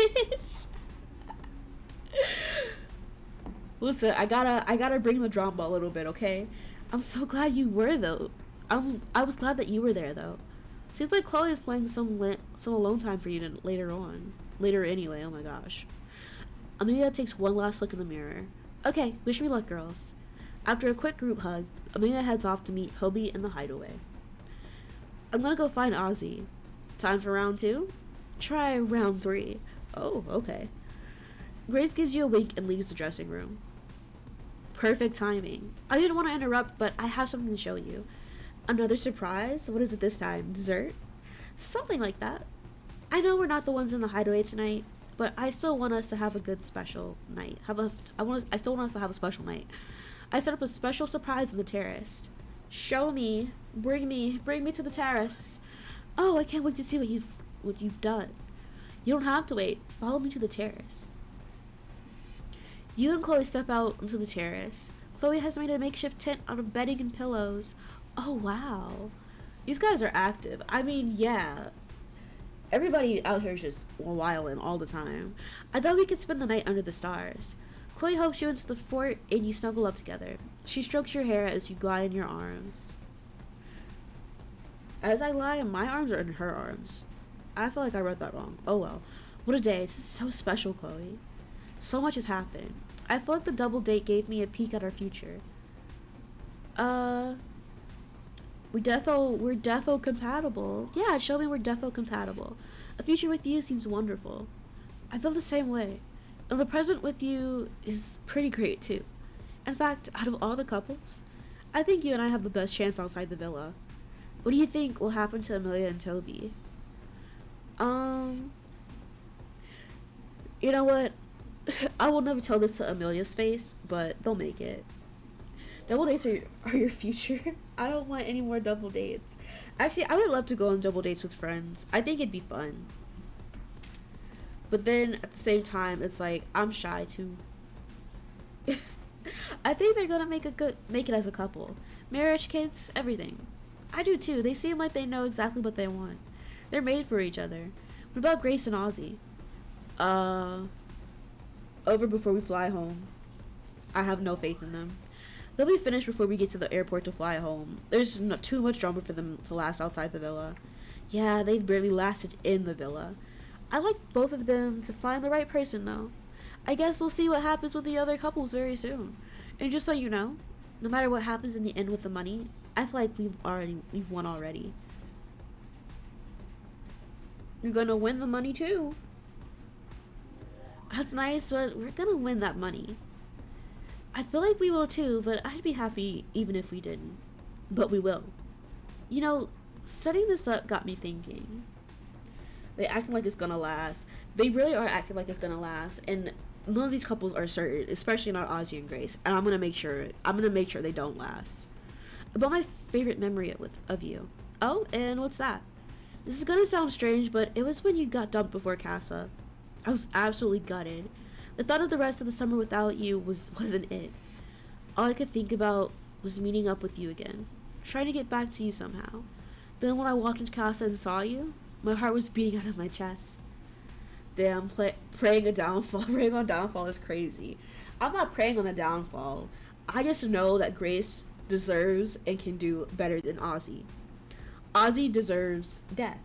Listen, I gotta bring the drama a little bit, okay? I'm so glad you were though. I was glad that you were there though. Seems like Chloe is playing some alone time for you later on. Later anyway, oh my gosh. Amelia takes one last look in the mirror. Okay, wish me luck, girls. After a quick group hug, Amelia heads off to meet Hobie in the hideaway. I'm gonna go find Ozzy. Time for round 2? Try round 3. Oh, okay. Grace gives you a wink and leaves the dressing room. Perfect timing. I didn't want to interrupt, but I have something to show you. Another surprise? What is it this time? Dessert? Something like that. I know we're not the ones in the hideaway tonight, but I still want us to have a good special night. I still want us to have a special night. I set up a special surprise on the terrace. Show me. Bring me to the terrace. Oh, I can't wait to see what you've done. You don't have to wait. Follow me to the terrace. You and Chloe step out onto the terrace. Chloe has made a makeshift tent out of bedding and pillows. Oh, wow. These guys are active. I mean, yeah. Everybody out here is just wilding all the time. I thought we could spend the night under the stars. Chloe helps you into the fort and you snuggle up together. She strokes your hair as you lie in your arms. As I lie, my arms are in her arms. I feel like I read that wrong. Oh well. What a day. This is so special, Chloe. So much has happened. I feel like the double date gave me a peek at our future. We're defo compatible. Yeah, show me we're defo compatible. A future with you seems wonderful. I feel the same way. And the present with you is pretty great too. In fact, out of all the couples, I think you and I have the best chance outside the villa. What do you think will happen to Amelia and Toby? You know what? I will never tell this to Amelia's face, but they'll make it. Double dates are your future. I don't want any more double dates. Actually, I would love to go on double dates with friends. I think it'd be fun. But then at the same time, it's like I'm shy too. I think they're gonna make it as a couple. Marriage, kids, everything. I do too. They seem like they know exactly what they want. They're made for each other. What about Grace and Ozzy? Over before we fly home. I have no faith in them. They'll be finished before we get to the airport to fly home. There's too much drama for them to last outside the villa. Yeah, they've barely lasted in the villa. I like both of them to find the right person, though. I guess we'll see what happens with the other couples very soon. And just so you know, no matter what happens in the end with the money, I feel like we've won already. You're gonna win the money too. That's nice, but we're gonna win that money. I feel like we will too, but I'd be happy even if we didn't. But we will. You know, setting this up got me thinking. They acting like it's gonna last. They really are acting like it's gonna last, and none of these couples are certain, especially not Ozzy and Grace. And I'm gonna make sure they don't last. About my favorite memory of you. Oh, and what's that? This is gonna sound strange, but it was when you got dumped before Casa. I was absolutely gutted. The thought of the rest of the summer without you wasn't it. All I could think about was meeting up with you again, trying to get back to you somehow. Then when I walked into Casa and saw you, my heart was beating out of my chest. Damn, praying on downfall is crazy. I'm not praying on the downfall. I just know that Grace deserves and can do better than Ozzy. Ozzy deserves death.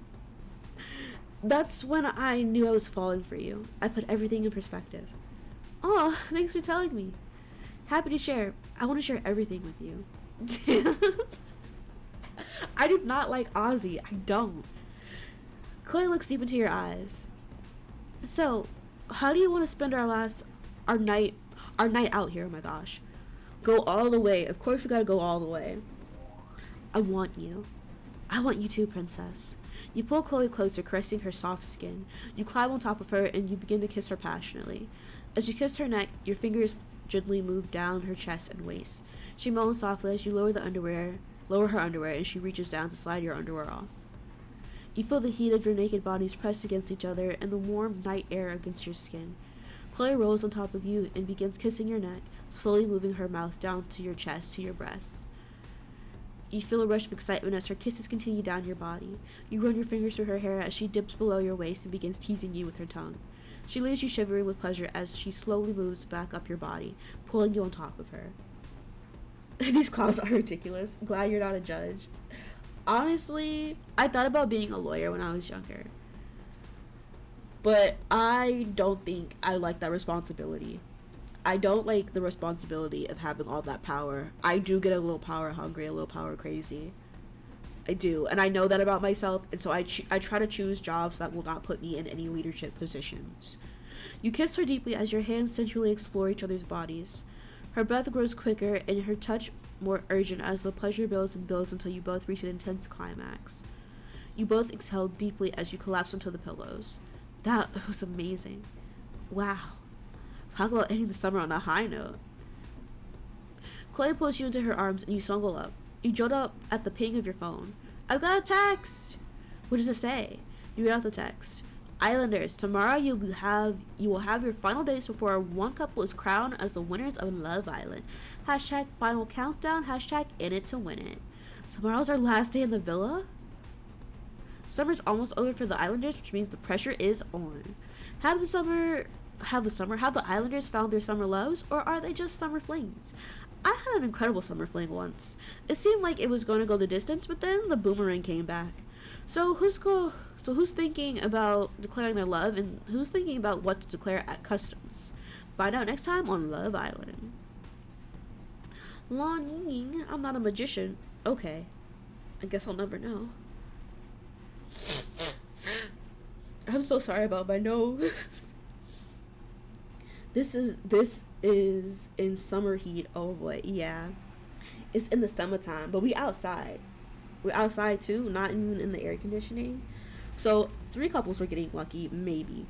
That's when I knew I was falling for you. I put everything in perspective. Oh, thanks for telling me. Happy to share. I want to share everything with you. Damn. I do not like Ozzy. I don't. Chloe looks deep into your eyes. So, how do you want to spend our night out here? Oh my gosh. Go all the way. Of course we gotta go all the way. I want you. I want you too, princess. You pull Chloe closer, caressing her soft skin. You climb on top of her and you begin to kiss her passionately. As you kiss her neck, your fingers gently move down her chest and waist. She moans softly as you lower her underwear, and she reaches down to slide your underwear off. You feel the heat of your naked bodies pressed against each other and the warm night air against your skin. Chloe rolls on top of you and begins kissing your neck, slowly moving her mouth down to your chest, to your breasts. You feel a rush of excitement as her kisses continue down your body. You run your fingers through her hair as she dips below your waist and begins teasing you with her tongue. She leaves you shivering with pleasure as she slowly moves back up your body, pulling you on top of her. These clowns are ridiculous. Glad you're not a judge. Honestly, I thought about being a lawyer when I was younger. But I don't think I like that responsibility. I don't like the responsibility of having all that power. I do get a little power hungry, a little power crazy. I do, and I know that about myself, and so I try to choose jobs that will not put me in any leadership positions. You kiss her deeply as your hands sensually explore each other's bodies. Her breath grows quicker, and her touch more urgent as the pleasure builds and builds until you both reach an intense climax. You both exhale deeply as you collapse onto the pillows. That was amazing. Wow. Talk about ending the summer on a high note. Chloe pulls you into her arms and you snuggle up. You jolt up at the ping of your phone. I've got a text! What does it say? You read out the text. Islanders, tomorrow you will have your final days before one couple is crowned as the winners of Love Island. Hashtag final countdown. Hashtag in it to win it. Tomorrow's our last day in the villa? Summer's almost over for the Islanders, which means the pressure is on. Have the Islanders found their summer loves, or are they just summer flings? I had an incredible summer fling once. It seemed like it was going to go the distance, but then the boomerang came back. So who's thinking about declaring their love, and who's thinking about what to declare at customs? Find out next time on Love Island. Lon Ying, I'm not a magician. Okay. I guess I'll never know. I'm so sorry about my nose. This is in summer heat. Oh boy, yeah. It's in the summertime, but we outside. We're outside too, not even in the air conditioning. So 3 couples were getting lucky, maybe.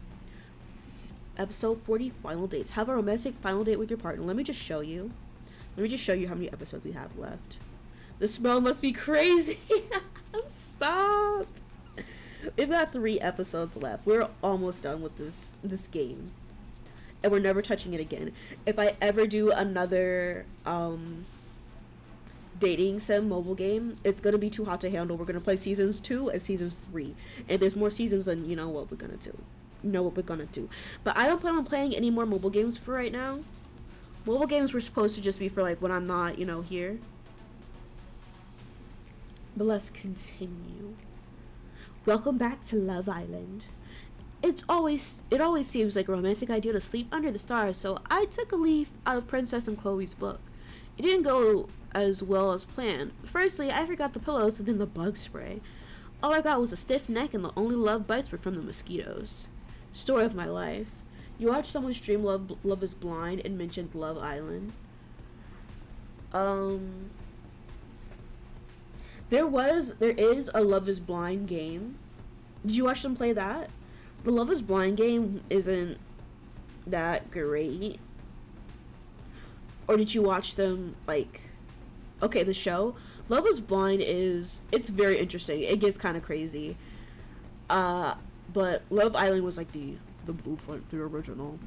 Episode 40, final dates. Have a romantic final date with your partner. Let me just show you. Let me just show you how many episodes we have left. The smell must be crazy. Stop. We've got 3 episodes left. We're almost done with this game. And we're never touching it again. If I ever do another dating sim mobile game, it's gonna be too hot to handle. We're gonna play seasons 2 and seasons 3. And there's more seasons than you know what we're gonna do. But I don't plan on playing any more mobile games for right now. Mobile games were supposed to just be for like when I'm not, here. But let's continue. Welcome back to Love Island. It always seems like a romantic idea to sleep under the stars, so I took a leaf out of Princess and Chloe's book. It didn't go as well as planned. Firstly, I forgot the pillows and then the bug spray. All I got was a stiff neck, and the only love bites were from the mosquitoes. Story of my life. You watched someone stream Love is Blind and mentioned Love Island. There is a Love is Blind game. Did you watch them play that? The Love is Blind game isn't that great. Or did you watch them, okay, the show? Love is Blind it's very interesting. It gets kind of crazy. But Love Island was like the blueprint, the original.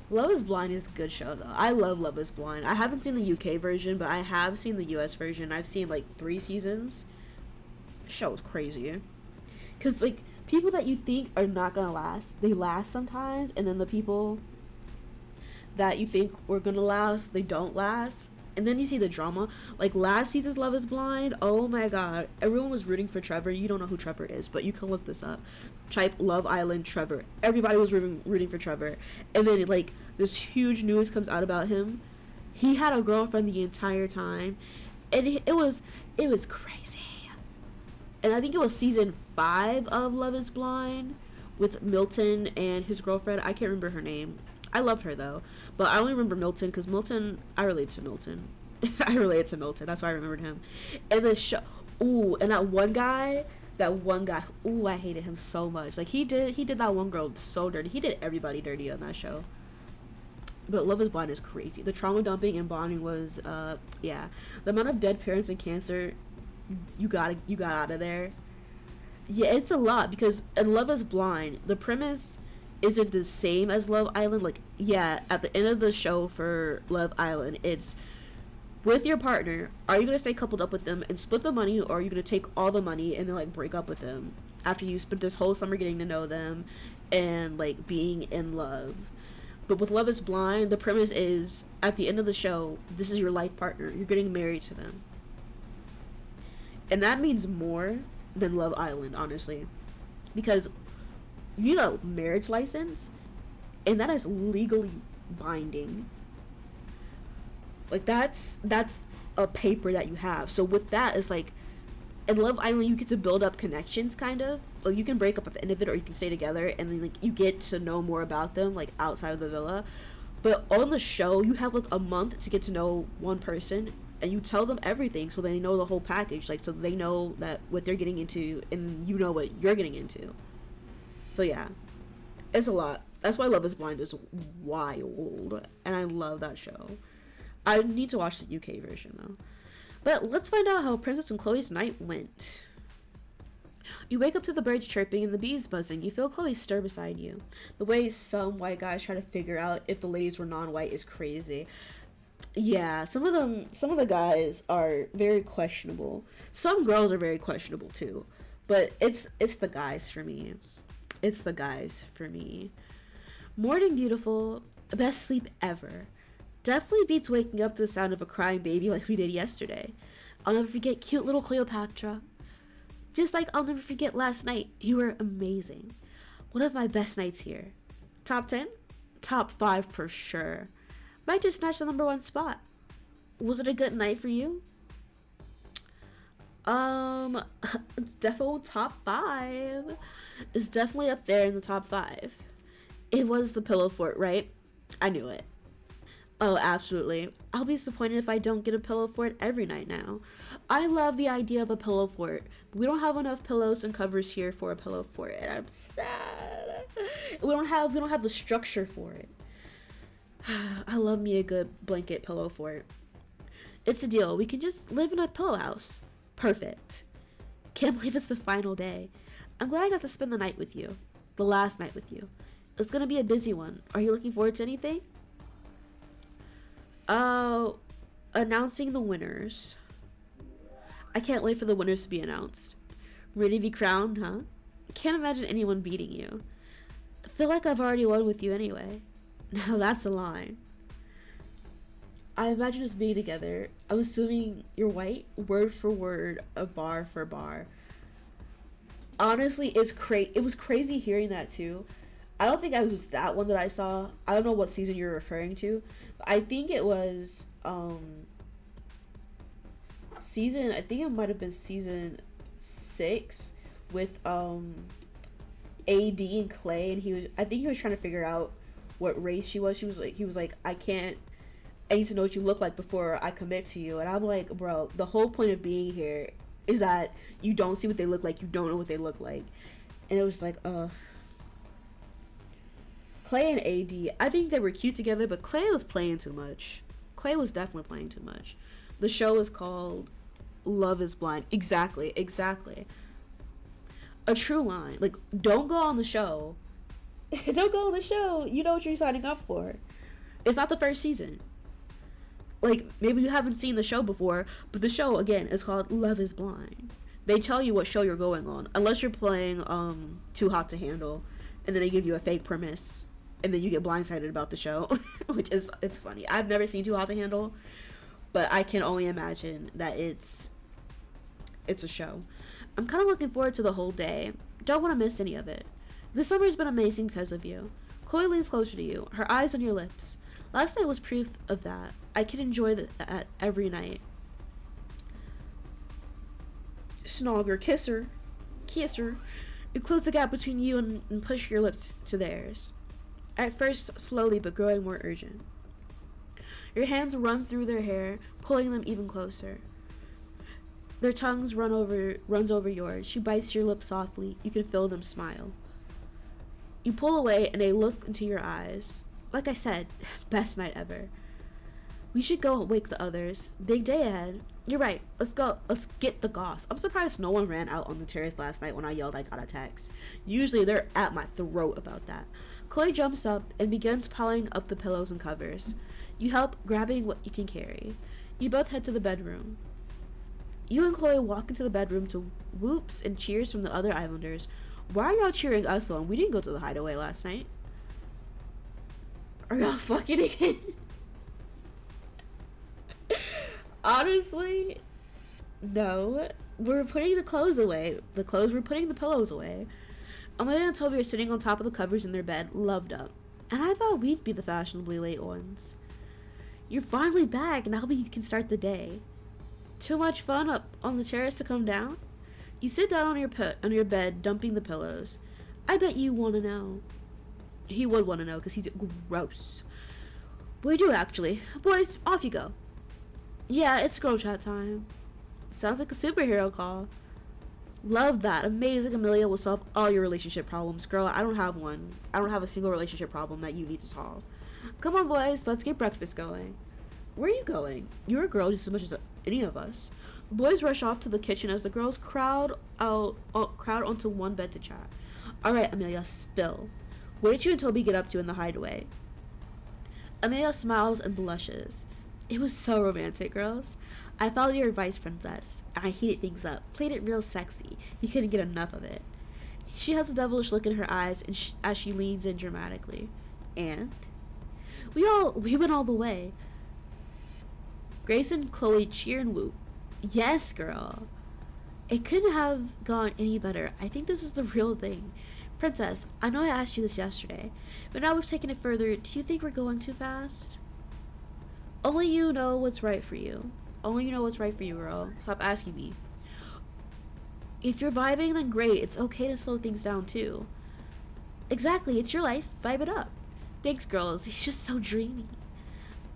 Love is Blind is a good show, though. I love Love is Blind. I haven't seen the UK version, but I have seen the US version. I've seen, 3 seasons. The show is crazy. Because, people that you think are not gonna last, they last sometimes, and then the people that you think were gonna last, they don't last. And then you see the drama. Last season's Love is Blind, oh my god. Everyone was rooting for Trevor. You don't know who Trevor is, but you can look this up. Type Love Island Trevor. Everybody was rooting for Trevor. And then, this huge news comes out about him. He had a girlfriend the entire time. And it was crazy. And I think it was season 5 of Love is Blind with Milton and his girlfriend. I can't remember her name. I loved her, though. But I only remember Milton because I relate to Milton. I related to Milton. That's why I remembered him. And the show, and that one guy, I hated him so much. He did that one girl so dirty. He did everybody dirty on that show. But Love is Blind is crazy. The trauma dumping and bonding was, yeah. The amount of dead parents and cancer, you got out of there. Yeah, it's a lot because in Love is Blind, the premise isn't the same as Love Island. At the end of the show for Love Island, it's with your partner, are you going to stay coupled up with them and split the money, or are you going to take all the money and then break up with them after you spent this whole summer getting to know them and being in love? But with Love is Blind, the premise is at the end of the show, this is your life partner. You're getting married to them. And that means more than Love Island, honestly, because you need a marriage license, and that is legally binding. That's a paper that you have. So with that, it's in Love Island, you get to build up connections, kind of. You can break up at the end of it, or you can stay together, and then you get to know more about them, outside of the villa. But on the show, you have a month to get to know one person, and you tell them everything, so they know the whole package, so they know that what they're getting into, and you know what you're getting into. So yeah, it's a lot. That's why Love is Blind is wild, and I love that show. I need to watch the UK version, though. But let's find out how Princess and Chloe's night went. You wake up to the birds chirping and the bees buzzing. You feel Chloe stir beside you. The way some white guys try to figure out if the ladies were non-white is crazy. Yeah, some of the guys are very questionable. Some girls are very questionable too. But it's the guys for me. It's the guys for me. Morning beautiful. Best sleep ever. Definitely beats waking up to the sound of a crying baby like we did yesterday. I'll never forget cute little Cleopatra. Just like I'll never forget last night. You were amazing. One of my best nights here. Top 10? Top 5 for sure. Might just snatch the number 1 spot. Was it a good night for you? It's definitely top 5. It's definitely up there in the top 5. It was the pillow fort, right? I knew it. Oh, absolutely. I'll be disappointed if I don't get a pillow fort every night now. I love the idea of a pillow fort. We don't have enough pillows and covers here for a pillow fort, and I'm sad. We don't have the structure for it. I love me a good blanket pillow fort. It's a deal. We can just live in a pillow house. Perfect. Can't believe it's the final day. I'm glad I got to spend the night with you. The last night with you. It's gonna be a busy one. Are you looking forward to anything? Announcing the winners. I can't wait for the winners to be announced. Ready to be crowned, huh? Can't imagine anyone beating you. I feel like I've already won with you anyway. Now that's a line. I imagine us being together. I'm assuming you're white, word for word, a bar for bar. Honestly, it was crazy hearing that too. I don't think I was that one that I saw. I don't know what season you're referring to. But I think it was I think it might have been season 6 with AD and Clay, and I think he was trying to figure out what race she was. He was like, I need to know what you look like before I commit to you. And I'm like, bro, the whole point of being here is that you don't see what they look like, you don't know what they look like. And it was like, Clay and AD, I think they were cute together, but Clay was playing too much. Clay was definitely playing too much. The show is called Love is Blind. Exactly. A true line. Like, don't go on the show. Don't go on the show. You know what you're signing up for. It's not the first season. Like, maybe you haven't seen the show before, but the show, again, is called Love is Blind. They tell you what show you're going on, unless you're playing Too Hot to Handle, and then they give you a fake premise, and then you get blindsided about the show, which is, it's funny. I've never seen Too Hot to Handle, but I can only imagine that it's a show. I'm kind of looking forward to the whole day. Don't want to miss any of it. This summer has been amazing because of you. Chloe leans closer to you, her eyes on your lips. Last night was proof of that. I can enjoy that every night. Snog her, kiss her. You close the gap between you and push your lips to theirs. At first, slowly but growing more urgent. Your hands run through their hair, pulling them even closer. Their tongues runs over yours. She bites your lips softly. You can feel them smile. You pull away and they look into your eyes. Like I said, best night ever. We should go wake the others. Big day ahead. You're right. Let's go. Let's get the goss. I'm surprised no one ran out on the terrace last night when I yelled I got a text. Usually they're at my throat about that. Chloe jumps up and begins piling up the pillows and covers. You help, grabbing what you can carry. You both head to the bedroom. You and Chloe walk into the bedroom to whoops and cheers from the other islanders. Why are y'all cheering us on? We didn't go to the hideaway last night. Are y'all fucking again? Honestly, no. We're putting the clothes away. We're putting the pillows away. Amelia and Toby are sitting on top of the covers in their bed, loved up. And I thought we'd be the fashionably late ones. You're finally back, now we can start the day. Too much fun up on the terrace to come down? You sit down on your bed, dumping the pillows. I bet you want to know. He would want to know, because he's gross. We do, actually. Boys, off you go. Yeah, it's girl chat time. Sounds like a superhero call. Love that. Amazing. Amelia will solve all your relationship problems. Girl, I don't have one. I don't have a single relationship problem that you need to solve. Come on, boys. Let's get breakfast going. Where are you going? You're a girl just as much as any of us. The boys rush off to the kitchen as the girls crowd onto one bed to chat. All right, Amelia, spill. What did you and Toby get up to in the hideaway? Amelia smiles and blushes. It was so romantic, girls. I followed your advice, princess. I heated things up, played it real sexy. You couldn't get enough of it. She has a devilish look in her eyes as she leans in dramatically. And? We went all the way. Grace and Chloe cheer and whoop. Yes, girl. It couldn't have gone any better. I think this is the real thing. Princess, I know I asked you this yesterday, but now we've taken it further. Do you think we're going too fast? Only you know what's right for you. Only you know what's right for you, girl. Stop asking me. If you're vibing, then great. It's okay to slow things down, too. Exactly, it's your life. Vibe it up. Thanks, girls. He's just so dreamy.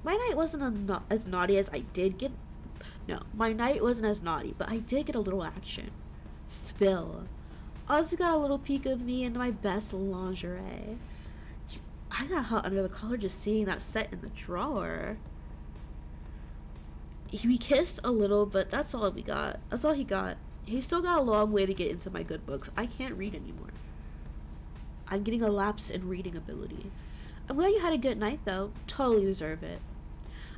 My night wasn't as naughty as I did get. No, my night wasn't as naughty, but I did get a little action. Spill. Ozzy got a little peek of me in my best lingerie. I got hot under the collar just seeing that set in the drawer. We kissed a little, but that's all we got. That's all he got. He's still got a long way to get into my good books. I can't read anymore. I'm getting a lapse in reading ability. I'm glad you had a good night, though. Totally deserve it.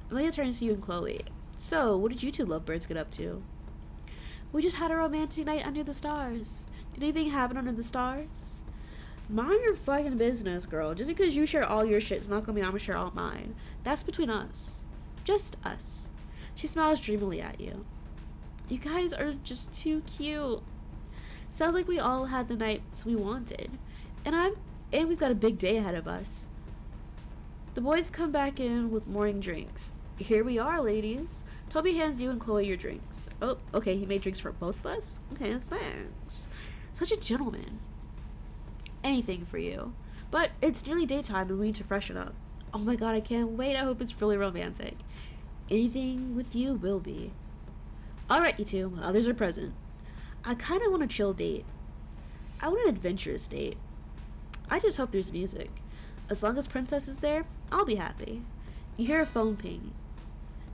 I'm going to turn to you and Chloe. So, what did you two lovebirds get up to? We just had a romantic night under the stars. Did anything happen under the stars? Mind your fucking business, girl. Just because you share all your shit is not going to mean I'm going to share all mine. That's between us. Just us. She smiles dreamily at you. You guys are just too cute. Sounds like we all had the nights we wanted. And we've got a big day ahead of us. The boys come back in with morning drinks. Here we are, ladies. Toby hands you and Chloe your drinks. Oh, okay, he made drinks for both of us? Okay, thanks. Such a gentleman. Anything for you. But it's nearly daytime and we need to freshen up. Oh my god, I can't wait. I hope it's really romantic. Anything with you will be. Alright, you two. Others are present. I kind of want a chill date. I want an adventurous date. I just hope there's music. As long as Princess is there, I'll be happy. You hear a phone ping.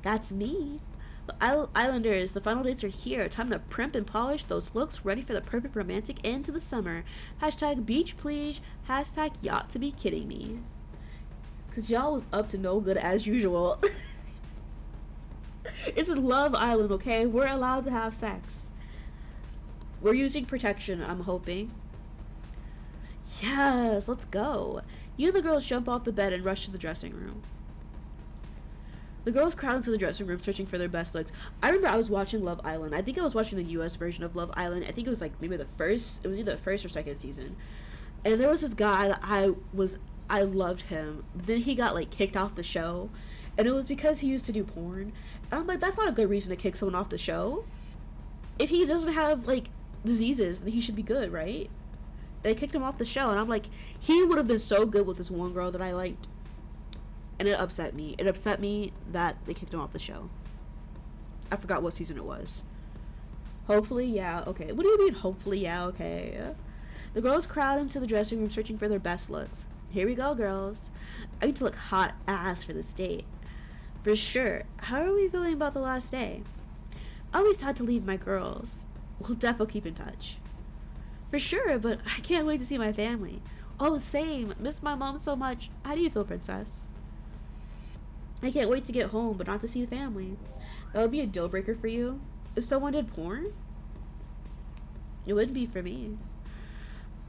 That's me. The Islanders, the final dates are here. Time to primp and polish those looks, ready for the perfect romantic end to the summer. Hashtag beach please. Hashtag yacht to be kidding me. Cause y'all was up to no good as usual. It's Love Island, okay? We're allowed to have sex. We're using protection, I'm hoping. Yes, let's go. You and the girls jump off the bed and rush to the dressing room. The girls crowd into the dressing room searching for their best looks. I remember I was watching Love Island. I think I was watching the US version of Love Island. I think it was like maybe it was either the first or second season. And there was this guy that I loved him. Then he got like kicked off the show. And it was because he used to do porn. And I'm like, that's not a good reason to kick someone off the show. If he doesn't have like diseases, then he should be good, right? They kicked him off the show, and I'm like, he would have been so good with this one girl that I liked. And it upset me. It upset me that they kicked him off the show. I forgot what season it was. Hopefully, yeah, okay. What do you mean, hopefully, yeah, okay? The girls crowd into the dressing room searching for their best looks. Here we go, girls. I need to look hot ass for this date. For sure. How are we feeling about the last day? Always sad to leave my girls. We'll defo keep in touch. For sure, but I can't wait to see my family. Oh, same. Miss my mom so much. How do you feel, princess? I can't wait to get home, but not to see the family. That would be a deal breaker for you? If someone did porn? It wouldn't be for me.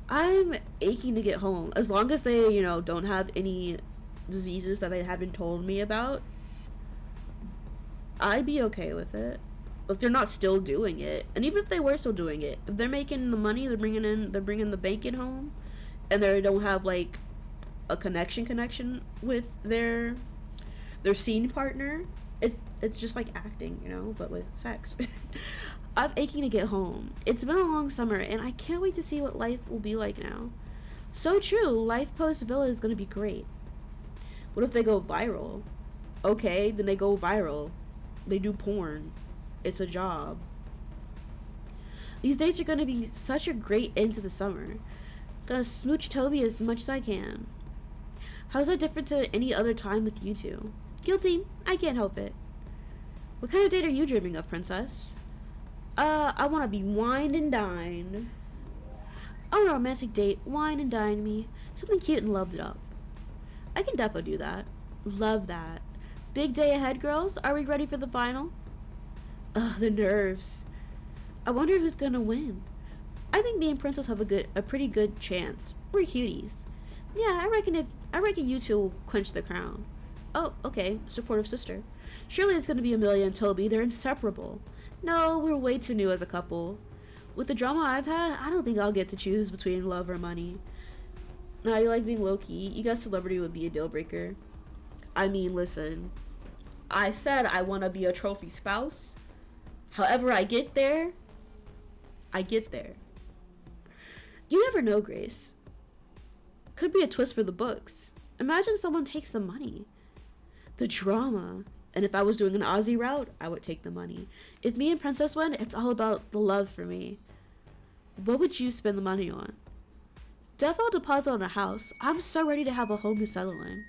I'm aching to get home. As long as they, don't have any diseases that they haven't told me about, I'd be okay with it. If they're not still doing it, and even if they were still doing it, if they're making the money, they're bringing the bank in home, and they don't have like a connection with their scene partner, it's just like acting, but with sex. I'm aching to get home. It's been a long summer, and I can't wait to see what life will be like now. So true, life post Villa is gonna be great. What if they go viral? Okay, then they go viral. They do porn. It's a job. These dates are gonna be such a great end to the summer. Gonna smooch Toby as much as I can. How's that different to any other time with you two? Guilty. I can't help it. What kind of date are you dreaming of, princess? I wanna be wined and dined. I want a romantic date. Wine and dine me. Something cute and loved up. I can defo do that. Love that. Big day ahead, girls. Are we ready for the final? Ugh, the nerves. I wonder who's gonna win. I think me and Princess have a pretty good chance. We're cuties. Yeah, I reckon you two will clinch the crown. Oh, okay, supportive sister. Surely it's gonna be Amelia and Toby. They're inseparable. No, we're way too new as a couple. With the drama I've had, I don't think I'll get to choose between love or money. Nah, you like being low-key. You guys celebrity would be a deal breaker. I mean, listen. I said I want to be a trophy spouse. However I get there, I get there. You never know, Grace. Could be a twist for the books. Imagine someone takes the money. The drama. And if I was doing an Ozzy route, I would take the money. If me and Princess went, it's all about the love for me. What would you spend the money on? Defo deposit on a house. I'm so ready to have a home to settle in.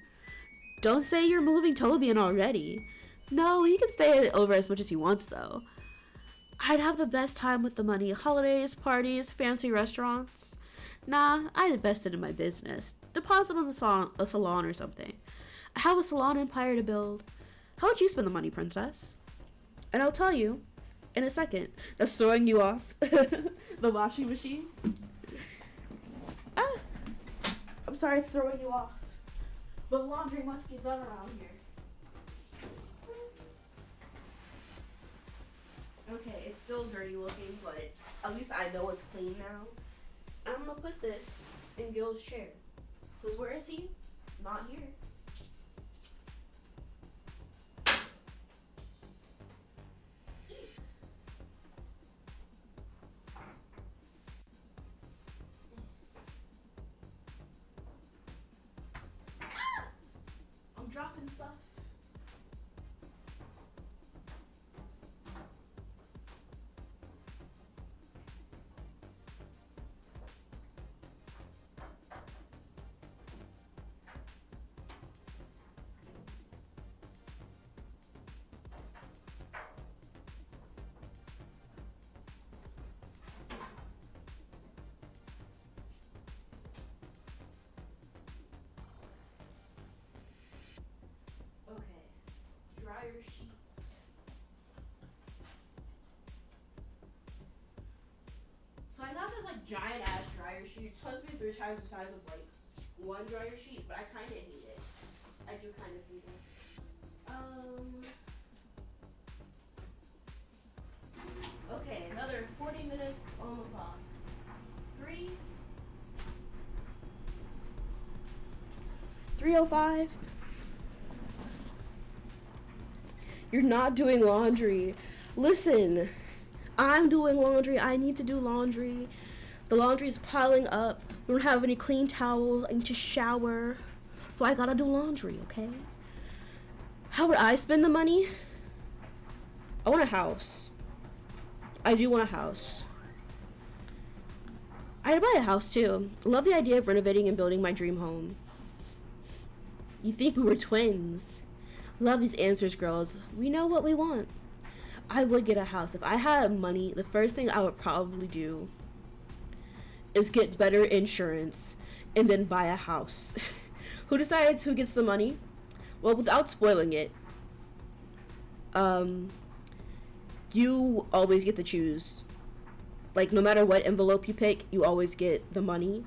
Don't say you're moving Toby in already. No, he can stay over as much as he wants though. I'd have the best time with the money. Holidays, parties, fancy restaurants. Nah, I'd invest it in my business. Deposit on a salon or something. I have a salon empire to build. How would you spend the money, princess? And I'll tell you in a second. That's throwing you off. The washing machine. Ah, I'm sorry it's throwing you off. But laundry must get done around here. Okay, it's still dirty looking, but at least I know it's clean now. I'm gonna put this in Gil's chair. Because where is he? Not here. I'm dropping stuff. Dryer sheets. So I got this like giant ass dryer sheet. It's supposed to be 3 times the size of like one dryer sheet, but I kind of hate it. I do kind of hate it. Okay, another 40 minutes on the clock. 3:05. You're not doing laundry. Listen, I'm doing laundry. I need to do laundry. The laundry's piling up. We don't have any clean towels. I need to shower. So I gotta do laundry, okay? How would I spend the money? I want a house. I do want a house. I'd buy a house too. Love the idea of renovating and building my dream home. You think we were twins? Love these answers, girls. We know what we want. I would get a house. If I had money, the first thing I would probably do is get better insurance and then buy a house. Who decides who gets the money? Well, without spoiling it, you always get to choose. Like, no matter what envelope you pick, you always get the money.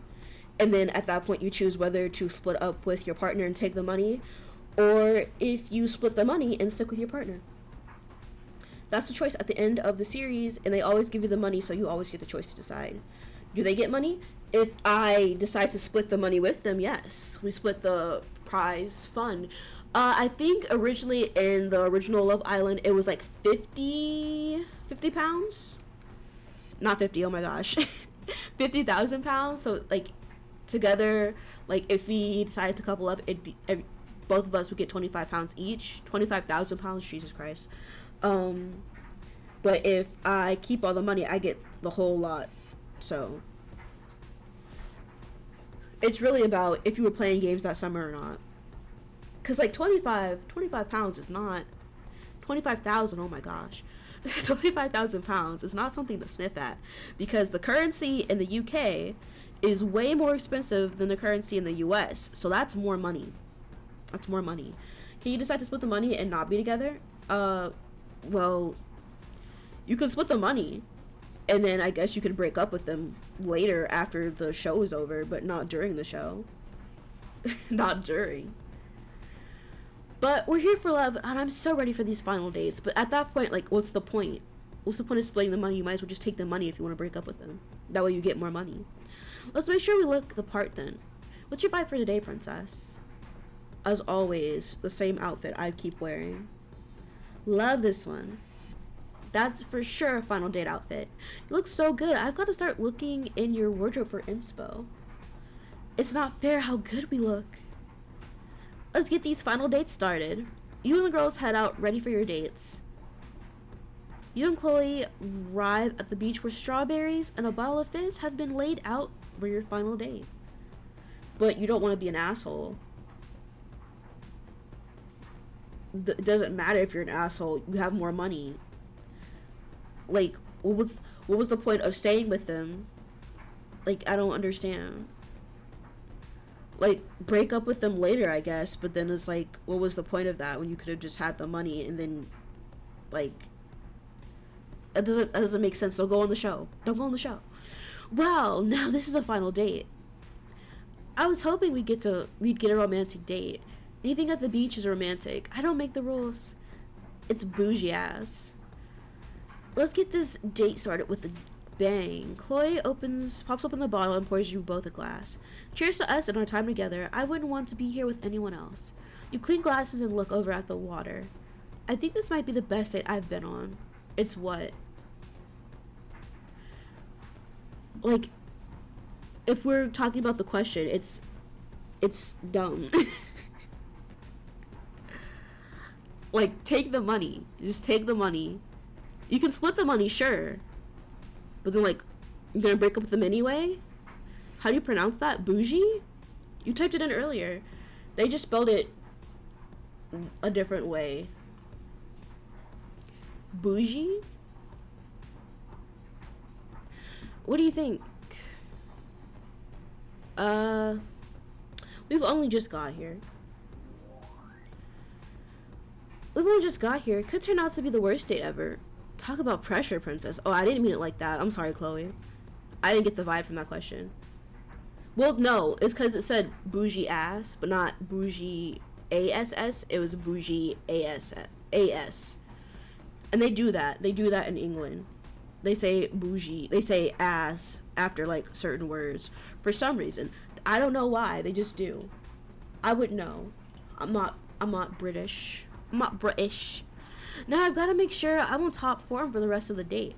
And then at that point, you choose whether to split up with your partner and take the money, or if you split the money and stick with your partner. That's the choice at the end of the series, and they always give you the money, so you always get the choice to decide. Do they get money? If I decide to split the money with them, yes. We split the prize fund. I think originally in the original Love Island, it was like 50 pounds? Not 50, oh my gosh. 50,000 pounds. So like together, like if we decided to couple up, it'd be, both of us would get 25 pounds each. 25,000 pounds, Jesus Christ. But if I keep all the money, I get the whole lot. So it's really about if you were playing games that summer or not. Because like 25 pounds is not 25,000, oh my gosh. 25,000 pounds is not something to sniff at, because the currency in the UK is way more expensive than the currency in the US. So that's more money. That's more money. Can you decide to split the money and not be together? Well, you can split the money, and then I guess you could break up with them later after the show is over, but not during the show. Not during. But we're here for love, and I'm so ready for these final dates. But at that point, like, what's the point? What's the point of splitting the money? You might as well just take the money if you want to break up with them. That way you get more money. Let's make sure we look the part then. What's your vibe for today, princess? As always, the same outfit I keep wearing. Love this one. That's for sure a final date outfit. It looks so good. I've got to start looking in your wardrobe for inspo. It's not fair how good we look. Let's get these final dates started. You and the girls head out ready for your dates. You and Chloe arrive at the beach where strawberries and a bottle of fizz have been laid out for your final date. But you don't want to be an asshole. It doesn't matter if you're an asshole. You have more money. Like, what was the point of staying with them? Like, I don't understand. Like, break up with them later, I guess. But then it's like, what was the point of that when you could have just had the money and then, like, that doesn't make sense. Don't go on the show. Don't go on the show. Wow, now this is a final date. I was hoping we'd get a romantic date. Anything at the beach is romantic. I don't make the rules. It's bougie ass. Let's get this date started with a bang. Chloe pops open the bottle and pours you both a glass. Cheers to us and our time together. I wouldn't want to be here with anyone else. You clean glasses and look over at the water. I think this might be the best date I've been on. It's what? Like, if we're talking about the question, it's dumb. Like, take the money. Just take the money. You can split the money, sure. But then, like, you're gonna break up with them anyway? How do you pronounce that? Bougie? You typed it in earlier. They just spelled it a different way. Bougie? What do you think? We've only just got here. Could turn out to be the worst date ever. Talk about pressure, princess. Oh, I didn't mean it like that. I'm sorry, Chloe. I didn't get the vibe from that question. Well, no, it's because it said bougie ass, but not bougie ass. It was bougie as. And they do that. They do that in England. They say bougie. They say ass after, like, certain words. For some reason. I don't know why. They just do. I would know. I'm not British. I'm not British. Now I've got to make sure I'm on top form for the rest of the date.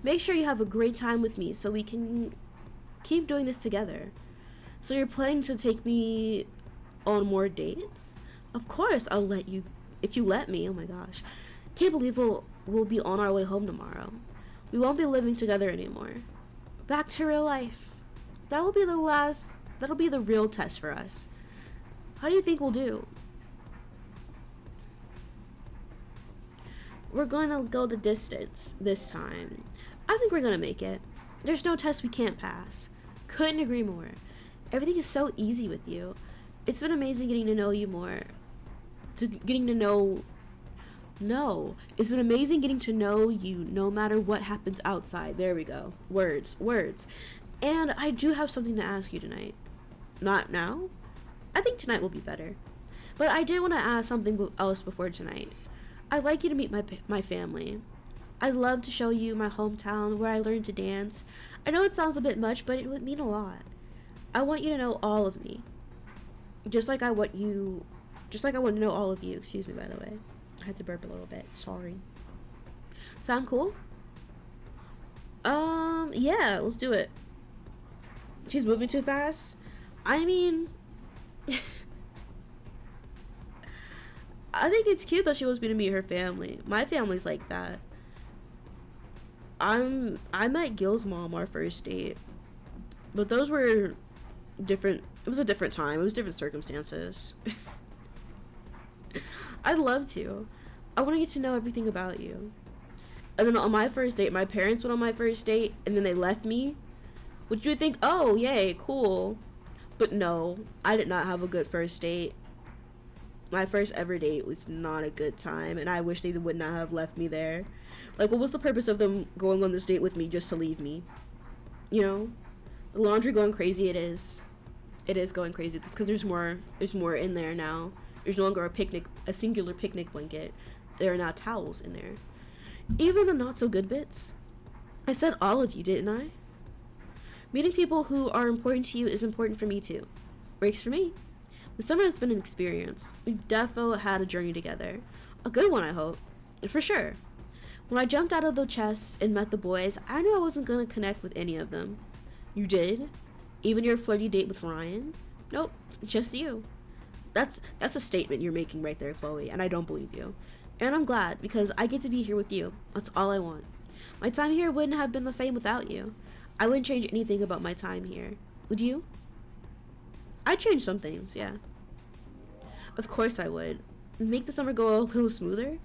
Make sure you have a great time with me so we can keep doing this together. So you're planning to take me on more dates? Of course, I'll let you, if you let me. Oh my gosh. Can't believe we'll be on our way home tomorrow. We won't be living together anymore. Back to real life. That'll be the real test for us. How do you think we'll do? We're going to go the distance this time. I think we're going to make it. There's no test we can't pass. Couldn't agree more. Everything is so easy with you. It's been amazing getting to know you more. It's been amazing getting to know you no matter what happens outside. There we go. Words. And I do have something to ask you tonight. Not now? I think tonight will be better. But I did want to ask something else before tonight. I'd like you to meet my family. I'd love to show you my hometown where I learned to dance. I know it sounds a bit much, but it would mean a lot. I want you to know all of me. Just like I want to know all of you. Excuse me, by the way. I had to burp a little bit. Sorry. Sound cool? Yeah, let's do it. She's moving too fast? I mean... I think it's cute that she wants me to meet her family. My family's like that. I met Gil's mom our first date. But those were different. It was a different time. It was different circumstances. I'd love to. I want to get to know everything about you. And then on my first date, my parents went on my first date, and then they left me. Which you would think, oh, yay, cool. But no, I did not have a good first date. My first ever date was not a good time, and I wish they would not have left me there. Like, what was the purpose of them going on this date with me just to leave me? You know? The laundry going crazy, it is. It is going crazy. It's because there's more in there now. There's no longer a singular picnic blanket. There are now towels in there. Even the not so good bits. I said all of you, didn't I? Meeting people who are important to you is important for me too. Breaks for me. The summer has been an experience. We've defo had a journey together. A good one, I hope. For sure. When I jumped out of the chest and met the boys, I knew I wasn't going to connect with any of them. You did? Even your flirty date with Ryan? Nope, just you. That's a statement you're making right there, Chloe, and I don't believe you. And I'm glad, because I get to be here with you. That's all I want. My time here wouldn't have been the same without you. I wouldn't change anything about my time here. Would you? I'd change some things, yeah. Of course I would. Make the summer go a little smoother?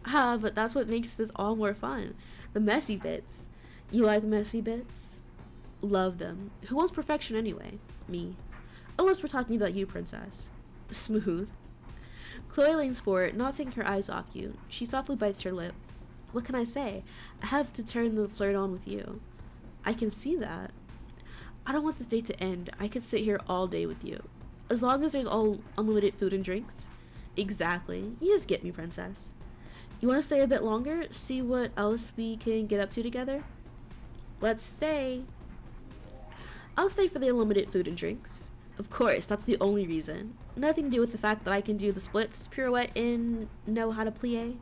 But that's what makes this all more fun. The messy bits. You like messy bits? Love them. Who wants perfection anyway? Me. Unless we're talking about you, princess. Smooth. Chloe leans forward, not taking her eyes off you. She softly bites her lip. What can I say? I have to turn the flirt on with you. I can see that. I don't want this date to end. I could sit here all day with you. As long as there's all unlimited food and drinks. Exactly. You just get me, princess. You want to stay a bit longer? See what else we can get up to together? Let's stay. I'll stay for the unlimited food and drinks. Of course, that's the only reason. Nothing to do with the fact that I can do the splits, pirouette, and know how to plie.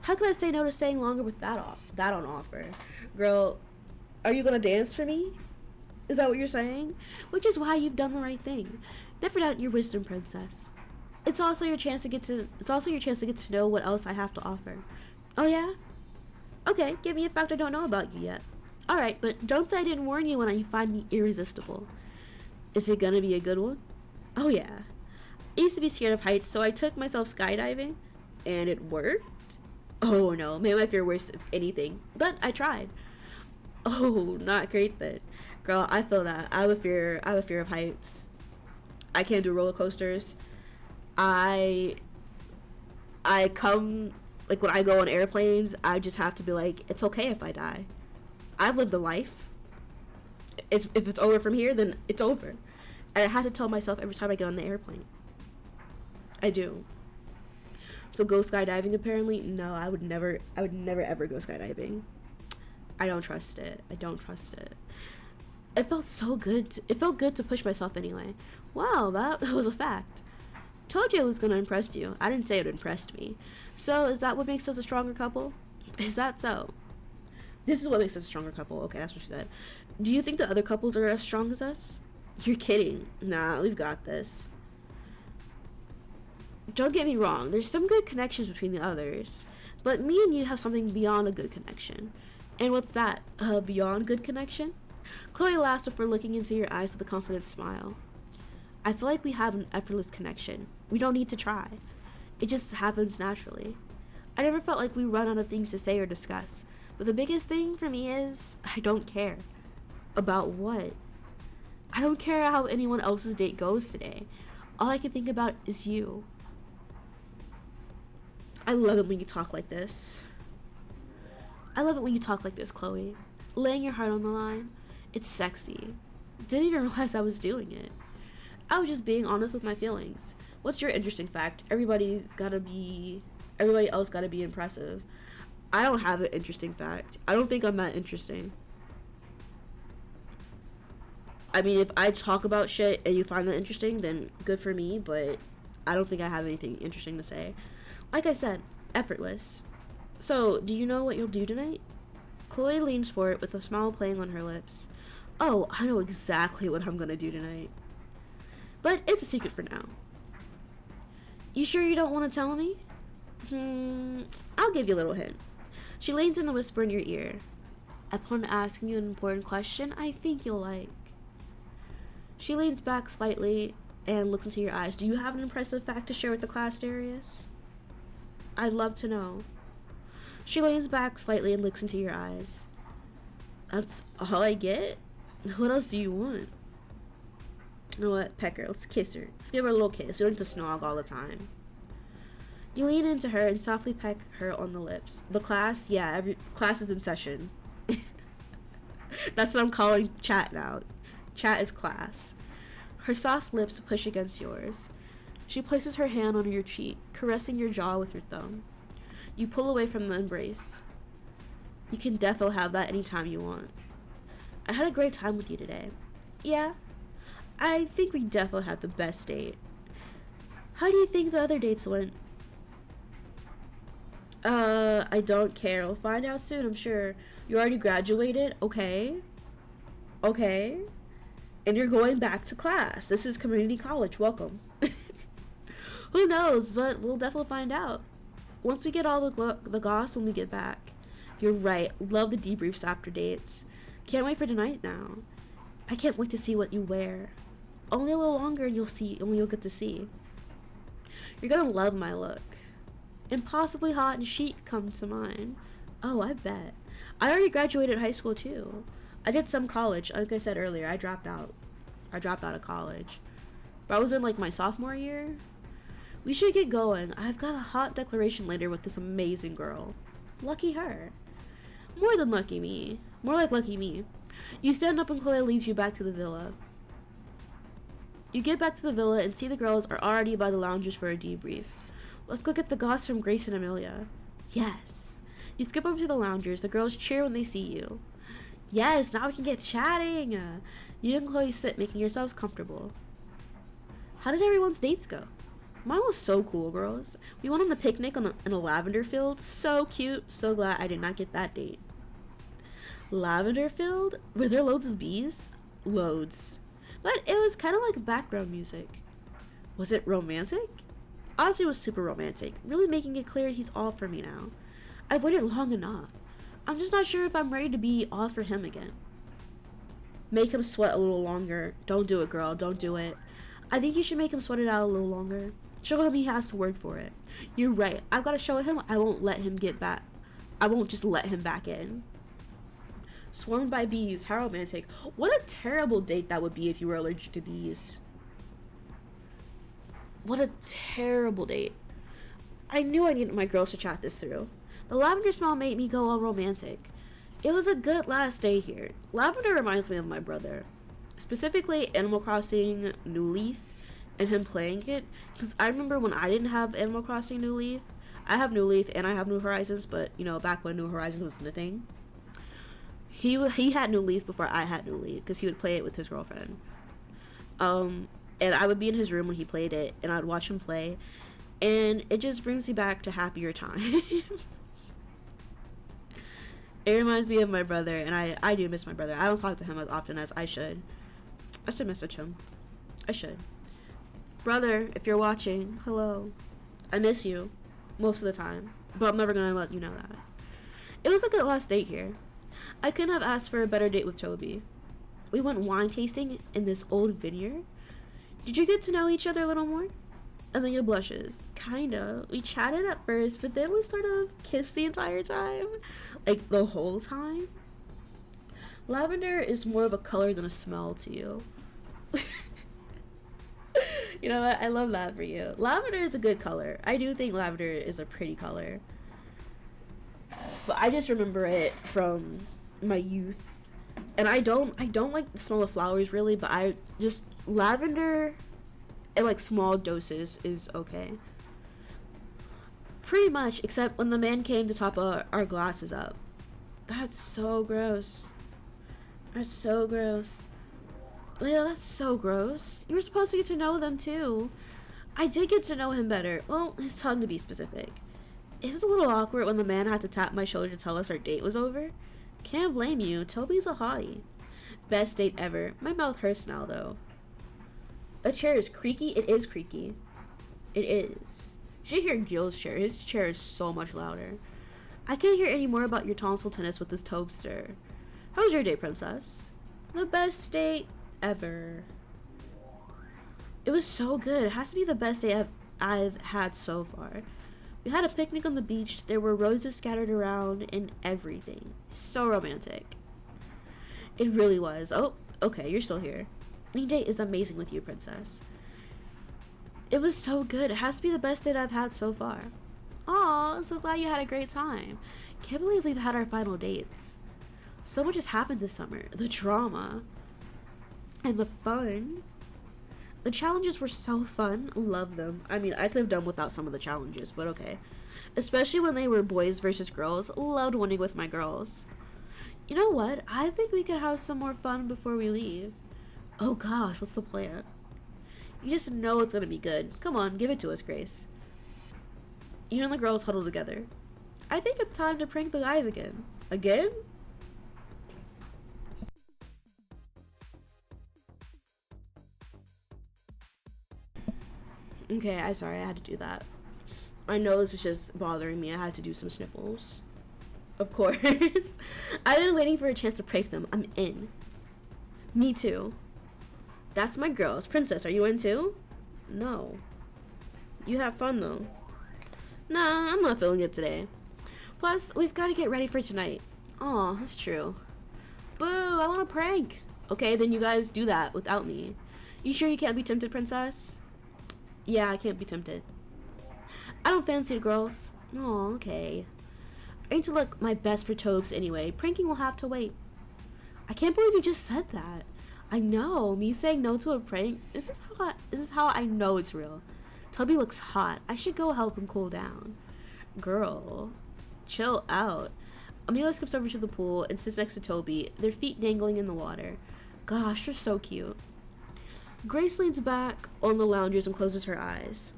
How can I say no to staying longer with that on offer? Girl, are you gonna dance for me? Is that what you're saying? Which is why you've done the right thing. Never doubt your wisdom, princess. It's also your chance to get to know what else I have to offer. Oh yeah? Okay, give me a fact I don't know about you yet. Alright, but don't say I didn't warn you when you find me irresistible. Is it gonna be a good one? Oh yeah. I used to be scared of heights, so I took myself skydiving, and it worked? Oh no, made my fear worse if anything, but I tried. Oh, not great then. Girl, I feel that. I have a fear of heights. I can't do roller coasters. I come, like when I go on airplanes, I just have to be like, it's okay if I die. I've lived a life. If it's over from here, then it's over. And I have to tell myself every time I get on the airplane. I do. So go skydiving apparently? No, I would never ever go skydiving. I don't trust it. It felt so good. It felt good to push myself anyway. Wow, that was a fact. Told you it was gonna impress you. I didn't say it impressed me. So is that what makes us a stronger couple? Is that so? This is what makes us a stronger couple. Okay, that's what she said. Do you think the other couples are as strong as us? You're kidding. Nah, we've got this. Don't get me wrong, there's some good connections between the others. But me and you have something beyond a good connection. And what's that? A beyond good connection? Chloe laughs before looking into your eyes with a confident smile. I feel like we have an effortless connection. We don't need to try. It just happens naturally. I never felt like we run out of things to say or discuss. But the biggest thing for me is, I don't care. About what? I don't care how anyone else's date goes today. All I can think about is you. I love it when you talk like this. Chloe. Laying your heart on the line. It's sexy. Didn't even realize I was doing it. I was just being honest with my feelings. What's your interesting fact? Everybody else gotta be impressive. I don't have an interesting fact. I don't think I'm that interesting. I mean, if I talk about shit and you find that interesting, then good for me, but I don't think I have anything interesting to say. Like I said, effortless. So, do you know what you'll do tonight? Chloe leans forward with a smile playing on her lips. Oh, I know exactly what I'm gonna do tonight. But it's a secret for now. You sure you don't want to tell me? I'll give you a little hint. She leans in to whisper in your ear. I plan on asking you an important question I think you'll like. She leans back slightly and looks into your eyes. Do you have an impressive fact to share with the class, Darius? I'd love to know. She leans back slightly and looks into your eyes. That's all I get? What else do you want? You know what? Peck her. Let's kiss her. Let's give her a little kiss. We don't have to snog all the time. You lean into her and softly peck her on the lips. The class? Yeah, every class is in session. That's what I'm calling chat now. Chat is class. Her soft lips push against yours. She places her hand on your cheek, caressing your jaw with her thumb. You pull away from the embrace. You can defo have that anytime you want. I had a great time with you today. Yeah, I think we defo had the best date. How do you think the other dates went? I don't care. We'll find out soon, I'm sure. You already graduated? Okay. And you're going back to class. This is community college. Welcome. Who knows, but we'll definitely find out. Once we get all the goss when we get back. You're right. Love the debriefs after dates. Can't wait for tonight now. I can't wait to see what you wear. Only a little longer and you'll get to see. You're gonna love my look. Impossibly hot and chic come to mind. Oh, I bet. I already graduated high school too. I did some college. Like I said earlier, I dropped out. I dropped out of college. But I was in like my sophomore year. We should get going. I've got a hot declaration later with this amazing girl. Lucky her. More than lucky me. More like lucky me. You stand up and Chloe leads you back to the villa. You get back to the villa and see the girls are already by the loungers for a debrief. Let's go get the goss from Grace and Amelia. Yes. You skip over to the loungers. The girls cheer when they see you. Yes, now we can get chatting. You and Chloe sit, making yourselves comfortable. How did everyone's dates go? Mine was so cool, girls. We went on a picnic in a lavender field. So cute. So glad I did not get that date. Lavender field? Were there loads of bees? Loads. But it was kind of like background music. Was it romantic? Ozzy was super romantic, really making it clear he's all for me now. I've waited long enough. I'm just not sure if I'm ready to be all for him again. Make him sweat a little longer. Don't do it, girl. Don't do it. I think you should make him sweat it out a little longer. Show him he has to work for it. You're right. I've got to show him I won't let him get back. I won't just let him back in. Swarmed by bees. How romantic. What a terrible date that would be if you were allergic to bees. What a terrible date. I knew I needed my girls to chat this through. The lavender smell made me go all romantic. It was a good last day here. Lavender reminds me of my brother. Specifically Animal Crossing New Leaf and him playing it. Because I remember when I didn't have Animal Crossing New Leaf. I have New Leaf and I have New Horizons, but you know, back when New Horizons wasn't a thing. He had New Leaf before I had New Leaf because he would play it with his girlfriend. And I would be in his room when he played it and I'd watch him play. And it just brings me back to happier times. It reminds me of my brother, and I do miss my brother. I don't talk to him as often as I should. I should message him. I should. Brother, if you're watching, hello. I miss you most of the time, but I'm never gonna let you know that. It was a good last date here. I couldn't have asked for a better date with Toby. We went wine tasting in this old vineyard. Did you get to know each other a little more? Amelia blushes. Kinda. We chatted at first, but then we sort of kissed the entire time. Like, the whole time. Lavender is more of a color than a smell to you. You know what? I love that for you. Lavender is a good color. I do think lavender is a pretty color. But I just remember it from my youth. And I don't like the smell of flowers really, but I just lavender in like small doses is okay. Pretty much, except when the man came to top our glasses up. That's so gross. That's so gross. Yeah, that's so gross. You were supposed to get to know them too. I did get to know him better. Well, his tongue to be specific. It was a little awkward when the man had to tap my shoulder to tell us our date was over. Can't blame you. Toby's a hottie. Best date ever. My mouth hurts now though. A chair is creaky. It is creaky. It is. You should hear Gil's chair. His chair is so much louder. I can't hear any more about your tonsil tennis with this toaster. How was your day, princess? The best date ever. It was so good. It has to be the best day I've had so far. We had a picnic on the beach. There were roses scattered around and everything. So romantic. It really was. Oh, okay, you're still here. Any date is amazing with you, princess. It was so good. It has to be the best date I've had so far. Aw, I'm so glad you had a great time. Can't believe we've had our final dates. So much has happened this summer. The drama. And the fun. The challenges were so fun. Love them. I mean, I could have done without some of the challenges, but okay. Especially when they were boys versus girls. Loved winning with my girls. You know what? I think we could have some more fun before we leave. Oh gosh, what's the plan? You just know it's gonna be good. Come on, give it to us, Grace. You and the girls huddle together. I think it's time to prank the guys again. Again? Okay, I'm sorry, I had to do that. My nose is just bothering me. I had to do some sniffles. Of course. I've been waiting for a chance to prank them. I'm in. Me too. That's my girls. Princess, are you in too? No. You have fun though. Nah, I'm not feeling it today. Plus, we've got to get ready for tonight. Aw, that's true. Boo, I want a prank. Okay, then you guys do that without me. You sure you can't be tempted, princess? Yeah, I can't be tempted. I don't fancy the girls. Oh, okay. I need to look my best for Tobes anyway. Pranking will have to wait. I can't believe you just said that. I know, me saying no to a prank. This is how I know it's real. Toby looks hot. I should go help him cool down. Girl, chill out. Amelia skips over to the pool and sits next to Toby, their feet dangling in the water. Gosh, they're so cute. Grace leans back on the loungers and closes her eyes.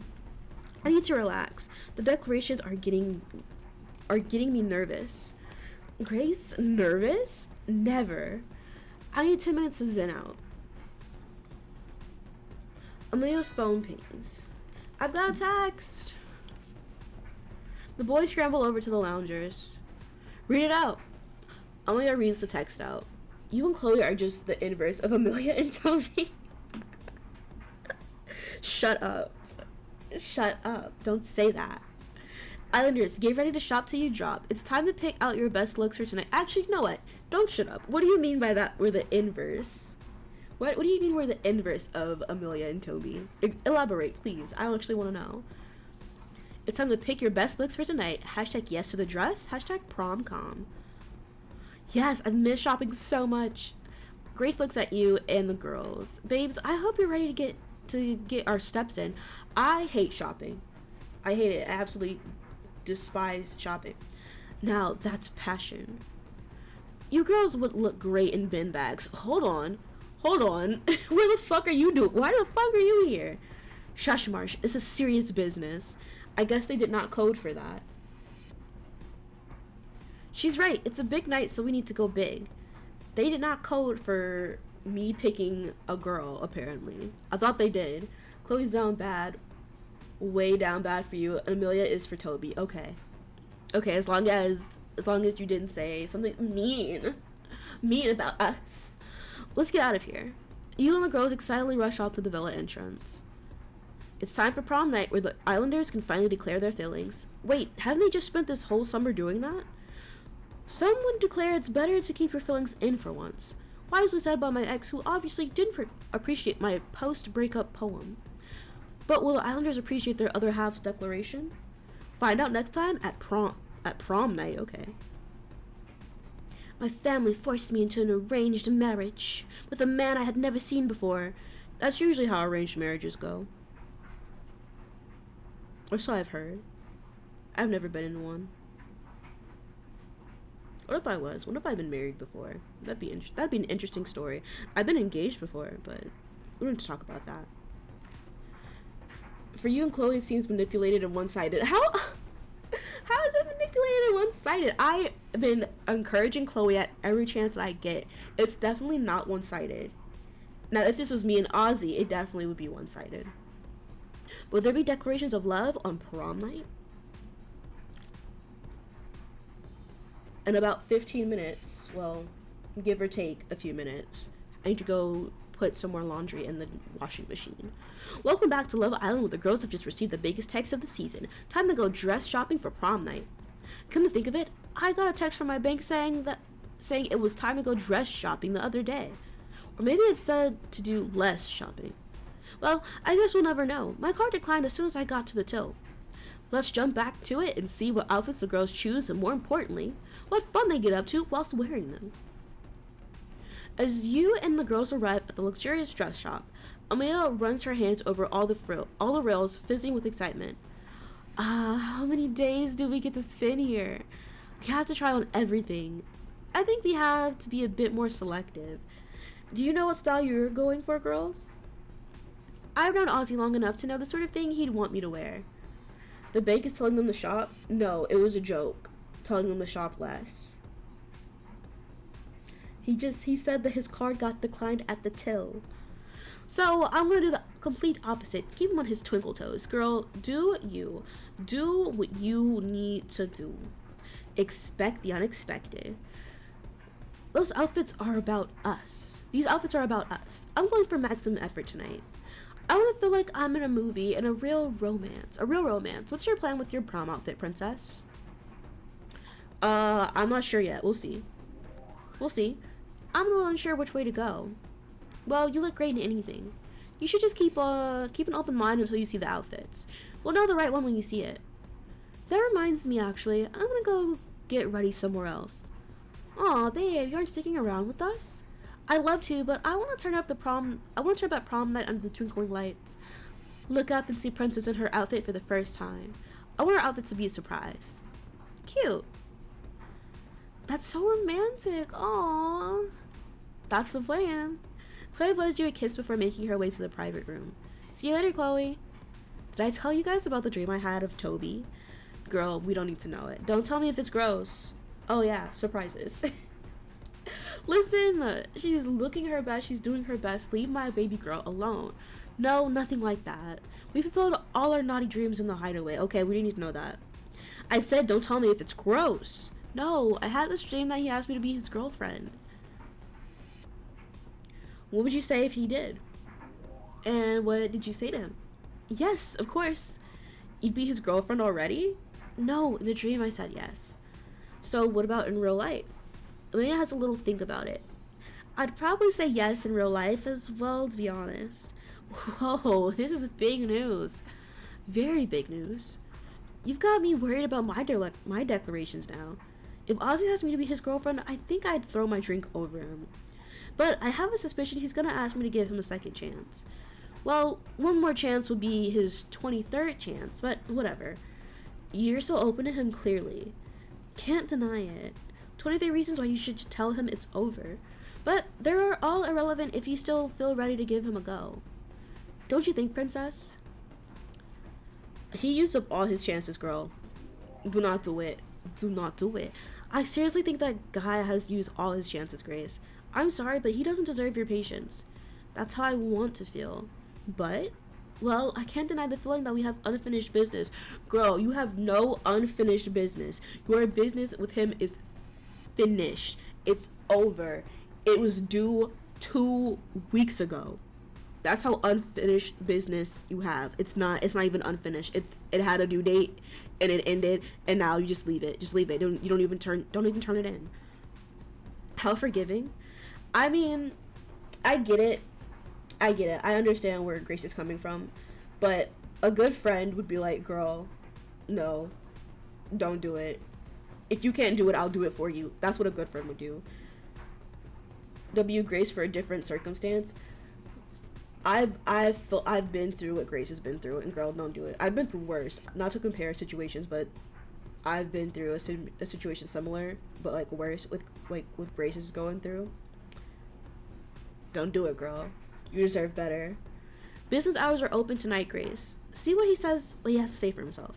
I need to relax. The declarations are getting me nervous. Grace, nervous? Never. I need 10 minutes to zen out. Amelia's phone pings. I've got a text. The boys scramble over to the loungers. Read it out. Amelia reads the text out. You and Chloe are just the inverse of Amelia and Toby. Shut up. Shut up. Don't say that. Islanders, get ready to shop till you drop. It's time to pick out your best looks for tonight. Actually, you know what? Don't shut up. What do you mean by that? We're the inverse. What do you mean we're the inverse of Amelia and Toby? Elaborate, please. I actually want to know. It's time to pick your best looks for tonight. Hashtag yes to the dress. Hashtag promcom. Yes, I've missed shopping so much. Grace looks at you and the girls. Babes, I hope you're ready to get our steps in. I hate shopping. I hate it. I absolutely despise shopping. Now, that's passion. You girls would look great in bin bags. Hold on. Where the fuck are you doing? Why the fuck are you here? Shush, Marsh. It's a serious business. I guess they did not code for that. She's right. It's a big night, so we need to go big. They did not code for me picking a girl, apparently. I thought they did. Chloe's down bad. Way down bad for you. Amelia is for Toby. Okay, as long as you didn't say something mean about us. Let's get out of here. You and the girls excitedly rush off to the villa entrance. It's time for prom night, where the Islanders can finally declare their feelings. Wait, haven't they just spent this whole summer doing that? Someone declare it's better to keep your feelings in for once. Wisely said by my ex, who obviously didn't appreciate my post-breakup poem. But will the Islanders appreciate their other half's declaration? Find out next time at prom night, okay. My family forced me into an arranged marriage with a man I had never seen before. That's usually how arranged marriages go. Or so I've heard. I've never been in one. What if I was? What if I've been married before? That'd be an interesting story. I've been engaged before, but we don't have to talk about that. For you and Chloe, it seems manipulated and one-sided. How is it manipulated and one-sided? I've been encouraging Chloe at every chance that I get. It's definitely not one-sided. Now, if this was me and Ozzy, it definitely would be one-sided. Will there be declarations of love on prom night? In about 15 minutes, well, give or take a few minutes, I need to go put some more laundry in the washing machine. Welcome back to Love Island, where the girls have just received the biggest text of the season. Time to go dress shopping for prom night. Come to think of it, I got a text from my bank saying it was time to go dress shopping the other day. Or maybe it said to do less shopping. Well, I guess we'll never know. My card declined as soon as I got to the till. Let's jump back to it and see what outfits the girls choose, and more importantly, what fun they get up to whilst wearing them. As you and the girls arrive at the luxurious dress shop, Amelia runs her hands over all the rails, fizzing with excitement. How many days do we get to spend here? We have to try on everything. I think we have to be a bit more selective. Do you know what style you're going for, girls? I've known Ozzy long enough to know the sort of thing he'd want me to wear. The bank is telling them to shop? No, it was a joke. Telling them to shop less. He said that his card got declined at the till. So I'm gonna do the complete opposite. Keep him on his twinkle toes. Girl, do what you need to do. Expect the unexpected. Those outfits are about us. These outfits are about us. I'm going for maximum effort tonight. I want to feel like I'm in a movie and a real romance. What's your plan with your prom outfit, princess? I'm not sure yet. We'll see. I'm a little unsure which way to go. Well, you look great in anything. You should just keep an open mind until you see the outfits. We'll know the right one when you see it. That reminds me, actually, I'm gonna go get ready somewhere else. Aw, babe, you aren't sticking around with us? I'd love to, but I want to turn up prom night under the twinkling lights. Look up and see Princess in her outfit for the first time. I want her outfit to be a surprise. Cute. That's so romantic. Aww. That's the plan. Chloe blows you a kiss before making her way to the private room. See you later, Chloe. Did I tell you guys about the dream I had of Toby? Girl, we don't need to know it. Don't tell me if it's gross. Oh yeah, surprises. Listen, she's looking her best. She's doing her best. Leave my baby girl alone. No, nothing like that. We fulfilled all our naughty dreams in the hideaway. Okay, we didn't need to know that. I said don't tell me if it's gross. No, I had this dream that he asked me to be his girlfriend. What would you say if he did? And what did you say to him? Yes, of course. You'd be his girlfriend already? No, in the dream I said yes. So what about in real life? Amelia has a little think about it. I'd probably say yes in real life as well, to be honest. Whoa, this is big news. Very big news. You've got me worried about my declarations now. If Ozzy asked me to be his girlfriend, I think I'd throw my drink over him. But I have a suspicion he's gonna ask me to give him a second chance. Well, one more chance would be his 23rd chance, but whatever. You're so open to him, clearly. Can't deny it. 23 reasons why you should tell him it's over. But they're all irrelevant if you still feel ready to give him a go. Don't you think, princess? He used up all his chances, girl. Do not do it. Do not do it. I seriously think that guy has used all his chances, Grace. I'm sorry, but he doesn't deserve your patience. That's how I want to feel. But, well, I can't deny the feeling that we have unfinished business. Girl, you have no unfinished business. Your business with him is finished. It's over. It was due 2 weeks ago. That's how unfinished business you have. It's not even unfinished. It had a due date and it ended, and now you just leave it. Just leave it. Don't even turn it in. How forgiving. I mean, I get it. I understand where Grace is coming from, but a good friend would be like, girl, no, don't do it. If you can't do it, I'll do it for you. That's what a good friend would do. W Grace for a different circumstance. I've been through what Grace has been through, and girl, don't do it. I've been through worse. Not to compare situations, but I've been through a situation similar, but like worse with Grace is going through. Don't do it, girl. You deserve better. Business hours are open tonight, Grace. See what he says, what he has to say for himself.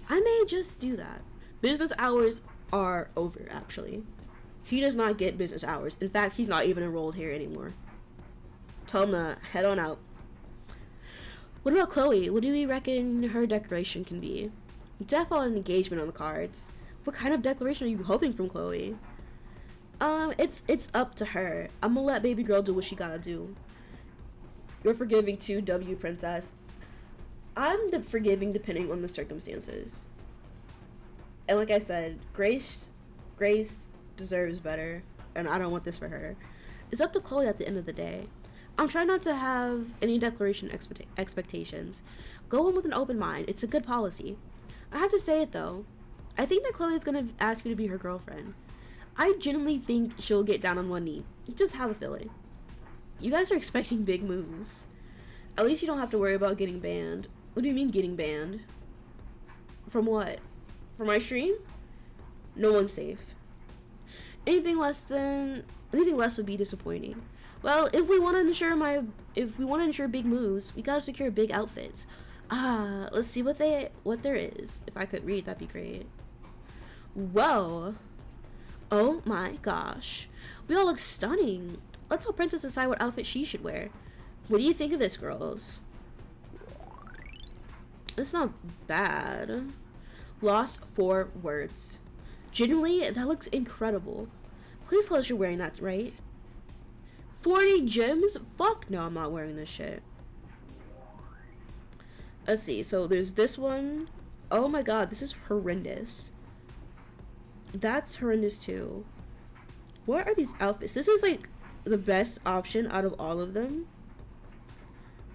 I may just do that. Business hours are over, actually. He does not get business hours. In fact, he's not even enrolled here anymore. Tell him to head on out. What about Chloe? What do we reckon her declaration can be? Definitely an engagement on the cards. What kind of declaration are you hoping from Chloe? It's up to her. I'm gonna let baby girl do what she gotta do. You're forgiving too, W princess. I'm forgiving depending on the circumstances. And like I said, Grace deserves better, and I don't want this for her. It's up to Chloe at the end of the day. I'm trying not to have any declaration expectations. Go in with an open mind. It's a good policy. I have to say it though. I think that Chloe is gonna ask you to be her girlfriend. I genuinely think she'll get down on one knee. Just have a feeling. You guys are expecting big moves. At least you don't have to worry about getting banned. What do you mean getting banned? From what? From my stream? No one's safe. Anything less would be disappointing. Well, if we want to ensure big moves, we gotta secure big outfits. Let's see what there is. If I could read, that'd be great. Whoa. Oh my gosh. We all look stunning. Let's help Princess decide what outfit she should wear. What do you think of this, girls? It's not bad. Lost 4 words. Genuinely, that looks incredible. Please tell us you're wearing that, right? 40 gems? Fuck no, I'm not wearing this shit. Let's see, so there's this one. Oh my god, this is horrendous. That's horrendous too. What are these outfits? This is like the best option out of all of them.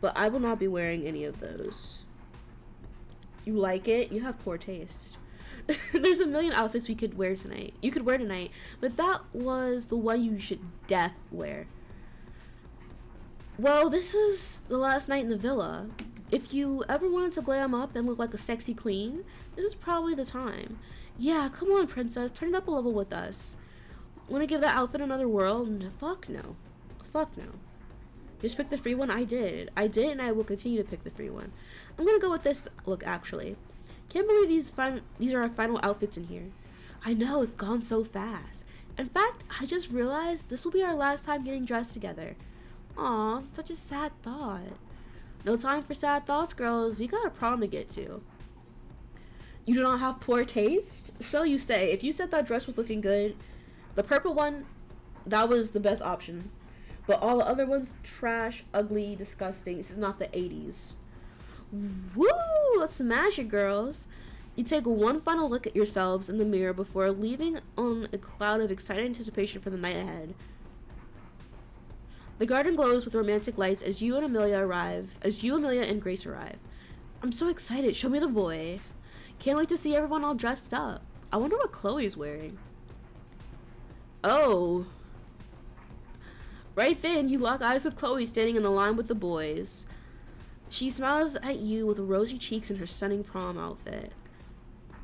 But I will not be wearing any of those. You like it? You have poor taste. There's a million outfits we could wear tonight. You could wear tonight. But that was the one you should def wear. Well, this is the last night in the villa. If you ever wanted to glam up and look like a sexy queen, this is probably the time. Yeah, come on, princess. Turn it up a level with us. Wanna give that outfit another whirl? Fuck no. Fuck no. Just pick the free one? I did, and I will continue to pick the free one. I'm gonna go with this look, actually. Can't believe these are our final outfits in here. I know, it's gone so fast. In fact, I just realized this will be our last time getting dressed together. Aw, such a sad thought. No time for sad thoughts, girls. We got a prom to get to. You do not have poor taste? So you say. If you said that dress was looking good, the purple one, that was the best option. But all the other ones, trash, ugly, disgusting. This is not the 80s. Woo! Let's smash it, girls. You take one final look at yourselves in the mirror before leaving on a cloud of excited anticipation for the night ahead. The garden glows with romantic lights as you and Amelia and Grace arrive. I'm so excited. Show me the boy. Can't wait to see everyone all dressed up. I wonder what Chloe's wearing. Oh. Right then, you lock eyes with Chloe standing in the line with the boys. She smiles at you with rosy cheeks in her stunning prom outfit.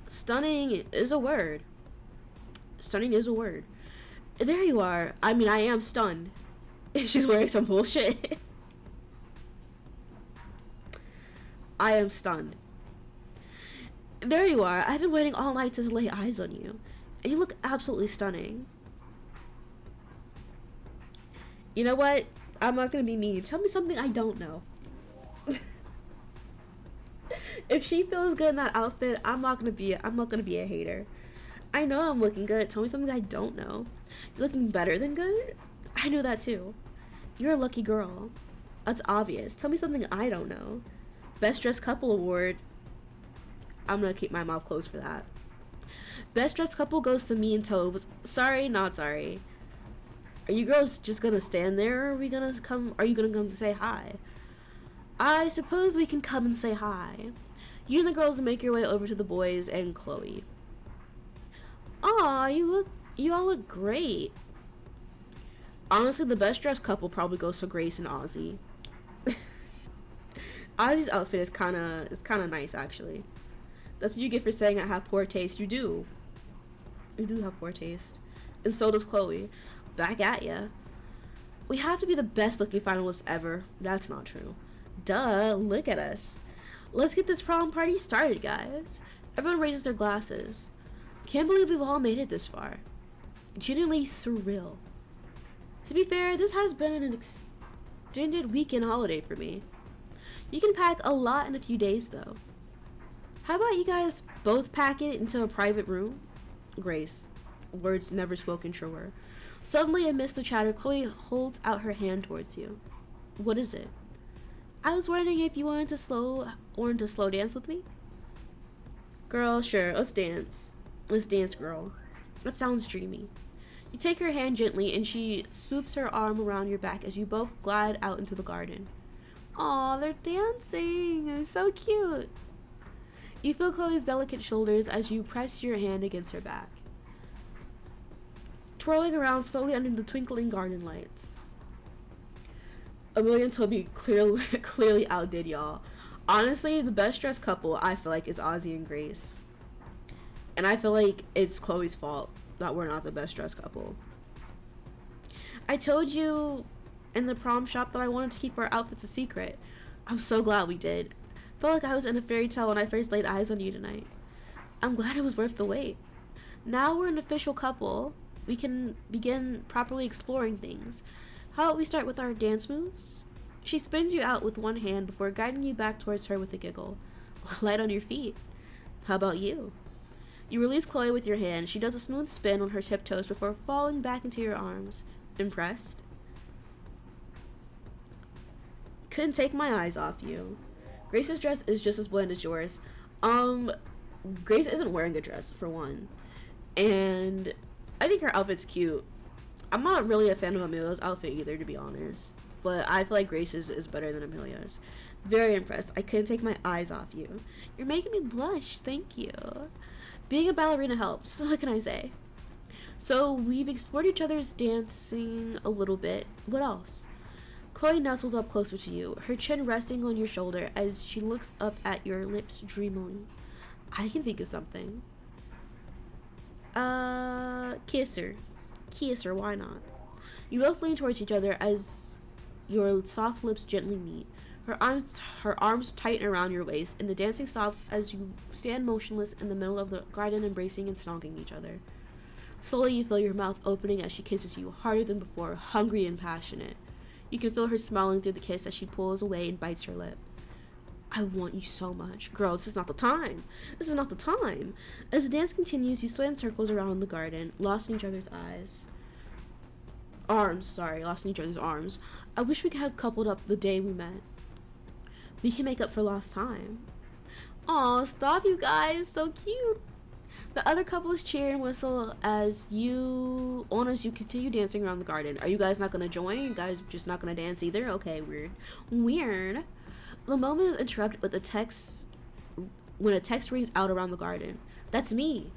Stunning is a word. Stunning is a word. There you are. I mean, I am stunned. She's wearing some bullshit. I am stunned. There you are. I've been waiting all night to lay eyes on you. And you look absolutely stunning. You know what? I'm not gonna be mean. Tell me something I don't know. If she feels good in that outfit, I'm not gonna be a hater. I know I'm looking good. Tell me something I don't know. You're looking better than good? I knew that too. You're a lucky girl. That's obvious. Tell me something I don't know. Best Dressed Couple Award. I'm gonna keep my mouth closed for that. Best Dressed Couple goes to me and Tobes. Sorry, not sorry. Are you girls just gonna stand there, or are you gonna come to say hi? I suppose we can come and say hi. You and the girls make your way over to the boys and Chloe. Aw, you all look great. Honestly, the best dressed couple probably goes to Grace and Ozzy. Ozzy's outfit is kinda nice, actually. That's what you get for saying I have poor taste. You do. You do have poor taste. And so does Chloe. Back at ya. We have to be the best looking finalists ever. That's not true. Duh, look at us. Let's get this prom party started, guys. Everyone raises their glasses. Can't believe we've all made it this far. Genuinely surreal. To be fair, this has been an extended weekend holiday for me. You can pack a lot in a few days, though. How about you guys both pack it into a private room? Grace. Words never spoken truer. Suddenly, amidst the chatter, Chloe holds out her hand towards you. What is it? I was wondering if you wanted to slow dance with me? Girl, sure, let's dance. Let's dance, girl. That sounds dreamy. You take her hand gently, and she swoops her arm around your back as you both glide out into the garden. Aw, they're dancing. It's so cute. You feel Chloe's delicate shoulders as you press your hand against her back, twirling around slowly under the twinkling garden lights. Amelia and Toby clearly outdid y'all. Honestly, the best dressed couple, I feel like, is Ozzy and Grace. And I feel like it's Chloe's fault that we're not the best dressed couple. I told you in the prom shop that I wanted to keep our outfits a secret. I'm so glad we did. Felt like I was in a fairy tale when I first laid eyes on you tonight. I'm glad it was worth the wait. Now we're an official couple. We can begin properly exploring things. How about we start with our dance moves? She spins you out with one hand before guiding you back towards her with a giggle. Light on your feet. How about you? You release Chloe with your hand. She does a smooth spin on her tiptoes before falling back into your arms. Impressed? Couldn't take my eyes off you. Grace's dress is just as bland as yours. Grace isn't wearing a dress, for one. And I think her outfit's cute. I'm not really a fan of Amelia's outfit either, to be honest. But I feel like Grace's is better than Amelia's. Very impressed. I couldn't take my eyes off you. You're making me blush. Thank you. Being a ballerina helps. What can I say? So we've explored each other's dancing a little bit. What else? Chloe nestles up closer to you, her chin resting on your shoulder as she looks up at your lips dreamily. I can think of something. Kiss her. Kiss her, why not? You both lean towards each other as your soft lips gently meet. Her arms tighten around your waist, and the dancing stops as you stand motionless in the middle of the garden, embracing and stalking each other. Slowly you feel your mouth opening as she kisses you, harder than before, hungry and passionate. You can feel her smiling through the kiss as she pulls away and bites her lip. I want you so much. Girl, this is not the time. This is not the time. As the dance continues, you sway in circles around the garden, lost in each other's lost in each other's arms. I wish we could have coupled up the day we met. We can make up for lost time. Aw, stop, you guys. So cute. The other couples cheer and whistle as you continue dancing around the garden. Are you guys not gonna join? You guys just not gonna dance either? Okay, weird. The moment is interrupted with when a text rings out around the garden. That's me.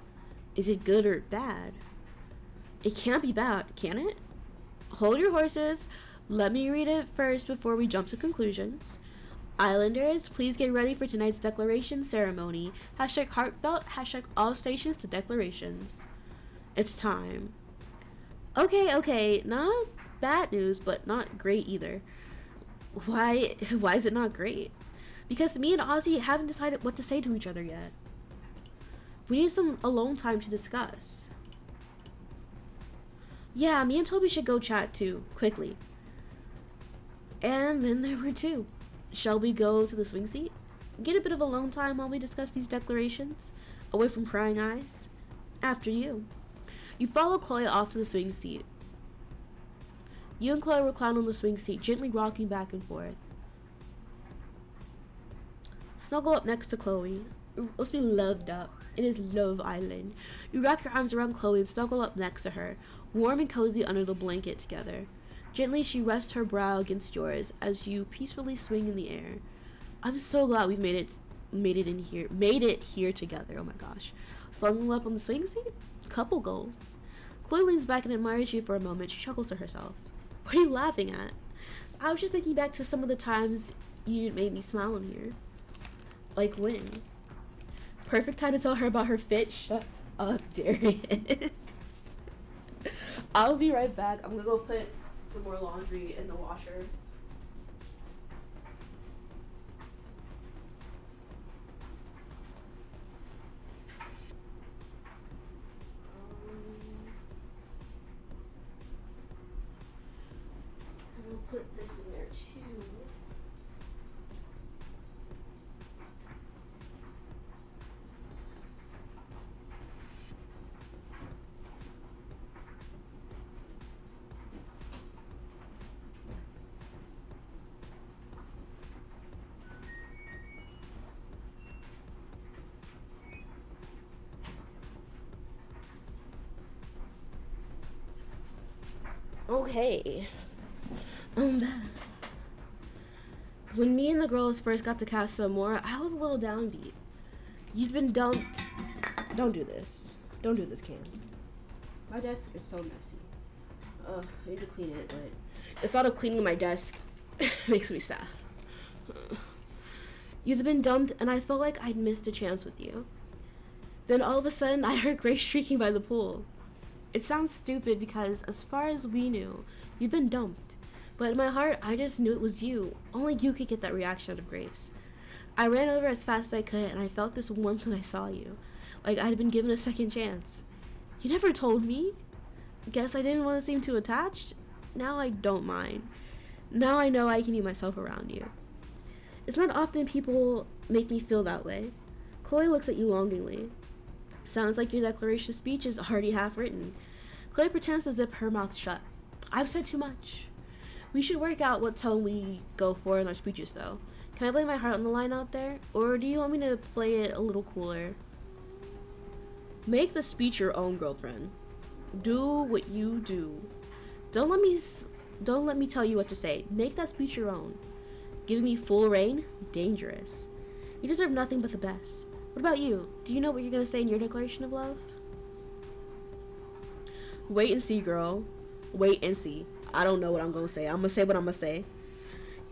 Is it good or bad? It can't be bad, can it? Hold your horses. Let me read it first before we jump to conclusions. Islanders, please get ready for tonight's declaration ceremony. #heartfelt, #all stations to declarations. It's time. Okay, not bad news, but not great either. Why is it not great? Because me and Ozzy haven't decided what to say to each other yet. We need some alone time to discuss. Yeah, me and Toby should go chat too, quickly. And then there were two. Shall we go to the swing seat? Get a bit of alone time while we discuss these declarations? Away from prying eyes? After you. You follow Chloe off to the swing seat. You and Chloe recline on the swing seat, gently rocking back and forth. Snuggle up next to Chloe. You're supposed to be loved up. It is Love Island. You wrap your arms around Chloe and snuggle up next to her, warm and cozy under the blanket together. Gently, she rests her brow against yours as you peacefully swing in the air. I'm so glad we've made it here together. Oh my gosh. Snuggle up on the swing seat? Couple goals. Chloe leans back and admires you for a moment. She chuckles to herself. What are you laughing at? I was just thinking back to some of the times you made me smile in here. Like when? Perfect time to tell her about her fit. Shut up, Darius. I'll be right back. I'm gonna go put some more laundry in the washer. I'm gonna put this in there too. Okay. I'm back. When me and the girls first got to Casa Amor, I was a little downbeat. You've been dumped. Don't do this. Don't do this, Cam. My desk is so messy. I need to clean it, but the thought of cleaning my desk makes me sad. You've been dumped, and I felt like I'd missed a chance with you. Then all of a sudden, I heard Grace shrieking by the pool. It sounds stupid because, as far as we knew, you'd been dumped. But in my heart, I just knew it was you. Only you could get that reaction out of Grace. I ran over as fast as I could, and I felt this warmth when I saw you. Like I'd been given a second chance. You never told me. Guess I didn't want to seem too attached. Now I don't mind. Now I know I can be myself around you. It's not often people make me feel that way. Chloe looks at you longingly. Sounds like your declaration speech is already half written. Chloe pretends to zip her mouth shut. I've said too much. We should work out what tone we go for in our speeches, though. Can I lay my heart on the line out there? Or do you want me to play it a little cooler? Make the speech your own, girlfriend. Do what you do. Don't let me tell you what to say. Make that speech your own. Giving me full reign? Dangerous. You deserve nothing but the best. What about you? Do you know what you're gonna say in your declaration of love? Wait and see, girl. Wait and see. I don't know what I'm gonna say. I'm gonna say what I'm gonna say.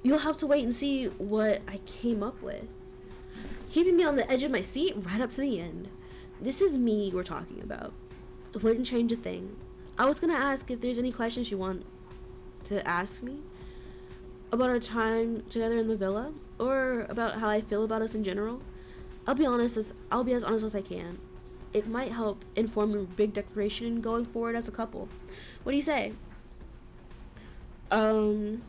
You'll have to wait and see what I came up with. Keeping me on the edge of my seat right up to the end. This is me we're talking about. It wouldn't change a thing. I was gonna ask if there's any questions you want to ask me about our time together in the villa, or about how I feel about us in general. I'll be as honest as I can. It might help inform your big declaration going forward as a couple. What do you say? I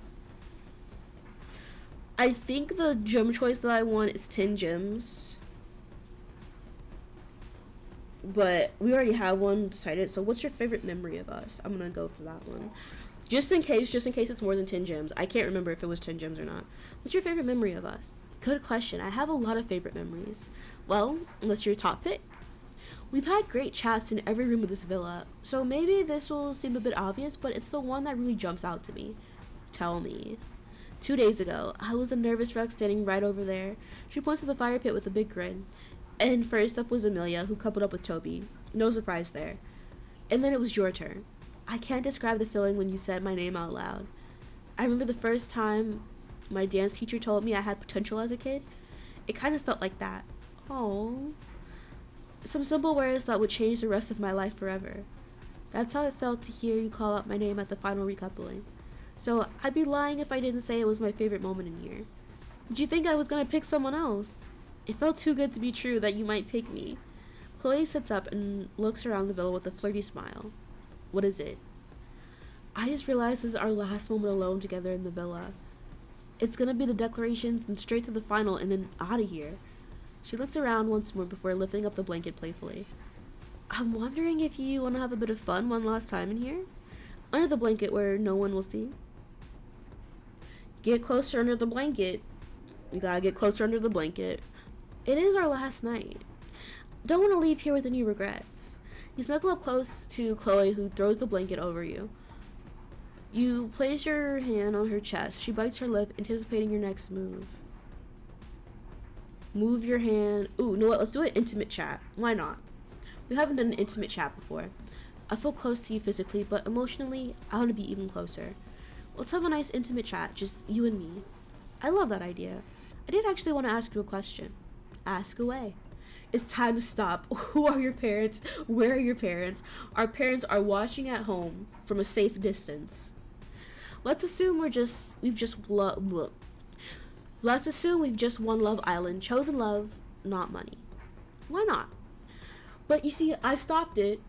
think the gem choice that I want is 10 gems. But we already have one decided, so what's your favorite memory of us? I'm gonna go for that one. Just in case it's more than 10 gems. I can't remember if it was 10 gems or not. What's your favorite memory of us? Good question. I have a lot of favorite memories. Well, what's your top pick? We've had great chats in every room of this villa, so maybe this will seem a bit obvious, but it's the one that really jumps out to me. Tell me. 2 days ago, I was a nervous wreck standing right over there. She points to the fire pit with a big grin. And first up was Amelia, who coupled up with Toby. No surprise there. And then it was your turn. I can't describe the feeling when you said my name out loud. I remember the first time my dance teacher told me I had potential as a kid. It kind of felt like that. Oh, some simple words that would change the rest of my life forever. That's how it felt to hear you call out my name at the final recoupling. So I'd be lying if I didn't say it was my favorite moment in here. Did you think I was gonna pick someone else? It felt too good to be true that you might pick me. Chloe sits up and looks around the villa with a flirty smile. What is it? I just realized this is our last moment alone together in the villa. It's gonna be the declarations and straight to the final and then out of here. She looks around once more before lifting up the blanket playfully. I'm wondering if you want to have a bit of fun one last time in here? Under the blanket where no one will see. Get closer under the blanket. You gotta get closer under the blanket. It is our last night. Don't want to leave here with any regrets. You snuggle up close to Chloe, who throws the blanket over you. You place your hand on her chest. She bites her lip, anticipating your next move. Move your hand. Ooh, you know what? Let's do an intimate chat. Why not? We haven't done an intimate chat before. I feel close to you physically, but emotionally, I want to be even closer. Let's have a nice intimate chat, just you and me. I love that idea. I did actually want to ask you a question. Ask away. It's time to stop. Who are your parents? Where are your parents? Our parents are watching at home from a safe distance. Let's assume Let's assume we've just won Love Island, chosen love, not money. Why not? But you see, I stopped it.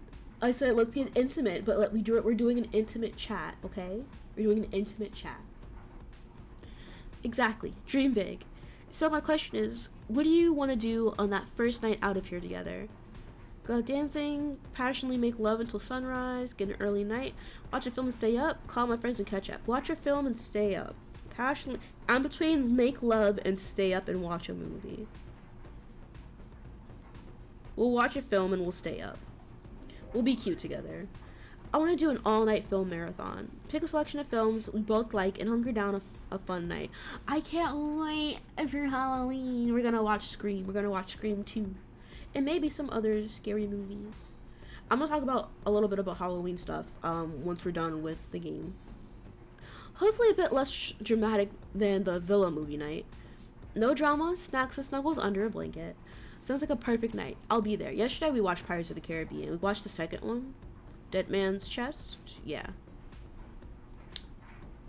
I said let's get intimate, but we're doing an intimate chat, okay? We're doing an intimate chat. Exactly. Dream big. So my question is, what do you want to do on that first night out of here together? Go out dancing, passionately make love until sunrise, get an early night, watch a film and stay up, call my friends and catch up. Watch a film and stay up. Passionately, I'm between make love and stay up and watch a movie. We'll watch a film and we'll stay up. We'll be cute together. I want to do an all-night film marathon. Pick a selection of films we both like and hunker down a fun night. I can't wait for Halloween. We're gonna watch Scream. We're gonna watch Scream 2. And maybe some other scary movies. I'm gonna talk about a little bit about Halloween stuff once we're done with the game. Hopefully a bit less dramatic than the Villa movie night. No drama, snacks and snuggles under a blanket. Sounds like a perfect night. I'll be there. Yesterday we watched Pirates of the Caribbean. We watched the second one. Dead Man's Chest? Yeah.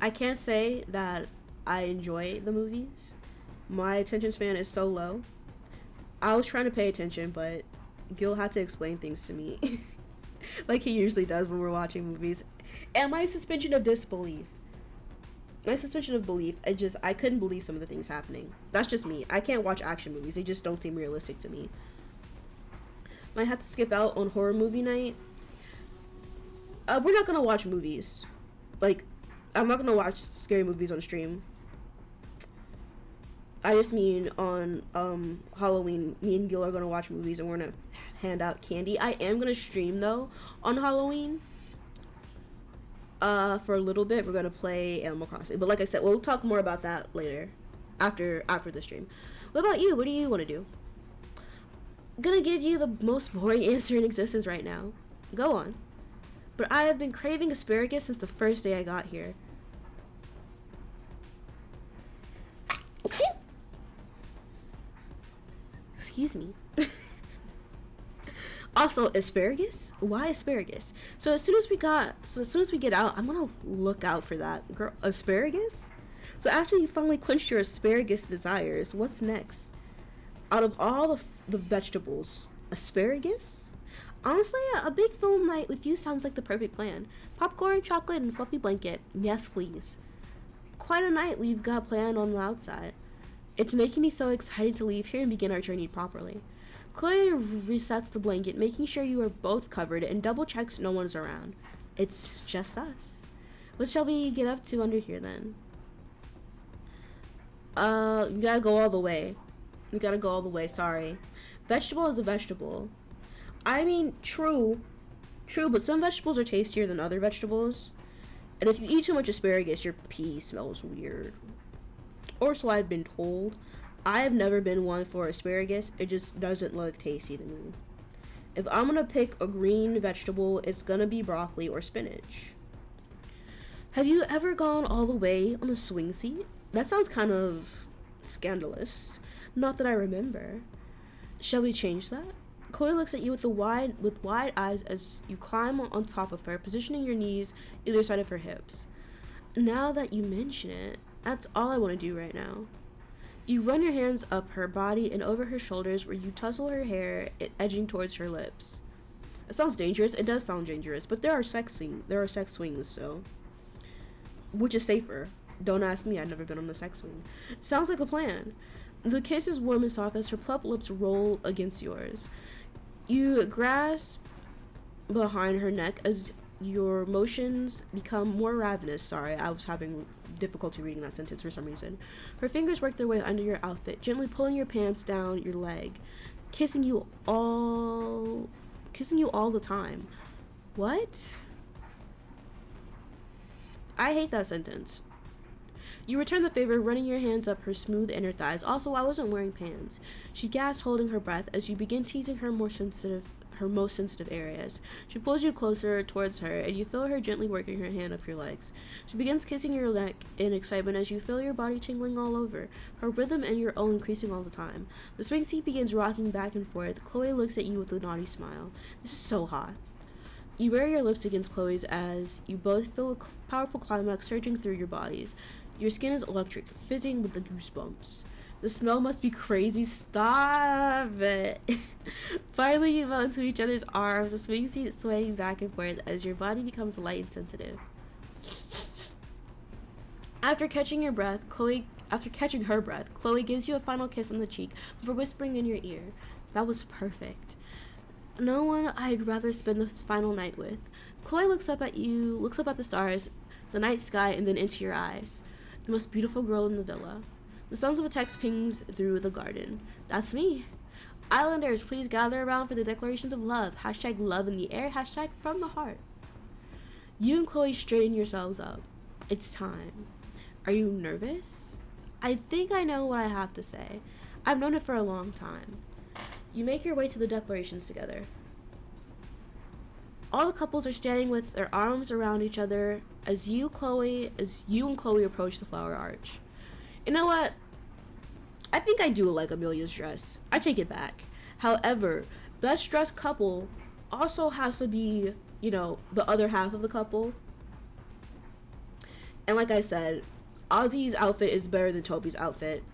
I can't say that I enjoy the movies. My attention span is so low. I was trying to pay attention, but Gil had to explain things to me. Like he usually does when we're watching movies. And my suspension of disbelief. My suspension of belief, I couldn't believe some of the things happening. That's just me. I can't watch action movies. They just don't seem realistic to me. Might have to skip out on horror movie night. We're not gonna watch movies. Like, I'm not gonna watch scary movies on stream. I just mean on Halloween, me and Gil are gonna watch movies and we're gonna hand out candy. I am gonna stream though on Halloween. For a little bit, we're gonna play Animal Crossing. But like I said, we'll talk more about that later, after the stream. What about you? What do you want to do? I'm gonna give you the most boring answer in existence right now. Go on. But I have been craving asparagus since the first day I got here. Excuse me. Also, asparagus? Why asparagus? So as soon as we get out, I'm gonna look out for that. Girl, asparagus? So after you finally quenched your asparagus desires, what's next? Out of all the vegetables, asparagus? Honestly, a big film night with you sounds like the perfect plan. Popcorn, chocolate, and fluffy blanket. Yes, please. Quite a night we've got planned on the outside. It's making me so excited to leave here and begin our journey properly. Chloe resets the blanket, making sure you are both covered, and double checks no one's around. It's just us. What shall we get up to under here then? You gotta go all the way. We gotta go all the way, sorry. Vegetable is a vegetable. I mean, true, but some vegetables are tastier than other vegetables. And if you eat too much asparagus, your pee smells weird. Or so I've been told. I have never been one for asparagus. It just doesn't look tasty to me. If I'm gonna pick a green vegetable, it's gonna be broccoli or spinach. Have you ever gone all the way on a swing seat? That sounds kind of scandalous. Not that I remember. Shall we change that? Chloe looks at you with wide eyes as you climb on top of her, positioning your knees either side of her hips. Now that you mention it, that's all I want to do right now. You run your hands up her body and over her shoulders where you tussle her hair, edging towards her lips. It sounds dangerous. It does sound dangerous, but there are sex swings, so which is safer? Don't ask me. I've never been on a sex swing. Sounds like a plan. The kiss is warm and soft as her plump lips roll against yours. You grasp behind her neck as your motions become more ravenous. Sorry, I was having difficulty reading that sentence for some reason. Her fingers work their way under your outfit, gently pulling your pants down your leg, kissing you all the time. What? I hate that sentence. You return the favor, running your hands up her smooth inner thighs. Also, I wasn't wearing pants. She gasps, holding her breath as you begin teasing her most sensitive areas. She pulls you closer towards her, and you feel her gently working her hand up your legs. She begins kissing your neck in excitement as you feel your body tingling all over, her rhythm and your own increasing all the time. The swing seat begins rocking back and forth. Chloe looks at you with a naughty smile. This is so hot. You wear your lips against Chloe's as you both feel a powerful climax surging through your bodies. Your skin is electric, fizzing with the goosebumps. The smell must be crazy. Stop it. Finally, you melt into each other's arms, the swing seat swaying back and forth as your body becomes light and sensitive. After catching her breath, Chloe gives you a final kiss on the cheek before whispering in your ear, "That was perfect. No one I'd rather spend this final night with." Chloe looks up at the stars, the night sky, and then into your eyes. The most beautiful girl in the villa. The sounds of a text pings through the garden. That's me. Islanders, please gather around for the declarations of love. Hashtag love in the air. Hashtag from the heart. You and Chloe straighten yourselves up. It's time. Are you nervous? I think I know what I have to say. I've known it for a long time. You make your way to the declarations together. All the couples are standing with their arms around each other as you and Chloe approach the flower arch. You know what? I think I do like Amelia's dress. I take it back. However, best dressed couple also has to be, the other half of the couple. And like I said, Ozzy's outfit is better than Toby's outfit.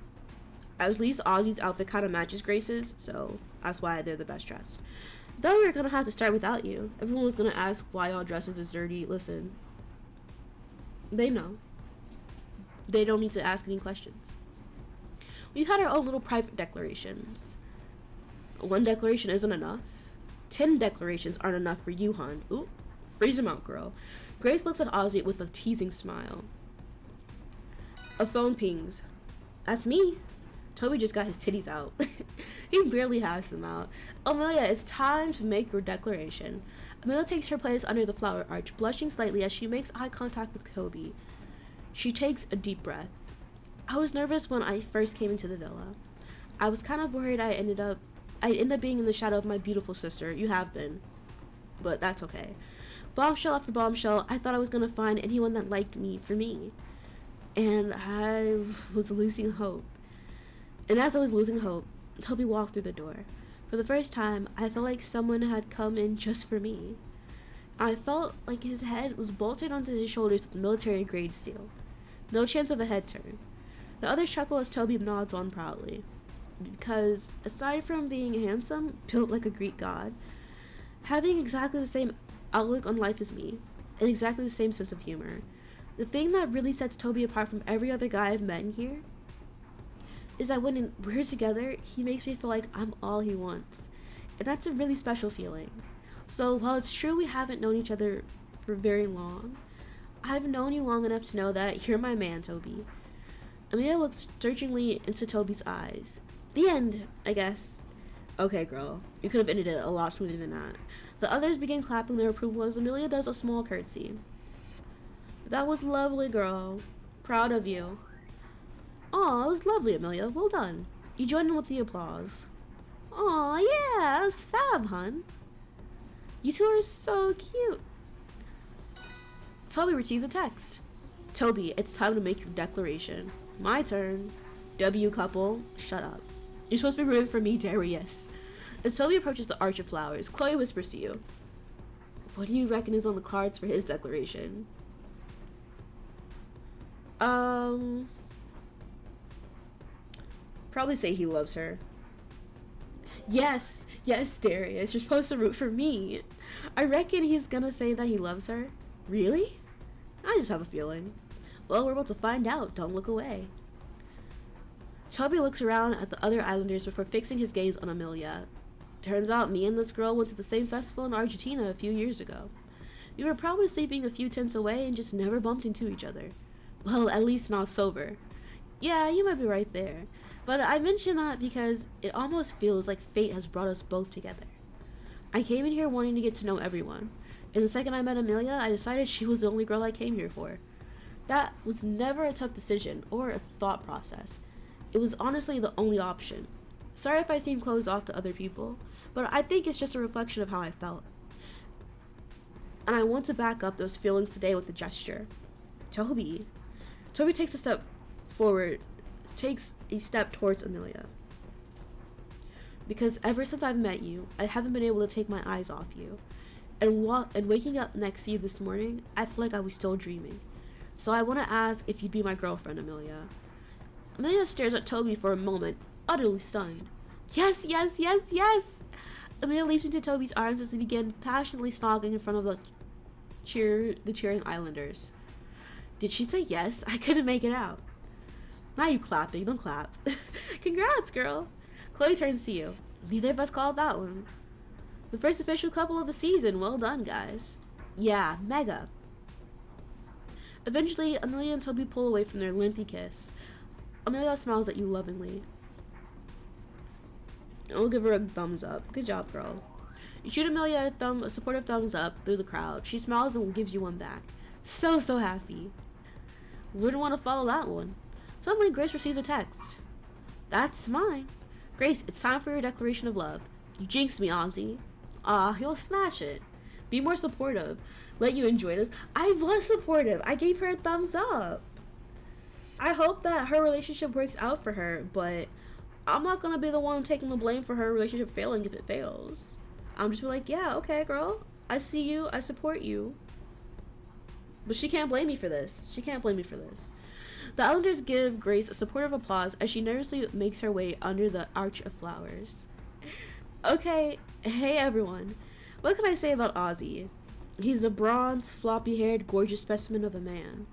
At least Ozzy's outfit kind of matches Grace's, so that's why they're the best dressed. Though we're gonna have to start without you. Everyone was gonna ask why y'all dresses is dirty. Listen, they know. They don't need to ask any questions. We've had our own little private declarations. One declaration isn't enough. 10 declarations aren't enough for you, hun. Ooh, freeze him out, girl. Grace looks at Ozzy with a teasing smile. A phone pings. That's me. Toby just got his titties out. He barely has them out. Amelia, it's time to make your declaration. Amelia takes her place under the flower arch, blushing slightly as she makes eye contact with Toby. She takes a deep breath. I was nervous when I first came into the villa. I was kind of worried I'd end up being in the shadow of my beautiful sister. You have been. But that's okay. Bombshell after bombshell, I thought I was gonna find anyone that liked me for me. And I was losing hope. And as I was losing hope, Toby walked through the door. For the first time, I felt like someone had come in just for me. I felt like his head was bolted onto his shoulders with military-grade steel. No chance of a head turn. The others chuckle as Toby nods on proudly. Because, aside from being handsome, built like a Greek god, having exactly the same outlook on life as me, and exactly the same sense of humor, the thing that really sets Toby apart from every other guy I've met in here is that when we're together, he makes me feel like I'm all he wants. And that's a really special feeling. So while it's true we haven't known each other for very long, I've known you long enough to know that you're my man, Toby. Amelia looks searchingly into Toby's eyes. The end, I guess. Okay, girl. You could have ended it a lot smoother than that. The others begin clapping their approval as Amelia does a small curtsy. That was lovely, girl. Proud of you. Aw, it was lovely, Amelia. Well done. You joined in with the applause. Aw, yeah, that's fab, hun. You two are so cute. Toby receives a text. Toby, it's time to make your declaration. My turn. W couple, shut up. You're supposed to be rooting for me, Darius. As Toby approaches the arch of flowers, Chloe whispers to you. What do you reckon is on the cards for his declaration? Probably say he loves her. Yes, Darius, you're supposed to root for me. I reckon he's gonna say that he loves her. Really? I just have a feeling. Well, we're about to find out. Don't look away. Toby looks around at the other islanders before fixing his gaze on Amelia. Turns out me and this girl went to the same festival in Argentina a few years ago. We were probably sleeping a few tents away and just never bumped into each other. Well, at least not sober. Yeah, you might be right there. But I mention that because it almost feels like fate has brought us both together. I came in here wanting to get to know everyone, and the second I met Amelia, I decided she was the only girl I came here for. That was never a tough decision or a thought process. It was honestly the only option. Sorry if I seem closed off to other people, but I think it's just a reflection of how I felt. And I want to back up those feelings today with a gesture. Toby takes a step forward, takes a step towards Amelia. Because ever since I've met you, I haven't been able to take my eyes off you. And waking up next to you this morning, I feel like I was still dreaming. So I want to ask if you'd be my girlfriend, Amelia. Amelia stares at Toby for a moment, utterly stunned. Yes! Amelia leaps into Toby's arms as they begin passionately snogging in front of the cheering islanders. Did she say yes? I couldn't make it out. Now you clapping, don't clap. Congrats, girl. Chloe turns to you. Neither of us called that one. The first official couple of the season. Well done, guys. Yeah, mega. Eventually, Amelia and Toby pull away from their lengthy kiss. Amelia smiles at you lovingly. I'll give her a thumbs up. Good job, girl. You shoot Amelia a supportive thumbs up through the crowd. She smiles and gives you one back. So happy. Wouldn't want to follow that one. Suddenly, Grace receives a text. That's mine. Grace, it's time for your declaration of love. You jinxed me, Ozzy. He'll smash it. Be more supportive. Let you enjoy this. I was supportive. I gave her a thumbs up. I hope that her relationship works out for her, but I'm not gonna be the one taking the blame for her relationship failing if it fails. I'm just be like, yeah, okay, girl. I see you. I support you. But she can't blame me for this. The Islanders give Grace a supportive applause as she nervously makes her way under the arch of flowers. Okay, hey everyone. What can I say about Ozzy? He's a bronze, floppy-haired, gorgeous specimen of a man.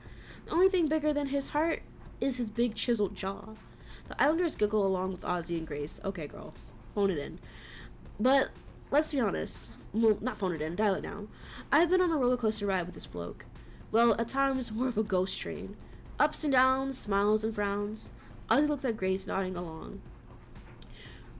The only thing bigger than his heart is his big chiseled jaw? The Islanders giggle along with Ozzy and Grace. Okay, girl, phone it in. But let's be honest. Well, not phone it in, dial it now. I've been on a roller coaster ride with this bloke. Well, at times more of a ghost train. Ups and downs, smiles and frowns. Ozzy looks at Grace, nodding along.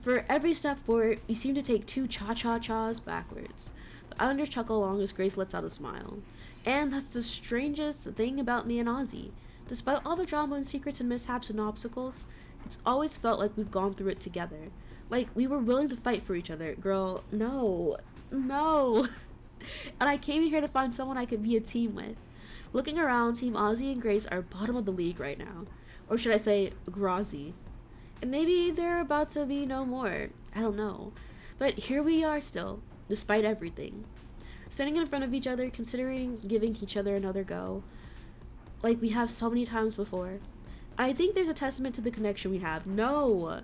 For every step forward, we seem to take 2 cha-cha-chas backwards. The Islanders chuckle along as Grace lets out a smile. And that's the strangest thing about me and Ozzy. Despite all the drama and secrets and mishaps and obstacles, it's always felt like we've gone through it together. Like we were willing to fight for each other. Girl, no. And I came here to find someone I could be a team with. Looking around, Team Ozzy and Grace are bottom of the league right now. Or should I say, Grozzy. And maybe they're about to be no more. I don't know. But here we are still, despite everything. Sitting in front of each other, considering giving each other another go. Like we have so many times before. I think there's a testament to the connection we have. No.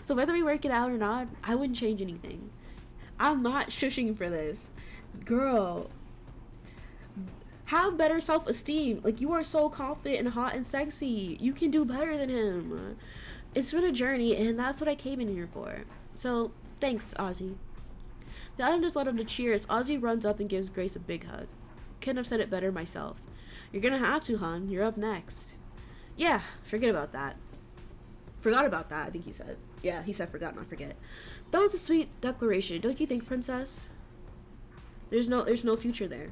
So whether we work it out or not, I wouldn't change anything. I'm not shushing for this. Girl. Have better self-esteem. Like, you are so confident and hot and sexy. You can do better than him. It's been a journey, and that's what I came in here for. So, thanks, Ozzy. The Islanders let him to cheer as Ozzy runs up and gives Grace a big hug. Couldn't have said it better myself. You're gonna have to, hon. You're up next. Yeah, forget about that. Forgot about that, I think he said. Yeah, he said forgot, not forget. That was a sweet declaration, don't you think, princess? There's no future there.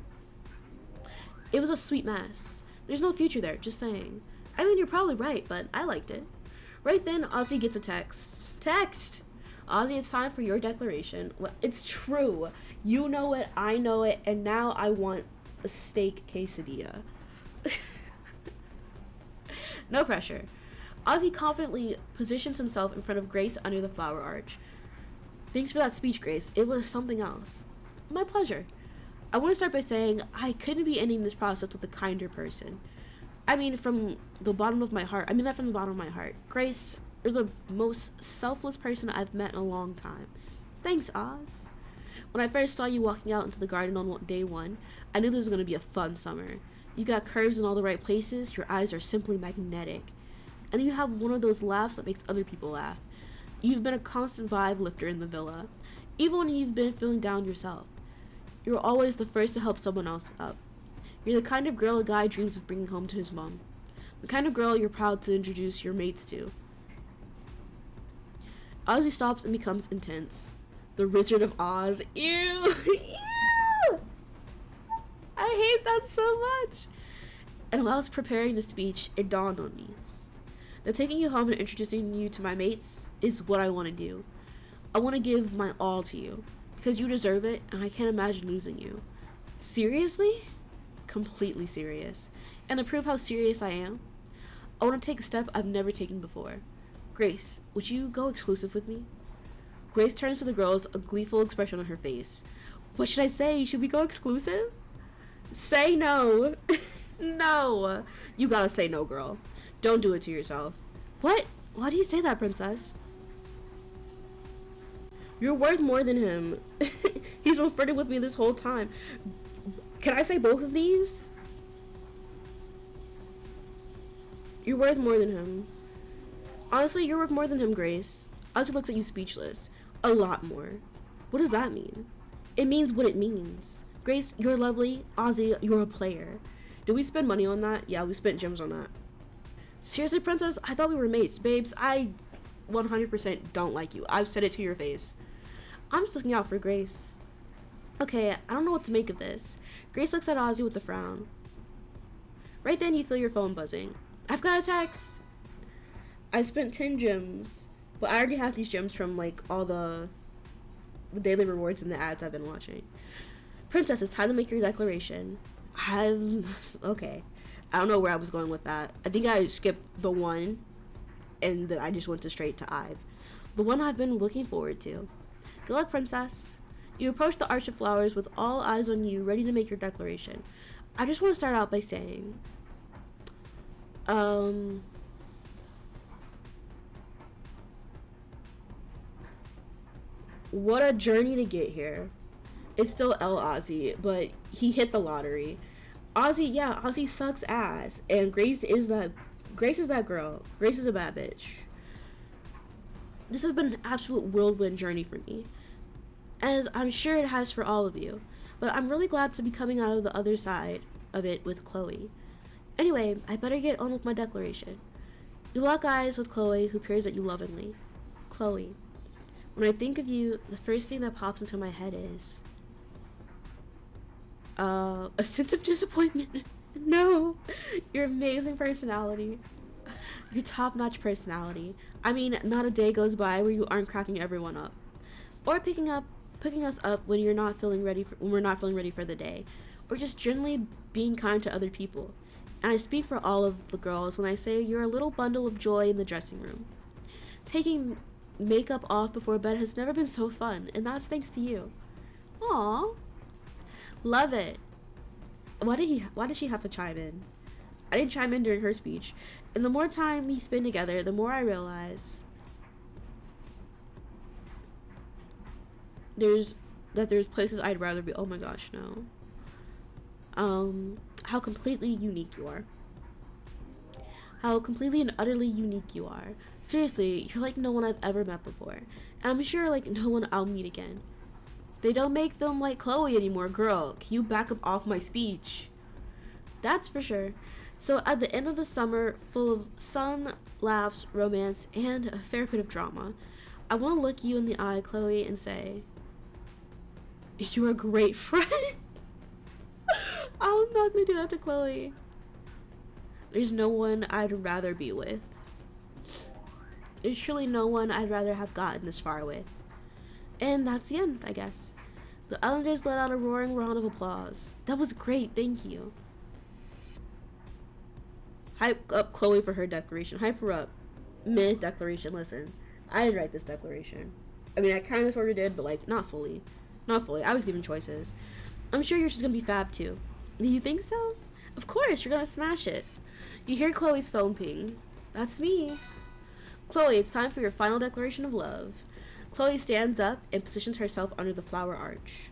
It was a sweet mess. There's no future there, just saying. I mean, you're probably right, but I liked it. Right then, Ozzy gets a text. Text! Ozzy, it's time for your declaration. Well, it's true. You know it, I know it, and now I want a steak quesadilla. No pressure. Ozzy confidently positions himself in front of Grace under the flower arch. Thanks for that speech, Grace. It was something else. My pleasure. I want to start by saying I couldn't be ending this process with a kinder person. I mean, from the bottom of my heart. I mean that from the bottom of my heart. Grace, you're the most selfless person I've met in a long time. Thanks, Oz. When I first saw you walking out into the garden on day 1, I knew this was going to be a fun summer. You got curves in all the right places. Your eyes are simply magnetic. And you have one of those laughs that makes other people laugh. You've been a constant vibe lifter in the villa, even when you've been feeling down yourself. You're always the first to help someone else up. You're the kind of girl a guy dreams of bringing home to his mom. The kind of girl you're proud to introduce your mates to. Ozzy stops and becomes intense. The Wizard of Oz. Ew! Ew! I hate that so much! And while I was preparing the speech, it dawned on me that taking you home and introducing you to my mates is what I want to do. I want to give my all to you. Because you deserve it, and I can't imagine losing you. Seriously? Completely serious. And to prove how serious I am, I want to take a step I've never taken before. Grace, would you go exclusive with me? Grace turns to the girls, a gleeful expression on her face. What should I say? Should we go exclusive? Say no. No. You gotta say no, girl. Don't do it to yourself. What? Why do you say that, princess? You're worth more than him. He's been flirting with me this whole time. Can I say both of these? You're worth more than him. Honestly, you're worth more than him, Grace. Ozzy looks at you speechless. A lot more. What does that mean? It means what it means. Grace, you're lovely. Ozzy, you're a player. Did we spend money on that? Yeah, we spent gems on that. Seriously, princess? I thought we were mates. Babes, I 100% don't like you. I've said it to your face. I'm just looking out for Grace. Okay, I don't know what to make of this. Grace looks at Ozzy with a frown. Right then, you feel your phone buzzing. I've got a text. I spent 10 gems, but I already have these gems from like all the daily rewards and the ads I've been watching. Princess, it's time to make your declaration. Okay. I don't know where I was going with that. I think I skipped the one, and then I just went straight to Ive. The one I've been looking forward to. Good luck, princess. You approach the arch of flowers with all eyes on you, ready to make your declaration. I just want to start out by saying, what a journey to get here. It's still L Ozzy, but he hit the lottery. Ozzy, yeah, Ozzy sucks ass, and Grace is that girl. Grace is a bad bitch. This has been an absolute whirlwind journey for me, as I'm sure it has for all of you. But I'm really glad to be coming out of the other side of it with Chloe. Anyway, I better get on with my declaration. You lock eyes with Chloe, who peers at you lovingly. Chloe, when I think of you, the first thing that pops into my head is a sense of disappointment. No, your amazing personality. Your top-notch personality. I mean, not a day goes by where you aren't cracking everyone up, or picking us up when you're not feeling ready when we're not feeling ready for the day, or just generally being kind to other people. And I speak for all of the girls when I say you're a little bundle of joy in the dressing room. Taking makeup off before bed has never been so fun, and that's thanks to you. Aww. Love it. Why did she have to chime in? I didn't chime in during her speech. And the more time we spend together, the more I realize there's places I'd rather be. Oh my gosh, no. How completely unique you are. How completely and utterly unique you are. Seriously, you're like no one I've ever met before. And I'm sure like no one I'll meet again. They don't make them like Chloe anymore, girl. Can you back up off my speech? That's for sure. So at the end of the summer, full of sun, laughs, romance, and a fair bit of drama, I want to look you in the eye, Chloe, and say, you're a great friend. I'm not going to do that to Chloe. There's no one I'd rather be with. There's truly no one I'd rather have gotten this far with. And that's the end, I guess. The Islanders let out a roaring round of applause. That was great, thank you. Hype up Chloe for her declaration. Hype her up. Meh, declaration. Listen, I didn't write this declaration. I mean, I kind of sort of did, but like, not fully. Not fully. I was given choices. I'm sure yours is going to be fab too. Do you think so? Of course, you're going to smash it. You hear Chloe's phone ping. That's me. Chloe, it's time for your final declaration of love. Chloe stands up and positions herself under the flower arch.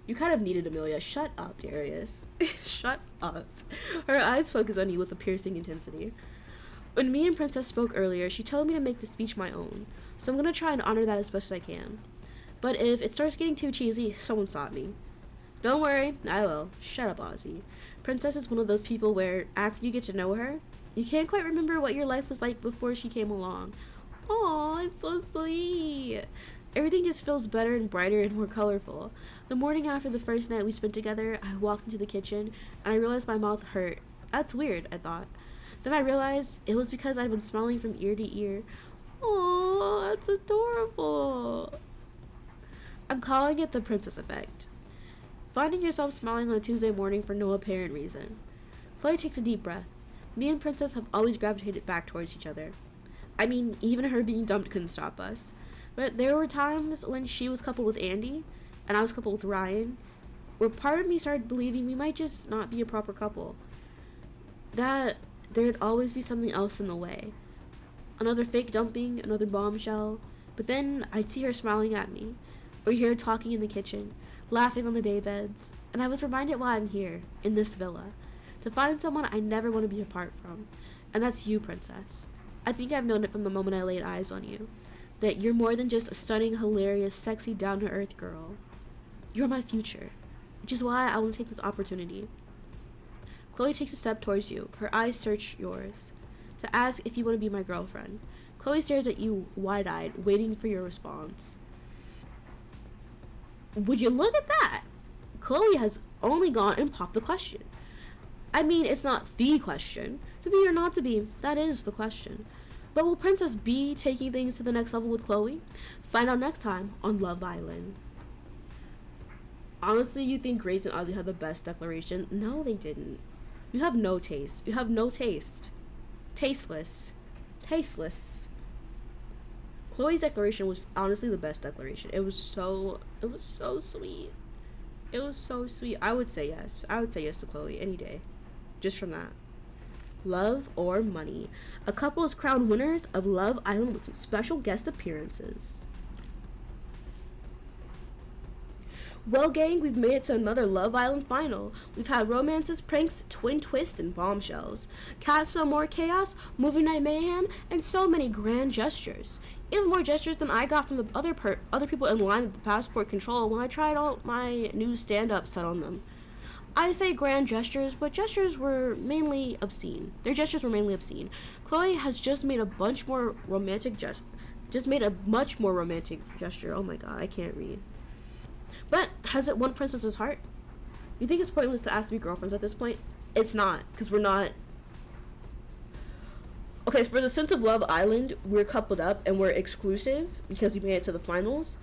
You kind of needed Amelia. Shut up, Darius. Shut up. Her eyes focus on you with a piercing intensity. When me and Princess spoke earlier, she told me to make the speech my own, so I'm going to try and honor that as best as I can. But if it starts getting too cheesy, someone stop me. Don't worry, I will. Shut up, Ozzy. Princess is one of those people where, after you get to know her, you can't quite remember what your life was like before she came along. Aw, it's so sweet. Everything just feels better and brighter and more colorful. The morning after the first night we spent together, I walked into the kitchen, and I realized my mouth hurt. That's weird, I thought. Then I realized it was because I'd been smiling from ear to ear. Aw, that's adorable. I'm calling it the princess effect. Finding yourself smiling on a Tuesday morning for no apparent reason. Chloe takes a deep breath. Me and Princess have always gravitated back towards each other. I mean, even her being dumped couldn't stop us. But there were times when she was coupled with Andy, and I was coupled with Ryan, where part of me started believing we might just not be a proper couple. That there'd always be something else in the way. Another fake dumping, another bombshell. But then I'd see her smiling at me, or hear her talking in the kitchen, laughing on the daybeds, and I was reminded why I'm here, in this villa, to find someone I never want to be apart from. And that's you, Princess. I think I've known it from the moment I laid eyes on you. That you're more than just a stunning, hilarious, sexy, down-to-earth girl. You're my future, which is why I want to take this opportunity. Chloe takes a step towards you, her eyes search yours, to ask if you want to be my girlfriend. Chloe stares at you wide-eyed, waiting for your response. Would you look at that? Chloe has only gone and popped the question. I mean, it's not the question. To be or not to be, that is the question. But will Princess be taking things to the next level with Chloe? Find out next time on Love Island. Honestly, you think Grace and Ozzy had the best declaration? No, they didn't. You have no taste. You have no taste. Tasteless. Tasteless. Chloe's declaration was honestly the best declaration. It was so sweet. It was so sweet. I would say yes. I would say yes to Chloe any day. Just from that. Love or money. A couple is crowned winners of Love Island with some special guest appearances. Well, gang, we've made it to another Love Island final. We've had romances, pranks, twin twists, and bombshells. Cast some more chaos, movie night mayhem, and so many grand gestures. Even more gestures than I got from the other people in line at the passport control when I tried out my new stand-up set on them. I say grand gestures, but gestures were mainly obscene. Their gestures were mainly obscene. Chloe has just made a much more romantic gesture. Oh my god, I can't read. But has it won Princess's heart? You think it's pointless to ask to be girlfriends at this point? It's not, because we're not. Okay, so for the sense of Love Island, we're coupled up and we're exclusive because we made it to the finals.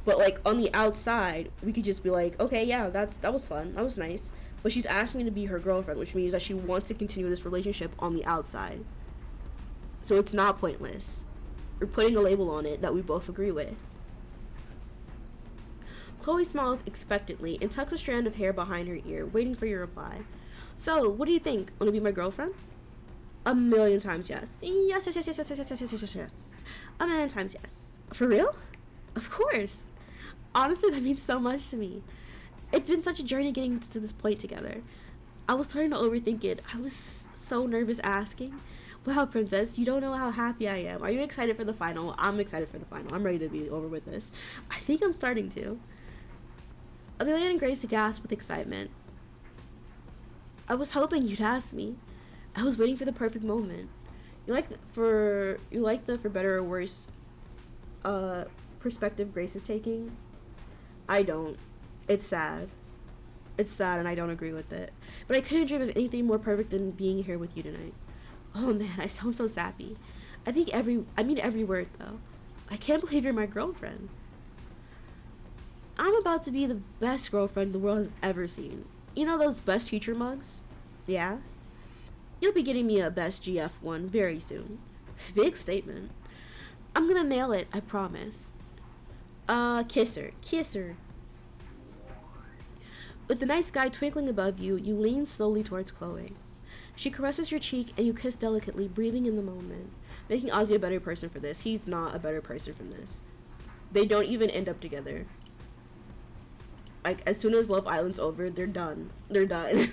But like on the outside, we could just be like, okay, yeah, that was fun, that was nice. But she's asked me to be her girlfriend, which means that she wants to continue this relationship on the outside. So it's not pointless. We're putting a label on it that we both agree with. Chloe smiles expectantly and tucks a strand of hair behind her ear, waiting for your reply. So, what do you think? Want to be my girlfriend? 1,000,000 times yes. Yes. 1,000,000 times yes. For real? Of course. Honestly, that means so much to me. It's been such a journey getting to this point together. I was starting to overthink it. I was so nervous asking. Wow, Princess, you don't know how happy I am. Are you excited for the final? I'm excited for the final. I'm ready to be over with this. I think I'm starting to. Amelia and Grace gasped with excitement. I was hoping you'd ask me. I was waiting for the perfect moment. You like the for better or worse perspective Grace is taking? I don't. It's sad. It's sad and I don't agree with it. But I couldn't dream of anything more perfect than being here with you tonight. Oh man, I sound so sappy. I mean every word though. I can't believe you're my girlfriend. I'm about to be the best girlfriend the world has ever seen. You know those best teacher mugs? Yeah? You'll be getting me a best GF one very soon. Big statement. I'm gonna nail it, I promise. Kiss her. Kiss her. With the night sky twinkling above you, you lean slowly towards Chloe. She caresses your cheek and you kiss delicately, breathing in the moment. Making Ozzy a better person for this. He's not a better person from this. They don't even end up together. Like, as soon as Love Island's over, they're done. They're done.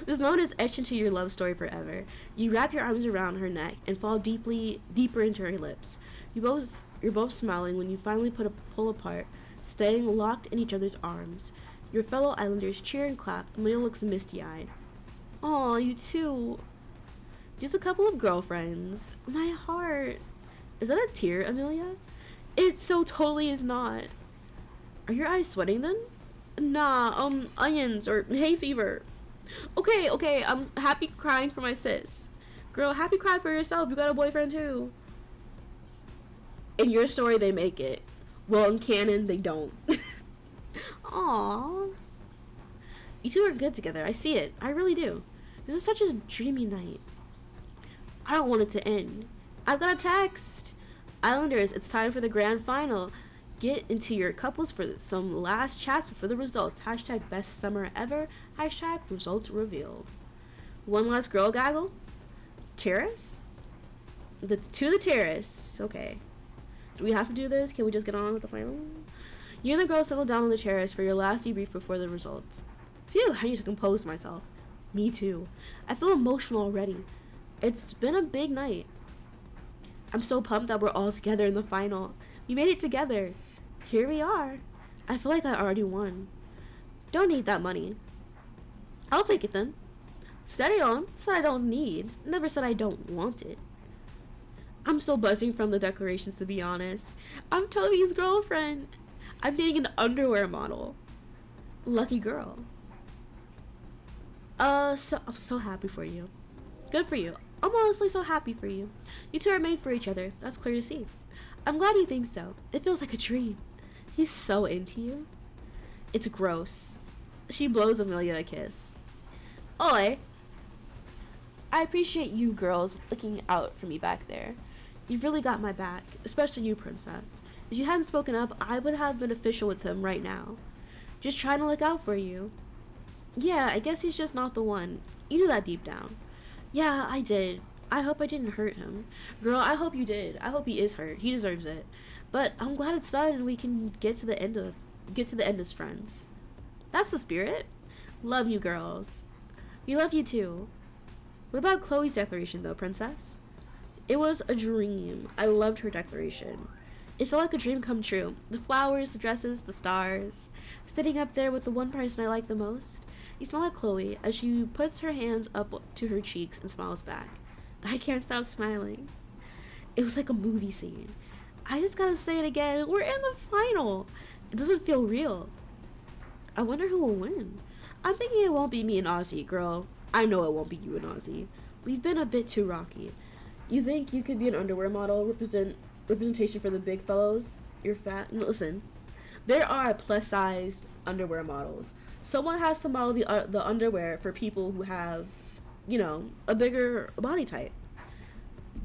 This moment is etched into your love story forever. You wrap your arms around her neck and fall deeper into her lips. You're both smiling when you finally pull apart, staying locked in each other's arms. Your fellow islanders cheer and clap. Amelia looks misty-eyed. Aw, you too. Just a couple of girlfriends. My heart. Is that a tear, Amelia? It so totally is not. Are your eyes sweating then? Nah, onions or hay fever. Okay, I'm happy crying for my sis. Girl, happy cry for yourself. You got a boyfriend too. In your story, they make it. Well, in canon, they don't. Aww. You two are good together. I see it. I really do. This is such a dreamy night. I don't want it to end. I've got a text. Islanders, it's time for the grand final. Get into your couples for some last chats before the results. Hashtag best summer ever. Hashtag results revealed. One last girl gaggle. Terrace? To the terrace. Okay. Do we have to do this? Can we just get on with the final? You and the girls settle down on the terrace for your last debrief before the results. Phew, I need to compose myself. Me too. I feel emotional already. It's been a big night. I'm so pumped that we're all together in the final. We made it together. Here we are. I feel like I already won. Don't need that money. I'll take it then. Steady on. Said I don't need. Never said I don't want it. I'm so buzzing from the decorations, to be honest. I'm Toby's girlfriend. I'm dating an underwear model. Lucky girl. I'm so happy for you. Good for you. I'm honestly so happy for you. You two are made for each other. That's clear to see. I'm glad you think so. It feels like a dream. He's so into you. It's gross. She blows Amelia a kiss. Oi. I appreciate you girls looking out for me back there. You've really got my back, especially you, Princess. If you hadn't spoken up, I would have been official with him right now. Just trying to look out for you. Yeah, I guess he's just not the one. You knew that deep down. Yeah, I did. I hope I didn't hurt him. Girl, I hope you did. I hope he is hurt. He deserves it. But I'm glad it's done and we can get to the end of this. get to the end as friends. That's the spirit. Love you, girls. We love you too. What about Chloe's declaration, though, princess? It was a dream. I loved her declaration. It felt like a dream come true. The flowers, the dresses, the stars. Sitting up there with the one person I like the most. You smile at Chloe as she puts her hands up to her cheeks and smiles back. I can't stop smiling. It was like a movie scene. I just gotta say it again. We're in the final. It doesn't feel real. I wonder who will win. I'm thinking it won't be me and Ozzy, girl. I know it won't be you and Ozzy. We've been a bit too rocky. You think you could be an underwear model, representation for the big fellows? You're fat. Listen, there are plus-sized underwear models. Someone has to model the underwear for people who have, you know, a bigger body type.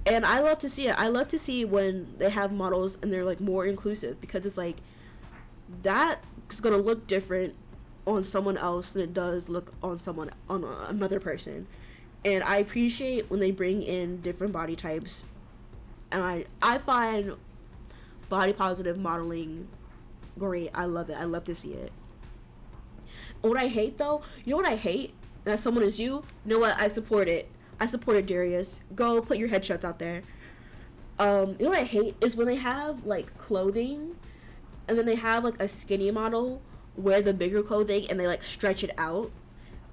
And I love to see it. I love to see when they have models and they're like more inclusive, because it's like that's gonna look different on someone else than it does look on another person. And I appreciate when they bring in different body types, and I find body positive modeling great. I love it. I love to see it. And what I hate, though, you know what I hate? That someone is you. You know what? I support it. I support it, Darius. Go put your headshots out there. You know what I hate is when they have like clothing, and then they have like a skinny model wear the bigger clothing and they like stretch it out,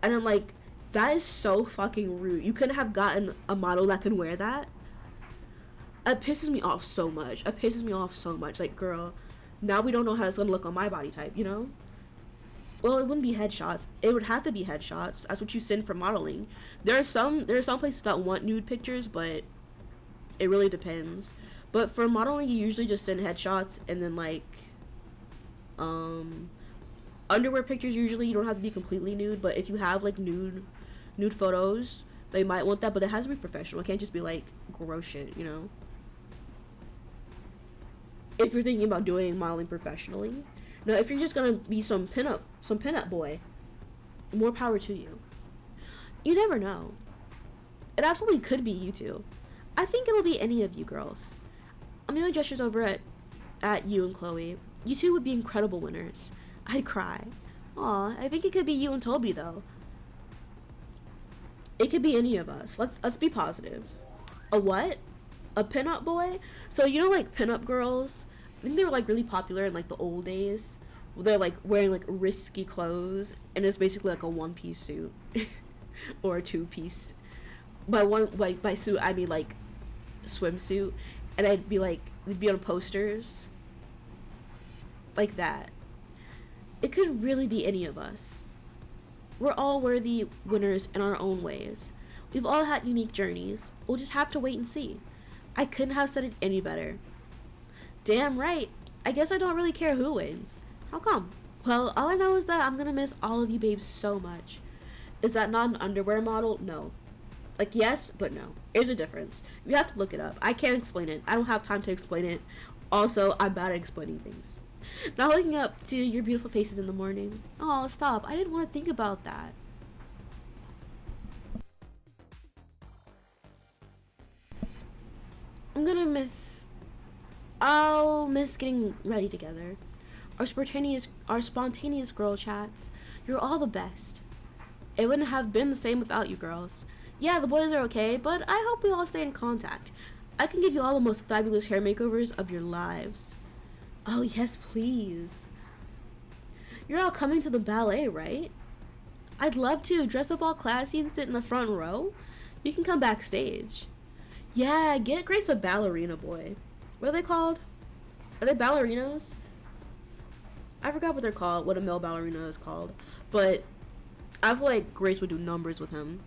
and then like that is so fucking rude. You couldn't have gotten a model that can wear that. It pisses me off so much. It pisses me off so much. Like, girl, now we don't know how it's gonna look on my body type, you know? Well, it wouldn't be headshots. It would have to be headshots. That's what you send for modeling. There are some places that want nude pictures, but it really depends. But for modeling, you usually just send headshots, and then like underwear pictures, usually you don't have to be completely nude, but if you have like nude photos, they might want that, but it has to be professional. It can't just be like gross shit, you know? If you're thinking about doing modeling professionally. Now, if you're just gonna be some pinup boy, more power to you. You never know. It absolutely could be you two. I think it'll be any of you girls. Amelia gestures over at you and Chloe. You two would be incredible winners. I'd cry. Aw, I think it could be you and Toby, though. It could be any of us. Let's be positive. A what? A pinup boy? So, you know, like pinup girls? I think they were like really popular in like the old days. They're like wearing like risky clothes, and it's basically like a one-piece suit or a two-piece. By suit I mean like swimsuit, and they'd be on posters like that. It could really be any of us. We're all worthy winners in our own ways. We've all had unique journeys. We'll just have to wait and see. I couldn't have said it any better. Damn right. I guess I don't really care who wins. How come? Well, all I know is that I'm gonna miss all of you babes so much. Is that not an underwear model? No. Like, yes, but no. There's a difference. You have to look it up. I can't explain it. I don't have time to explain it. Also, I'm bad at explaining things. Not looking up to your beautiful faces in the morning. Oh, stop. I didn't want to think about that. I'll miss getting ready together. Our spontaneous girl chats. You're all the best. It wouldn't have been the same without you girls. Yeah, the boys are okay, but I hope we all stay in contact. I can give you all the most fabulous hair makeovers of your lives. Oh, yes, please. You're all coming to the ballet, right? I'd love to dress up all classy and sit in the front row. You can come backstage. Yeah, get Grace a ballerina boy. What are they called? Are they ballerinos? I forgot what they're called, what a male ballerina is called. But I feel like Grace would do numbers with him.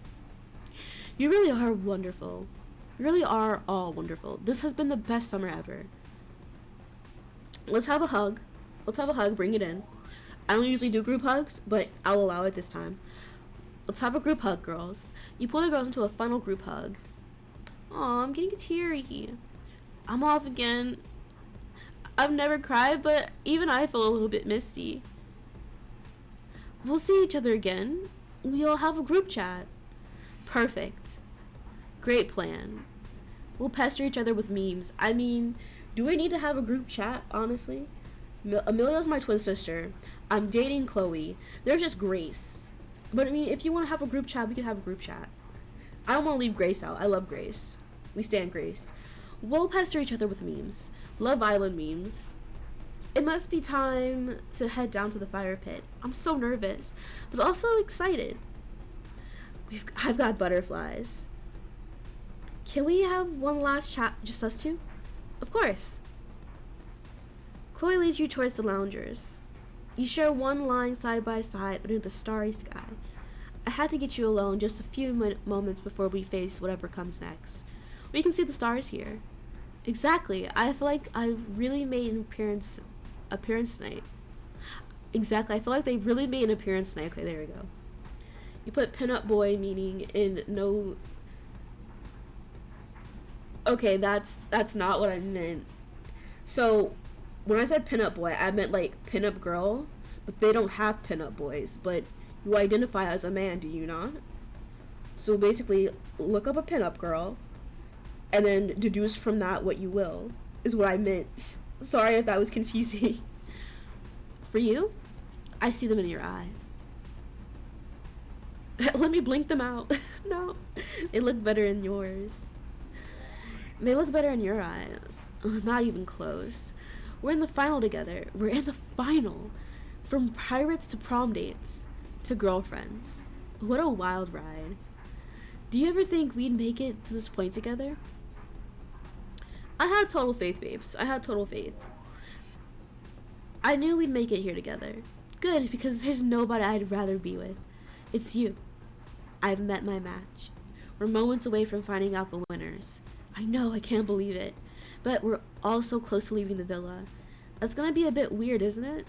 You really are wonderful. You really are all wonderful. This has been the best summer ever. Let's have a hug. Bring it in. I don't usually do group hugs, but I'll allow it this time. Let's have a group hug, girls. You pull the girls into a final group hug. Aw, I'm getting teary. I'm off again. I've never cried, but even I feel a little bit misty. We'll see each other again. We'll have a group chat. Perfect. Great plan. We'll pester each other with memes. I mean, do we need to have a group chat, honestly? Amelia's my twin sister. I'm dating Chloe. There's just Grace. But I mean, if you want to have a group chat, we can have a group chat. I don't want to leave Grace out. I love Grace. We stand Grace. We'll pester each other with memes. Love Island memes. It must be time to head down to the fire pit. I'm so nervous, but also excited. I've got butterflies. Can we have one last chat, just us two? Of course. Chloe leads you towards the loungers. You share one lying side by side under the starry sky. I had to get you alone just a few moments before we face whatever comes next. We can see the stars here. Exactly. I feel like I've really made an appearance tonight. Exactly. I feel like they really made an appearance tonight. Okay, there we go. You put pinup boy meaning in no. Okay, that's not what I meant. So, when I said pinup boy, I meant like pinup girl, but they don't have pinup boys. But you identify as a man, do you not? So basically, look up a pinup girl, and then deduce from that what you will, is what I meant. Sorry if that was confusing. For you, I see them in your eyes. Let me blink them out. No, they look better in yours. They look better in your eyes. Not even close. We're in the final together. We're in the final. From pirates to prom dates to girlfriends. What a wild ride. Do you ever think we'd make it to this point together? I had total faith, babes. I had total faith. I knew we'd make it here together. Good, because there's nobody I'd rather be with. It's you. I've met my match. We're moments away from finding out the winners. I know, I can't believe it. But we're all so close to leaving the villa. That's gonna be a bit weird, isn't it?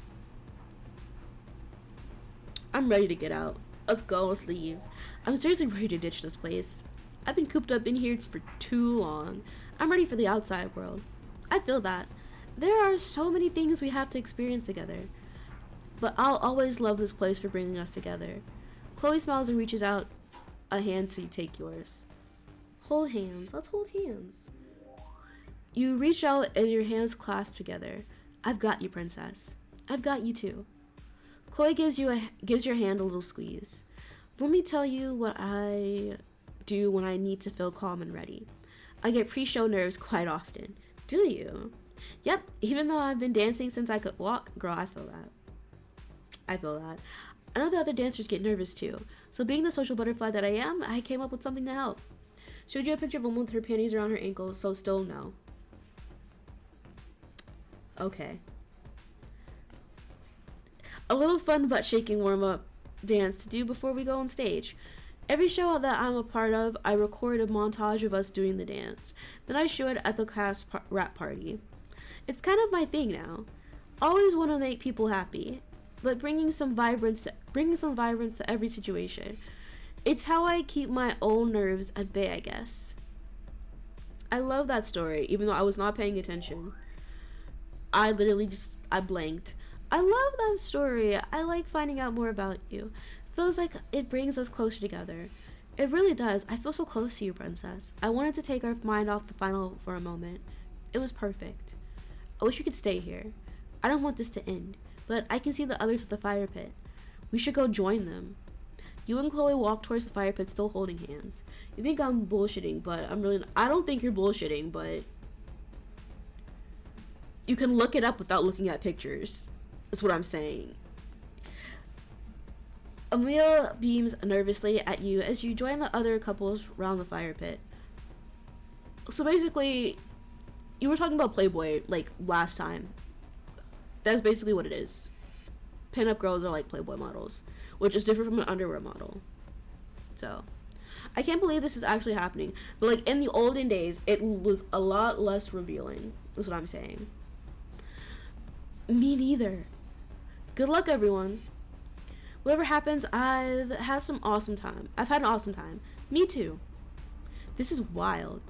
I'm ready to get out. Let's go, let's leave. I'm seriously ready to ditch this place. I've been cooped up in here for too long. I'm ready for the outside world. I feel that. There are so many things we have to experience together. But I'll always love this place for bringing us together. Chloe smiles and reaches out a hand so you take yours. Hold hands. Let's hold hands. You reach out and your hands clasp together. I've got you, princess. I've got you too. Chloe gives your hand a little squeeze. Let me tell you what I do when I need to feel calm and ready. I get pre-show nerves quite often. Do you? Yep, even though I've been dancing since I could walk, girl, I feel that. I feel that. I know the other dancers get nervous too. So being the social butterfly that I am, I came up with something to help. Showed you a picture of a woman with her panties around her ankles, so still no. Okay. A little fun butt shaking warm-up dance to do before we go on stage. Every show that I'm a part of, I record a montage of us doing the dance. Then I show it at the cast rap party. It's kind of my thing now. Always want to make people happy, but bringing some vibrance to every situation. It's how I keep my own nerves at bay, I guess. I love that story, even though I was not paying attention. I blanked. I love that story. I like finding out more about you. Feels like it brings us closer together. It really does. I feel so close to you, princess. I wanted to take our mind off the final for a moment. It was perfect. I wish we could stay here. I don't want this to end, but I can see the others at the fire pit. We should go join them. You and Chloe walk towards the fire pit still holding hands. You think I'm bullshitting, but I don't think you're bullshitting, but you can look it up without looking at pictures. That's what I'm saying. Amelia beams nervously at you as you join the other couples around the fire pit. So basically, you were talking about Playboy, like, last time. That's basically what it is. Pinup girls are like Playboy models, which is different from an underwear model. So, I can't believe this is actually happening. But, like, in the olden days, it was a lot less revealing, is what I'm saying. Me neither. Good luck, everyone. Whatever happens, I've had an awesome time. Me too. This is wild.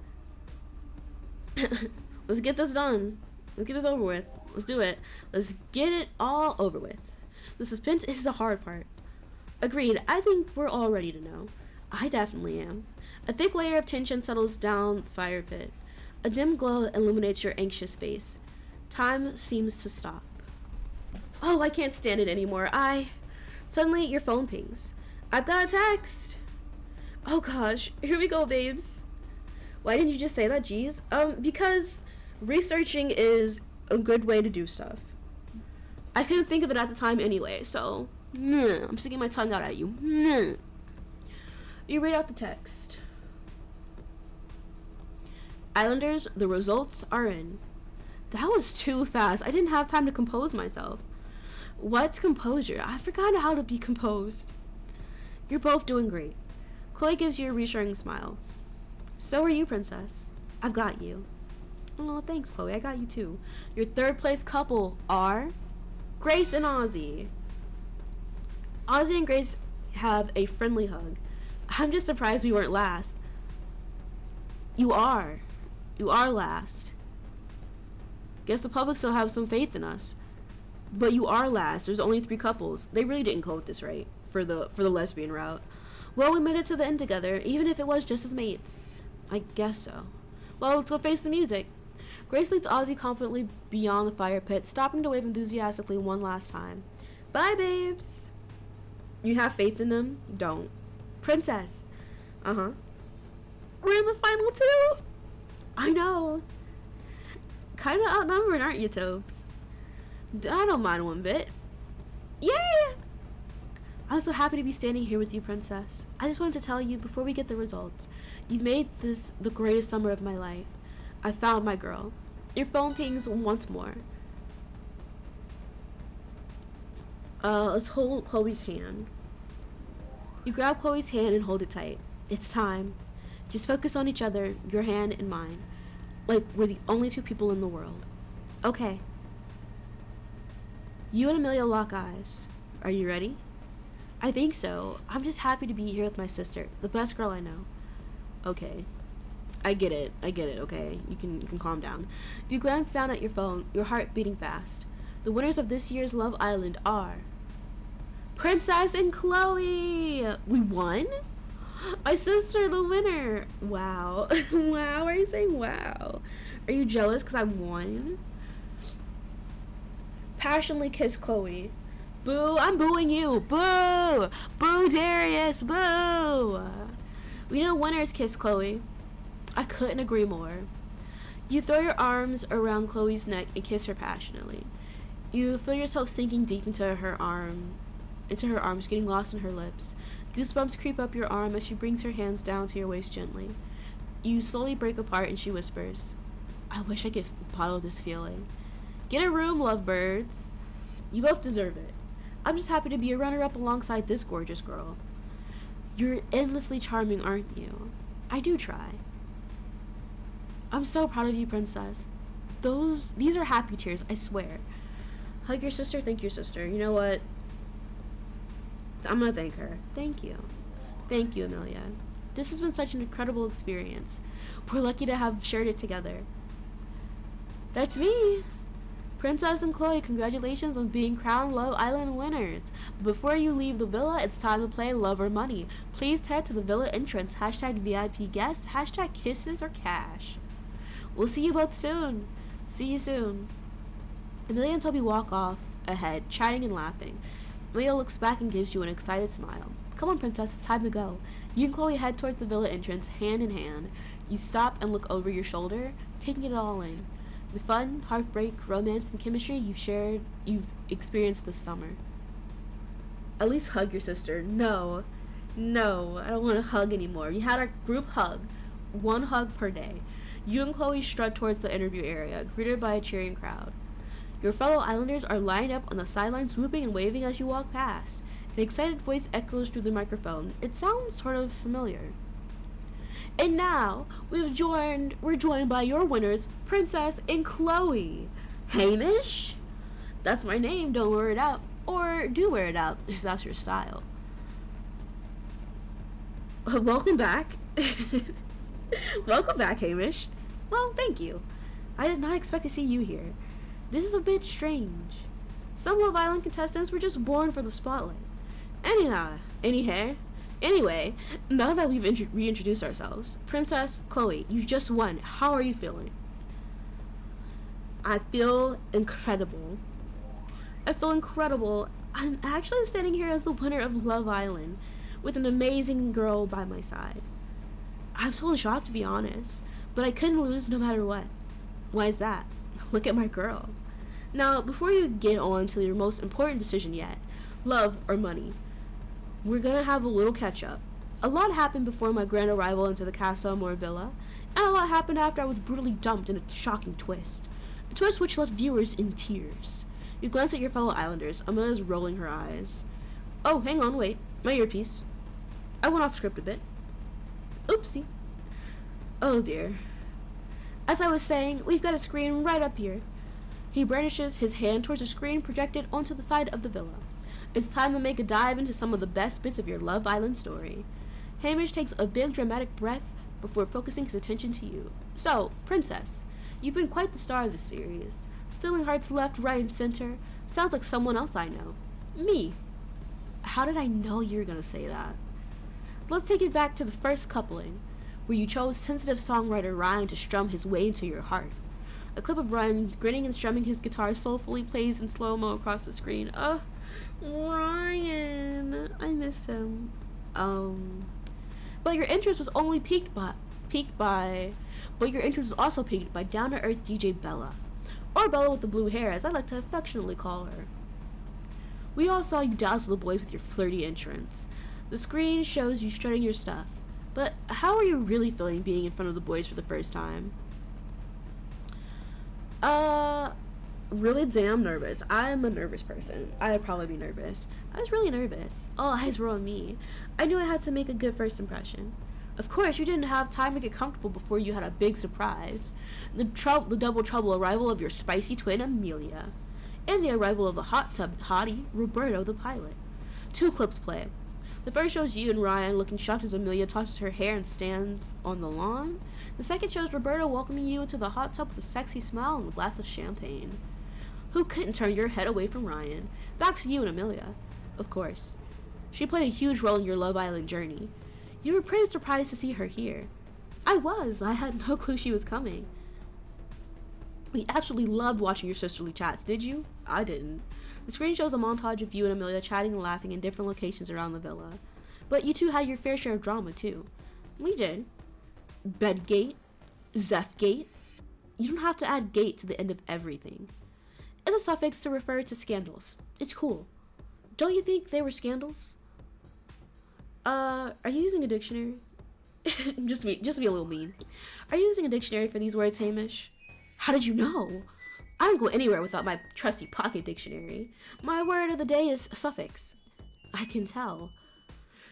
Let's get this done. Let's get this over with. Let's do it. Let's get it all over with. The suspense is the hard part. Agreed. I think we're all ready to know. I definitely am. A thick layer of tension settles down the fire pit. A dim glow illuminates your anxious face. Time seems to stop. Oh, I can't stand it anymore. Suddenly, your phone pings. I've got a text. Oh gosh, here we go, babes. Why didn't you just say that, geez? Because researching is a good way to do stuff. I couldn't think of it at the time anyway, so I'm sticking my tongue out at you. You read out the text. Islanders, the results are in. That was too fast. I didn't have time to compose myself. What's composure? I forgot how to be composed. You're both doing great. Chloe gives you a reassuring smile. So are you, princess. I've got you. Oh, thanks, Chloe. I got you too. Your third place couple are Grace and Ozzy. Ozzy and Grace have a friendly hug. I'm just surprised we weren't last. You are. You are last. Guess the public still have some faith in us. But you are last. There's only 3 couples. They really didn't code this right for the lesbian route. Well, we made it to the end together, even if it was just as mates. I guess so. Well, let's go face the music. Grace leads Ozzy confidently beyond the fire pit, stopping to wave enthusiastically one last time. Bye, babes. You have faith in them? Don't. Princess. Uh-huh. We're in the final 2. I know. Kind of outnumbered, aren't you, Tobes? I don't mind one bit. Yeah! I'm so happy to be standing here with you, princess. I just wanted to tell you before we get the results. You've made this the greatest summer of my life. I found my girl. Your phone pings once more. Let's hold Chloe's hand. You grab Chloe's hand and hold it tight. It's time. Just focus on each other, your hand and mine. Like we're the only 2 people in the world. Okay. You and Amelia lock eyes. Are you ready? I think so. I'm just happy to be here with my sister, the best girl I know. Okay. I get it, okay? You can calm down. You glance down at your phone, your heart beating fast. The winners of this year's Love Island are Princess and Chloe! We won? My sister, the winner! Wow. Wow, why are you saying wow? Are you jealous because I won? Passionately kiss Chloe. Boo, I'm booing you. Boo! Boo, Darius! Boo! We know winners, kiss Chloe. I couldn't agree more. You throw your arms around Chloe's neck and kiss her passionately. You feel yourself sinking deep into her arms, getting lost in her lips. Goosebumps creep up your arm as she brings her hands down to your waist gently. You slowly break apart and she whispers, I wish I could bottle this feeling. Get a room, lovebirds. You both deserve it. I'm just happy to be a runner-up alongside this gorgeous girl. You're endlessly charming, aren't you? I do try. I'm so proud of you, princess. These are happy tears, I swear. Hug your sister, thank your sister. You know what? I'm gonna thank her. Thank you. Thank you, Amelia. This has been such an incredible experience. We're lucky to have shared it together. That's me. Princess and Chloe, congratulations on being crowned Love Island winners. Before you leave the villa, it's time to play Love or Money. Please head to the villa entrance, #VIP guests, #kisses or cash. We'll see you both soon. See you soon. Amelia and Toby walk off ahead, chatting and laughing. Amelia looks back and gives you an excited smile. Come on, princess, it's time to go. You and Chloe head towards the villa entrance, hand in hand. You stop and look over your shoulder, taking it all in. The fun, heartbreak, romance, and chemistry you've experienced this summer. At least hug your sister. No, I don't want to hug anymore. We had our group hug. 1 hug per day. You and Chloe strut towards the interview area, greeted by a cheering crowd. Your fellow islanders are lined up on the sidelines, whooping and waving as you walk past. An excited voice echoes through the microphone. It sounds sort of familiar. And now, we're joined by your winners, Princess and Chloe. Hamish? That's my name, don't wear it out. Or do wear it out, if that's your style. Welcome back. Welcome back, Hamish. Well, thank you. I did not expect to see you here. This is a bit strange. Some Love Island contestants were just born for the spotlight. Anyway, now that we've reintroduced ourselves, Princess Chloe, you just won. How are you feeling? I feel incredible. I feel incredible. I'm actually standing here as the winner of Love Island, with an amazing girl by my side. I'm totally shocked, to be honest, but I couldn't lose no matter what. Why is that? Look at my girl. Now, before you get on to your most important decision yet, love or money, we're gonna have a little catch up. A lot happened before my grand arrival into the Casa Amor Villa, and a lot happened after I was brutally dumped in a shocking twist. A twist which left viewers in tears. You glance at your fellow islanders. Amelia's rolling her eyes. Oh, hang on, wait. My earpiece. I went off script a bit. Oopsie. Oh dear. As I was saying, we've got a screen right up here. He brandishes his hand towards a screen projected onto the side of the villa. It's time to make a dive into some of the best bits of your Love Island story. Hamish takes a big dramatic breath before focusing his attention to you. So, Princess, you've been quite the star of this series. Stealing hearts left, right, and center. Sounds like someone else I know. Me. How did I know you were gonna say that? Let's take it back to the first coupling, where you chose sensitive songwriter Ryan to strum his way into your heart. A clip of Ryan grinning and strumming his guitar soulfully plays in slow-mo across the screen. Ryan. I miss him. But your interest was only but your interest was also piqued by down-to-earth DJ Bella. Or Bella with the blue hair, as I like to affectionately call her. We all saw you dazzle the boys with your flirty entrance. The screen shows you strutting your stuff. But how are you really feeling being in front of the boys for the first time? Really damn nervous. I'm a nervous person. I'd probably be nervous. I was really nervous. All eyes were on me. I knew I had to make a good first impression. Of course, you didn't have time to get comfortable before you had a big surprise. The double trouble arrival of your spicy twin, Amelia. And the arrival of a hot tub hottie, Roberto the pilot. 2 clips play. The first shows you and Ryan looking shocked as Amelia tosses her hair and stands on the lawn. The second shows Roberto welcoming you into the hot tub with a sexy smile and a glass of champagne. Who couldn't turn your head away from Ryan? Back to you and Amelia. Of course. She played a huge role in your Love Island journey. You were pretty surprised to see her here. I was. I had no clue she was coming. We absolutely loved watching your sisterly chats, did you? I didn't. The screen shows a montage of you and Amelia chatting and laughing in different locations around the villa. But you two had your fair share of drama, too. We did. Bedgate. Zephgate. You don't have to add gate to the end of everything. It's a suffix to refer to scandals. It's cool. Don't you think they were scandals? Are you using a dictionary? just to be a little mean. Are you using a dictionary for these words, Hamish? How did you know? I don't go anywhere without my trusty pocket dictionary. My word of the day is a suffix. I can tell.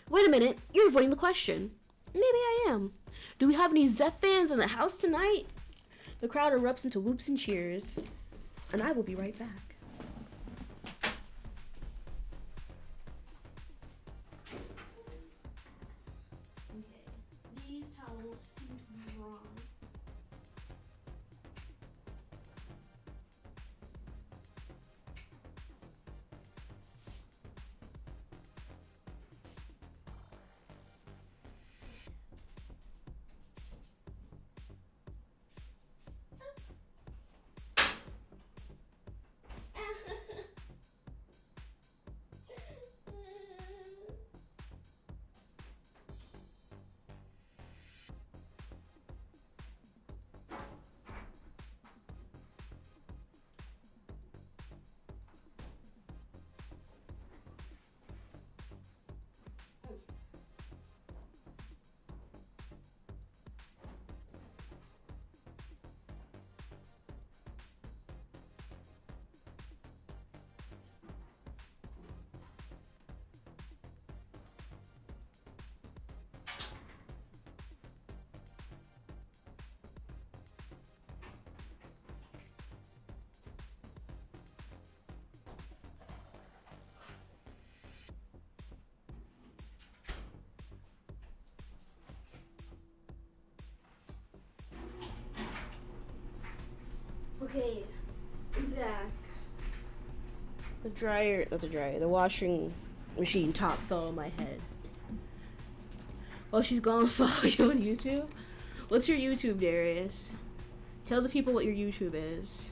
Wait a minute, you're avoiding the question. Maybe I am. Do we have any Zeph fans in the house tonight? The crowd erupts into whoops and cheers. And I will be right back. Okay, these towels seem to be wrong. Okay, I'm back. The washing machine top fell on my head. Well, she's gonna follow you on YouTube. What's your YouTube, Darius? Tell the people what your YouTube is.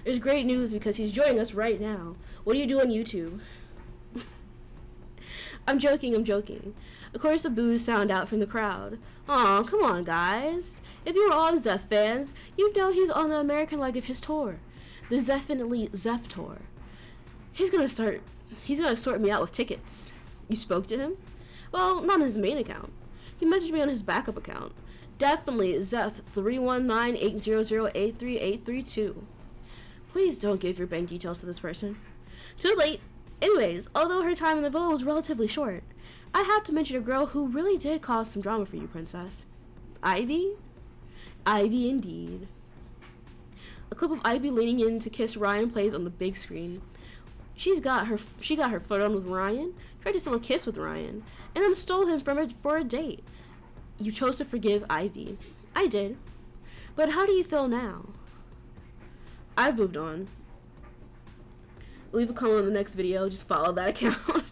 There's great news because he's joining us right now. What do you do on YouTube? I'm joking. Of course, the boos sound out from the crowd. Aw, come on, guys. If you were all Zeph fans, you'd know he's on the American leg of his tour. The Zephinately Zeph tour. He's gonna sort me out with tickets. You spoke to him? Well, not on his main account. He messaged me on his backup account. Definitely Zeph 319-800-83832. Please don't give your bank details to this person. Too late. Anyways, although her time in the villa was relatively short, I have to mention a girl who really did cause some drama for you, princess. Ivy? Ivy indeed. A clip of Ivy leaning in to kiss Ryan plays on the big screen. She got her foot on with Ryan, tried to steal a kiss with Ryan, and then stole him from her for a date. You chose to forgive Ivy. I did. But how do you feel now? I've moved on. Leave a comment on the next video. Just follow that account.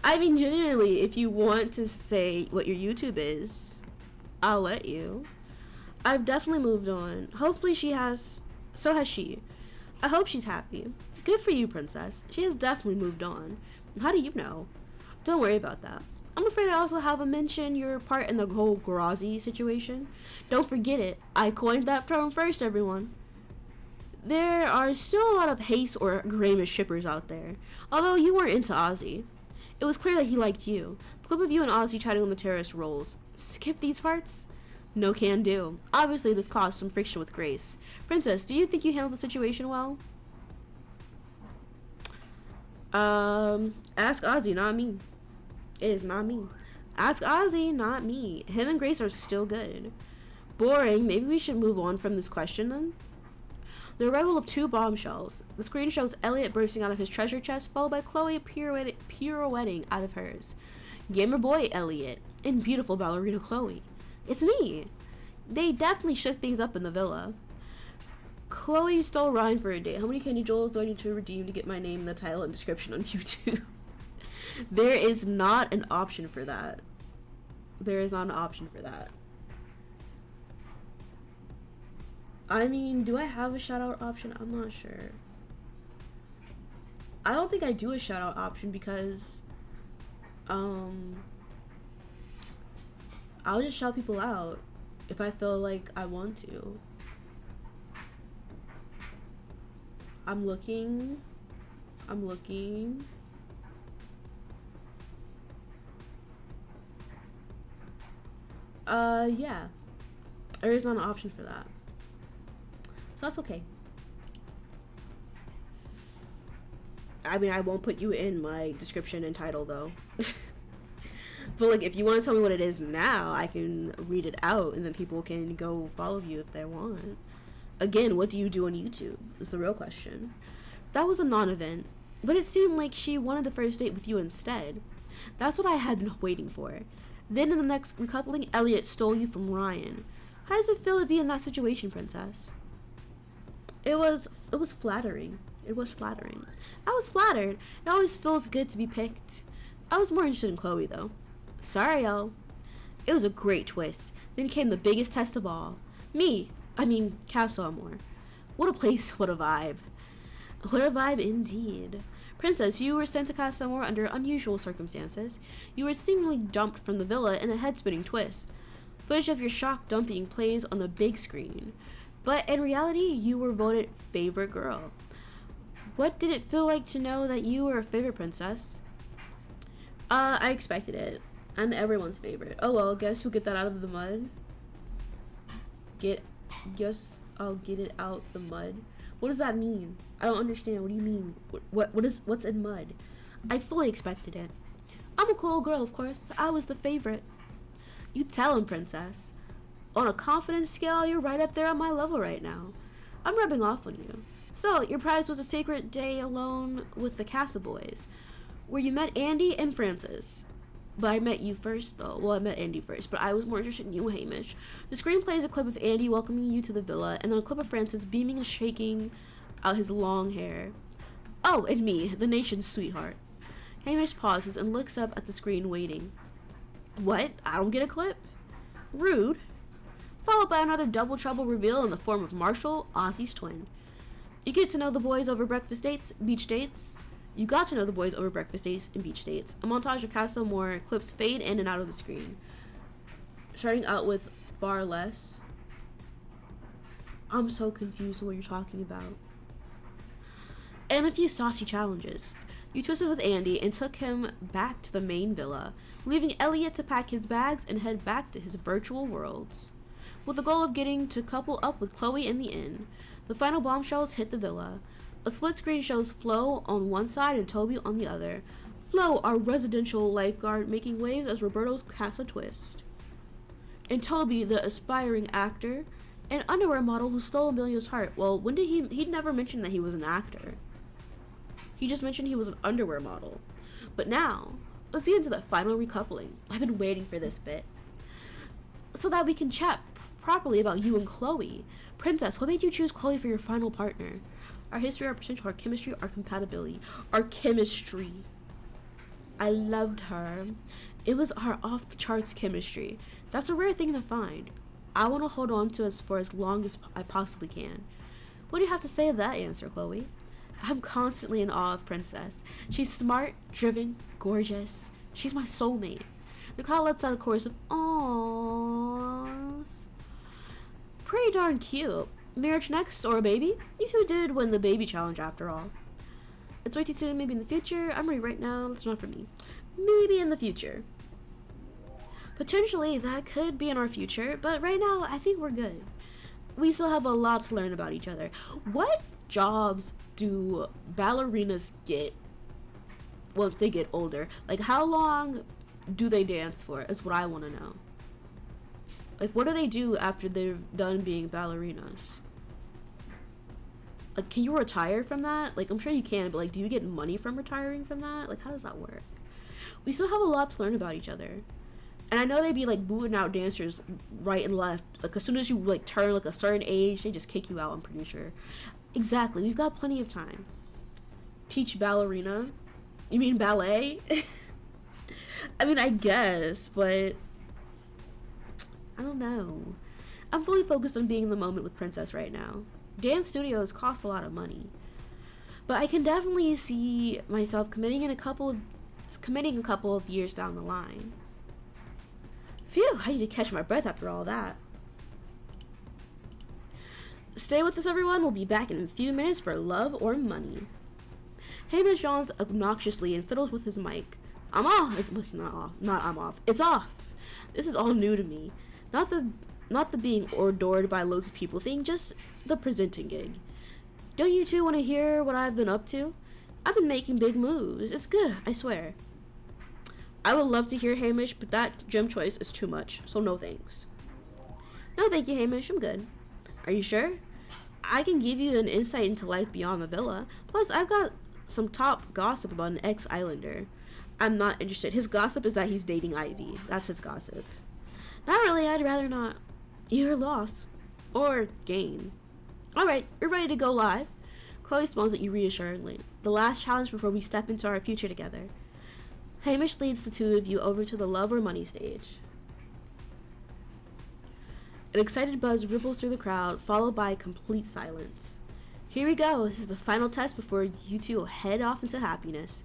I mean, genuinely, if you want to say what your YouTube is, I'll let you. I've definitely moved on. Hopefully so has she. I hope she's happy. Good for you, princess. She has definitely moved on. How do you know? Don't worry about that. I'm afraid I also have to mention your part in the whole Grozzy situation. Don't forget it. I coined that term first, everyone. There are still a lot of Haste or Gramus shippers out there, although you weren't into Ozzy. It was clear that he liked you. The clip of you and Ozzy chatting on the terrace rolls. Skip these parts? No can do. Obviously, this caused some friction with Grace. Princess, do you think you handled the situation well? Ask Ozzy, not me. It is not me. Ask Ozzy, not me. Him and Grace are still good. Boring. Maybe we should move on from this question then? The arrival of two bombshells. The screen shows Elliot bursting out of his treasure chest, followed by Chloe pirouetting out of hers. Gamer boy Elliot and beautiful ballerina Chloe. It's me. They definitely shook things up in the villa. Chloe stole Ryan for a date. How many candy jewels do I need to redeem to get my name in the title and description on YouTube? There is not an option for that. There is not an option for that. I mean, do I have a shout out option? I'm not sure. I don't think I do a shout out option because I'll just shout people out if I feel like I want to. I'm looking. Yeah. There is not an option for that. So that's okay. I mean, I won't put you in my description and title though. But like, if you want to tell me what it is now, I can read it out and then people can go follow you if they want. Again, what do you do on YouTube is the real question. That was a non-event, but it seemed like she wanted the first date with you instead. That's what I had been waiting for. Then in the next recoupling, Elliot stole you from Ryan. How does it feel to be in that situation, princess? It was flattering. It was flattering. I was flattered. It always feels good to be picked. I was more interested in Chloe, though. Sorry, y'all. It was a great twist. Then came the biggest test of all. Castle Amor. What a place, what a vibe. What a vibe indeed. Princess, you were sent to Castle Amor under unusual circumstances. You were seemingly dumped from the villa in a head-spinning twist. Footage of your shock dumping plays on the big screen. But in reality, you were voted favorite girl. What did it feel like to know that you were a favorite princess? I expected it. I'm everyone's favorite. Oh well, guess who'll get that out of the mud? Guess I'll get it out the mud. What does that mean? I don't understand. What do you mean? What's in mud? I fully expected it. I'm a cool girl, of course. I was the favorite. You tell him, princess. On a confidence scale, you're right up there on my level right now. I'm rubbing off on you. So, your prize was a sacred day alone with the Castle Boys, where you met Andy and Francis. But I met you first, though. Well, I met Andy first, but I was more interested in you, Hamish. The screen plays a clip of Andy welcoming you to the villa, and then a clip of Francis beaming and shaking out his long hair. Oh, and me, the nation's sweetheart. Hamish pauses and looks up at the screen, waiting. What? I don't get a clip? Rude. followed by another double trouble reveal in the form of Marshall, Ozzy's twin. You get to know the boys over breakfast dates, beach dates. You got to know the boys over breakfast dates and beach dates. A montage of Castle Moore clips fade in and out of the screen. Starting out with far less. I'm so confused on what you're talking about. And a few saucy challenges. You twisted with Andy and took him back to the main villa, leaving Elliot to pack his bags and head back to his virtual worlds. With the goal of getting to couple up with Chloe in the inn, the final bombshells hit the villa. A split screen shows Flo on one side and Toby on the other. Flo, our residential lifeguard, making waves as Roberto's casts a twist. And Toby, the aspiring actor, an underwear model who stole Amelia's heart. Well, when did he'd never mentioned that he was an actor. He just mentioned he was an underwear model. But now, let's get into the final recoupling. I've been waiting for this bit. So that we can chat properly about you and Chloe. Princess, what made you choose Chloe for your final partner? Our history, our potential, our chemistry, our compatibility. Our chemistry. I loved her. It was our off-the-charts chemistry. That's a rare thing to find. I want to hold on to it for as long as I possibly can. What do you have to say of that answer, Chloe? I'm constantly in awe of Princess. She's smart, driven, gorgeous. She's my soulmate. The crowd lets out a chorus of awws. Pretty darn cute. Marriage next or a baby? You two did win the baby challenge after all. It's way too soon, maybe in the future. I'm ready right now. That's not for me. Maybe in the future. Potentially, that could be in our future, but right now, I think we're good. We still have a lot to learn about each other. What jobs do ballerinas get once they get older? Like, how long do they dance for, is what I want to know. Like, what do they do after they're done being ballerinas? Like, can you retire from that? Like, I'm sure you can, but, like, do you get money from retiring from that? Like, how does that work? We still have a lot to learn about each other. And I know they'd be, like, booting out dancers right and left. Like, as soon as you, like, turn, like, a certain age, they just kick you out, I'm pretty sure. Exactly. We've got plenty of time. Teach ballerina? You mean ballet? I mean, I guess, but I don't know. I'm fully focused on being in the moment with Princess right now. Dance studios cost a lot of money. But I can definitely see myself committing a couple of years down the line. Phew, I need to catch my breath after all that. Stay with us, everyone. We'll be back in a few minutes for Love or Money. Hamish yawns obnoxiously and fiddles with his mic. I'm off. It's not off. Not I'm off. It's off. This is all new to me. Not the being adored by loads of people thing, just the presenting gig. Don't you two want to hear what I've been up to? I've been making big moves. It's good, I swear. I would love to hear, Hamish, but that gym choice is too much, so no thanks. No thank you, Hamish. I'm good. Are you sure? I can give you an insight into life beyond the villa. Plus, I've got some top gossip about an ex-islander. I'm not interested. His gossip is that he's dating Ivy. That's his gossip. Not really. I'd rather not. You're lost. Or gain. Alright, we're ready to go live. Chloe smiles at you reassuringly. The last challenge before we step into our future together. Hamish leads the two of you over to the Love or Money stage. An excited buzz ripples through the crowd, followed by complete silence. Here we go. This is the final test before you two will head off into happiness.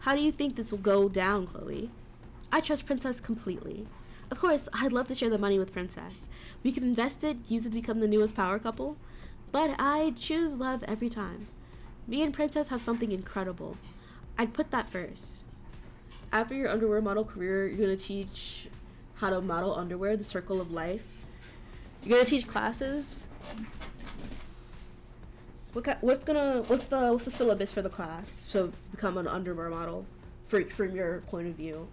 How do you think this will go down, Chloe? I trust Princess completely. Of course, I'd love to share the money with Princess. We can invest it, use it to become the newest power couple. But I'd choose love every time. Me and Princess have something incredible. I'd put that first. After your underwear model career, you're going to teach how to model underwear, the circle of life. You're going to teach classes. What's the syllabus for the class to become an underwear model from your point of view?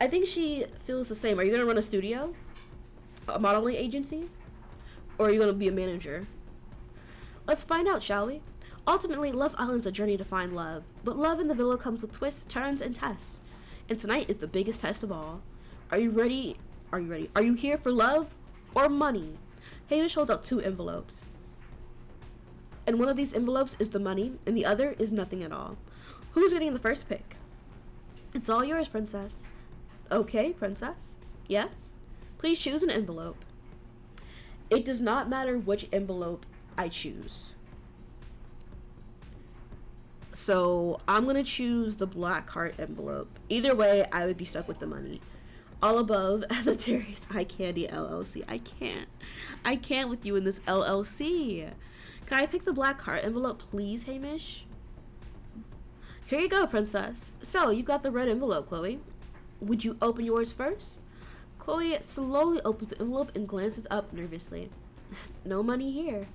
I think she feels the same. Are you going to run a studio? A modeling agency? Or are you going to be a manager? Let's find out, shall we? Ultimately, Love Island is a journey to find love, but love in the villa comes with twists, turns, and tests. And tonight is the biggest test of all. Are you ready? Are you ready? Are you here for love or money? Hamish holds out 2 envelopes. And one of these envelopes is the money, and the other is nothing at all. Who's getting the first pick? It's all yours, Princess. Okay, Princess. Yes? Please choose an envelope. It does not matter which envelope I choose. So I'm gonna choose the black heart envelope. Either way, I would be stuck with the money. All above at the Terry's Eye Candy LLC. I can't with you in this LLC. Can I pick the black heart envelope, please, Hamish? Here you go, princess. So, you've got the red envelope, Chloe. Would you open yours first? Chloe slowly opens the envelope and glances up nervously. No money here.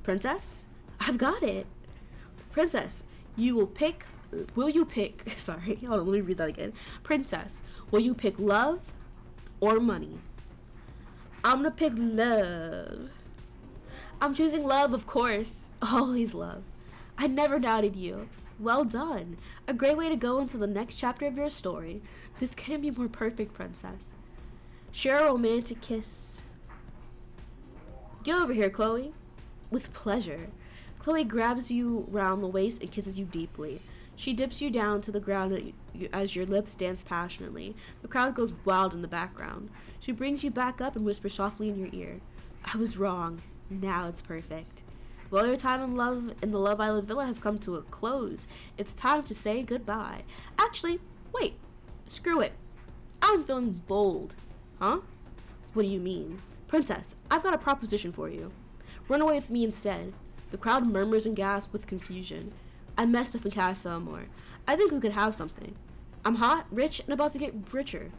Princess, I've got it. Princess, will you pick, sorry, hold on, let me read that again. Princess, will you pick love or money? I'm gonna pick love. I'm choosing love, of course. Always love. I never doubted you. Well done. A great way to go into the next chapter of your story. This can't be more perfect, princess. Share a romantic kiss. Get over here, Chloe. With pleasure. Chloe grabs you round the waist and kisses you deeply. She dips you down to the ground as your lips dance passionately. The crowd goes wild in the background. She brings you back up and whispers softly in your ear. I was wrong. Now it's perfect. Well, your time in the Love Island Villa has come to a close. It's time to say goodbye. Actually, wait. Screw it. I'm feeling bold. Huh? What do you mean? Princess, I've got a proposition for you. Run away with me instead. The crowd murmurs and gasps with confusion. I messed up in Casa Amor. I think we could have something. I'm hot, rich, and about to get richer.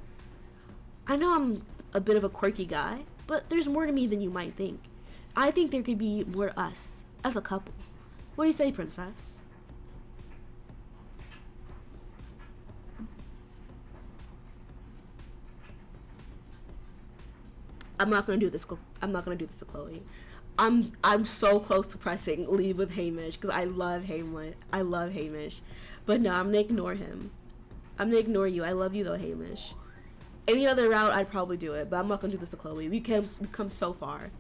I know I'm a bit of a quirky guy, but there's more to me than you might think. I think there could be more us, as a couple. What do you say, princess? I'm not gonna do this to Chloe. I'm so close to pressing leave with Hamish because I love Hamish. But no, I'm gonna ignore him. I'm gonna ignore you. I love you though, Hamish. Any other route, I'd probably do it, but I'm not gonna do this to Chloe. We've come so far.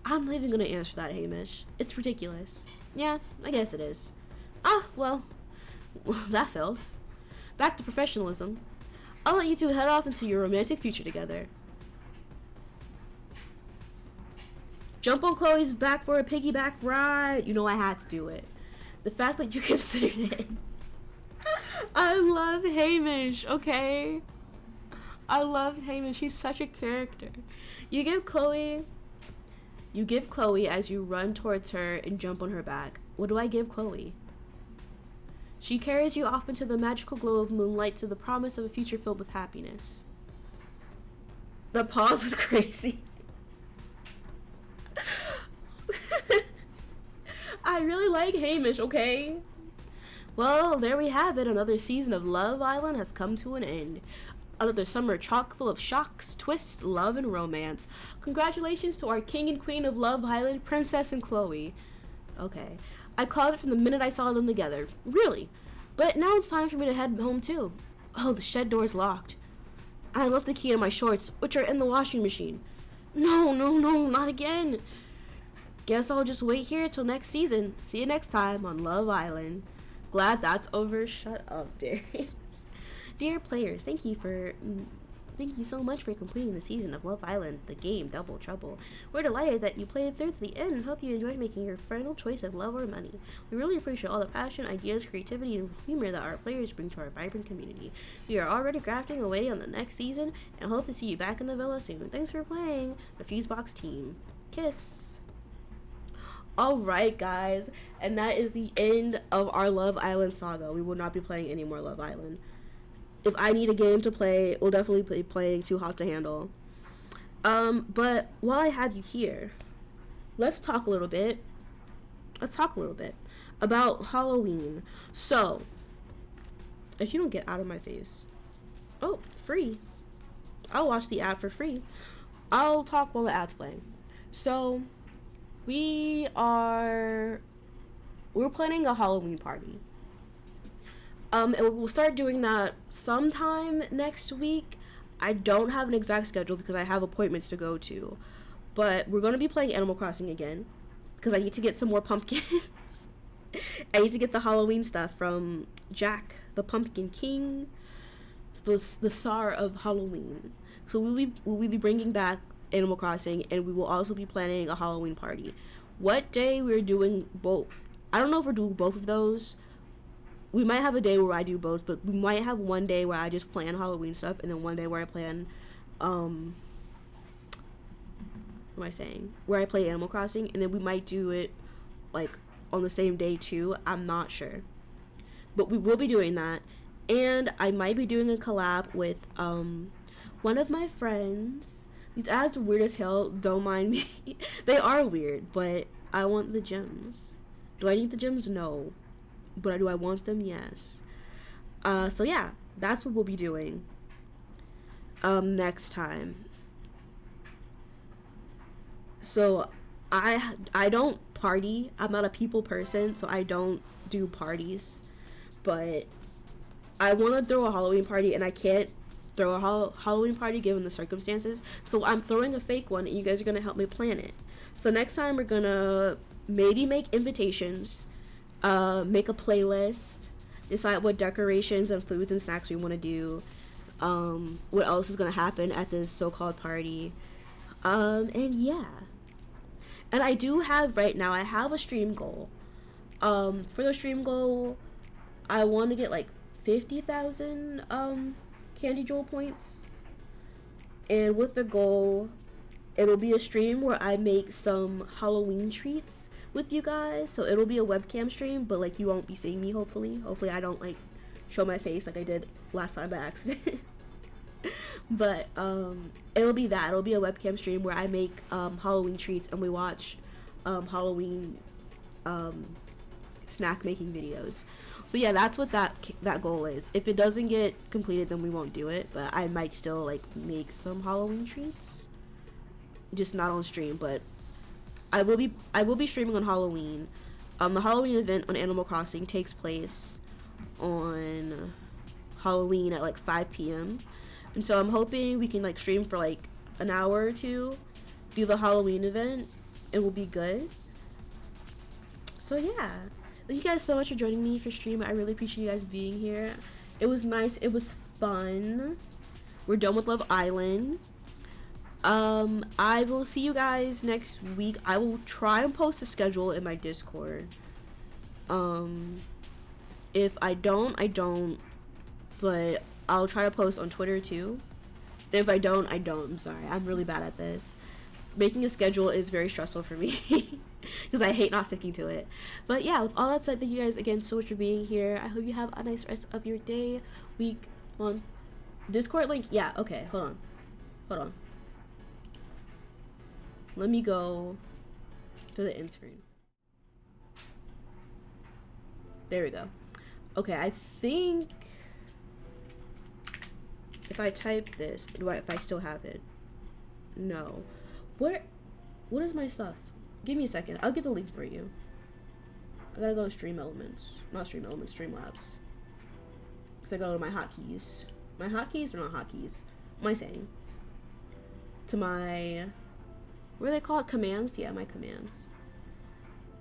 I'm not even gonna answer that, Hamish. It's ridiculous. Yeah, I guess it is. Well, that failed. Back to professionalism. I'll let you two head off into your romantic future together. Jump on Chloe's back for a piggyback ride. You know I had to do it. The fact that you considered it. I love Hamish, okay? I love Hamish. He's such a character. You give Chloe as you run towards her and jump on her back. What do I give Chloe? She carries you off into the magical glow of moonlight to the promise of a future filled with happiness. The pause was crazy. I really like Hamish, okay? Well, there we have it. Another season of Love Island has come to an end. Another summer chock full of shocks, twists, love, and romance. Congratulations to our king and queen of Love Island, Princess and Chloe. Okay. I called it from the minute I saw them together. Really. But now it's time for me to head home too. Oh, the shed door is locked. And I left the key in my shorts, which are in the washing machine. No, not again. Guess I'll just wait here till next season. See you next time on Love Island. Glad that's over. Shut up, Darius. Dear players, thank you so much for completing the season of Love Island, the game Double Trouble. We're delighted that you played through to the end and hope you enjoyed making your final choice of love or money. We really appreciate all the passion, ideas, creativity, and humor that our players bring to our vibrant community. We are already crafting away on the next season and hope to see you back in the villa soon. Thanks for playing, the Fusebox team. Kiss. Alright guys, and that is the end of our Love Island saga. We will not be playing any more Love Island. If I need a game to play, we'll definitely be playing Too Hot to Handle. But while I have you here, let's talk a little bit about Halloween. So, if you don't get out of my face. Oh, free. I'll watch the ad for free. I'll talk while the ad's playing. So, we're planning a Halloween party. And we'll start doing that sometime next week. I don't have an exact schedule because I have appointments to go to. But we're going to be playing Animal Crossing again because I need to get some more pumpkins. I need to get the Halloween stuff from Jack, the Pumpkin King, the Tsar of Halloween. So we'll be bringing back Animal Crossing, and we will also be planning a Halloween party. What day we're doing both, I don't know if we're doing both of those. We might have a day where I do both, but we might have one day where I just plan Halloween stuff, and then one day where I plan, what am I saying? Where I play Animal Crossing, and then we might do it, like, on the same day, too. I'm not sure. But we will be doing that, and I might be doing a collab with, one of my friends. These ads are weird as hell, don't mind me. They are weird, but I want the gems. Do I need the gems? No. But do I want them? Yes. So yeah, that's what we'll be doing next time. So I don't party. I'm not a people person, so I don't do parties. But I want to throw a Halloween party, and I can't throw a Halloween party given the circumstances. So I'm throwing a fake one, and you guys are going to help me plan it. So next time we're going to maybe make invitations, make a playlist, decide what decorations and foods and snacks we want to do, what else is going to happen at this so-called party, and yeah. And I do have, right now, I have a stream goal. For the stream goal, I want to get like 50,000 candy jewel points, and with the goal, it'll be a stream where I make some Halloween treats with you guys. So it'll be a webcam stream, but like you won't be seeing me, hopefully I don't like show my face like I did last time by accident. But it'll be a webcam stream where I make Halloween treats, and we watch Halloween snack making videos. So yeah, that's what that goal is. If it doesn't get completed, then we won't do it, but I might still like make some Halloween treats, just not on stream. But I will be streaming on Halloween. The Halloween event on Animal Crossing takes place on Halloween at like 5 p.m. And so I'm hoping we can like stream for like an hour or two, do the Halloween event, and we'll be good. So yeah, thank you guys so much for joining me for stream. I really appreciate you guys being here. It was nice. It was fun. We're done with Love Island. I will see you guys next week. I will try and post a schedule in my Discord. If I don't, I don't. But I'll try to post on Twitter too. And if I don't, I don't. I'm sorry. I'm really bad at this. Making a schedule is very stressful for me because I hate not sticking to it. But yeah, with all that said, thank you guys again so much for being here. I hope you have a nice rest of your day, week, month. Discord link. Yeah, okay. Hold on. Let me go to the end screen. There we go. Okay, I think if I type this, if I still have it. No. What is my stuff? Give me a second. I'll get the link for you. I gotta go to Stream Elements. Not Stream Elements, Streamlabs. Because I gotta go to my hotkeys. My hotkeys are not hotkeys. What am I saying? To my... what do they call it? Commands? Yeah, my commands.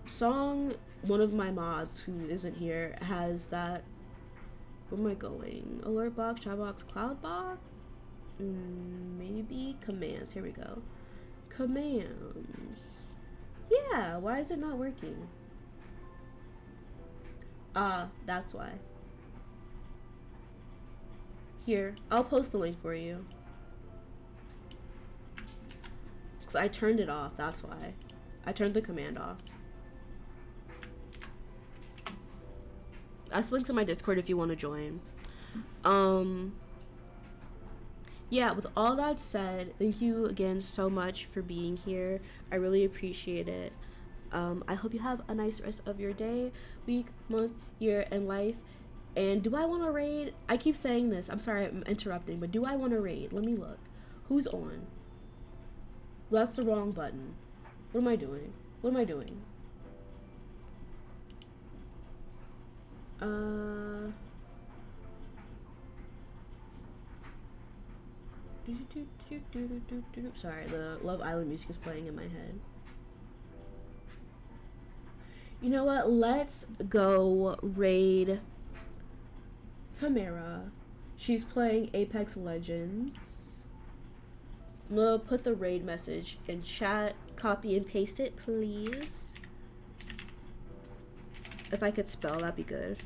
Song, one of my mods who isn't here has that... where am I going? Alert box, chat box, cloud box? Maybe commands. Here we go. Commands. Yeah, why is it not working? That's why. Here, I'll post the link for you. Because I turned it off, that's why. I turned the command off. That's linked to my Discord if you want to join. Yeah, with all that said, thank you again so much for being here. I really appreciate it. I hope you have a nice rest of your day, week, month, year, and life. And do I want to raid? I keep saying this. I'm sorry I'm interrupting, but do I want to raid? Let me look. Who's on? That's the wrong button. What am I doing? What am I doing? Sorry, the Love Island music is playing in my head. You know what? Let's go raid Tamara. She's playing Apex Legends. I'm gonna put the raid message in chat, copy and paste it, please. If I could spell, that'd be good.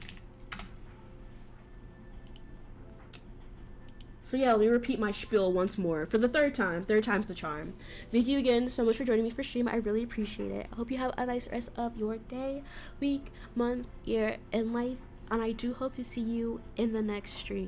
So yeah, let me repeat my spiel once more for the third time. Third time's the charm. Thank you again so much for joining me for stream. I really appreciate it. I hope you have a nice rest of your day, week, month, year, and life. And I do hope to see you in the next stream.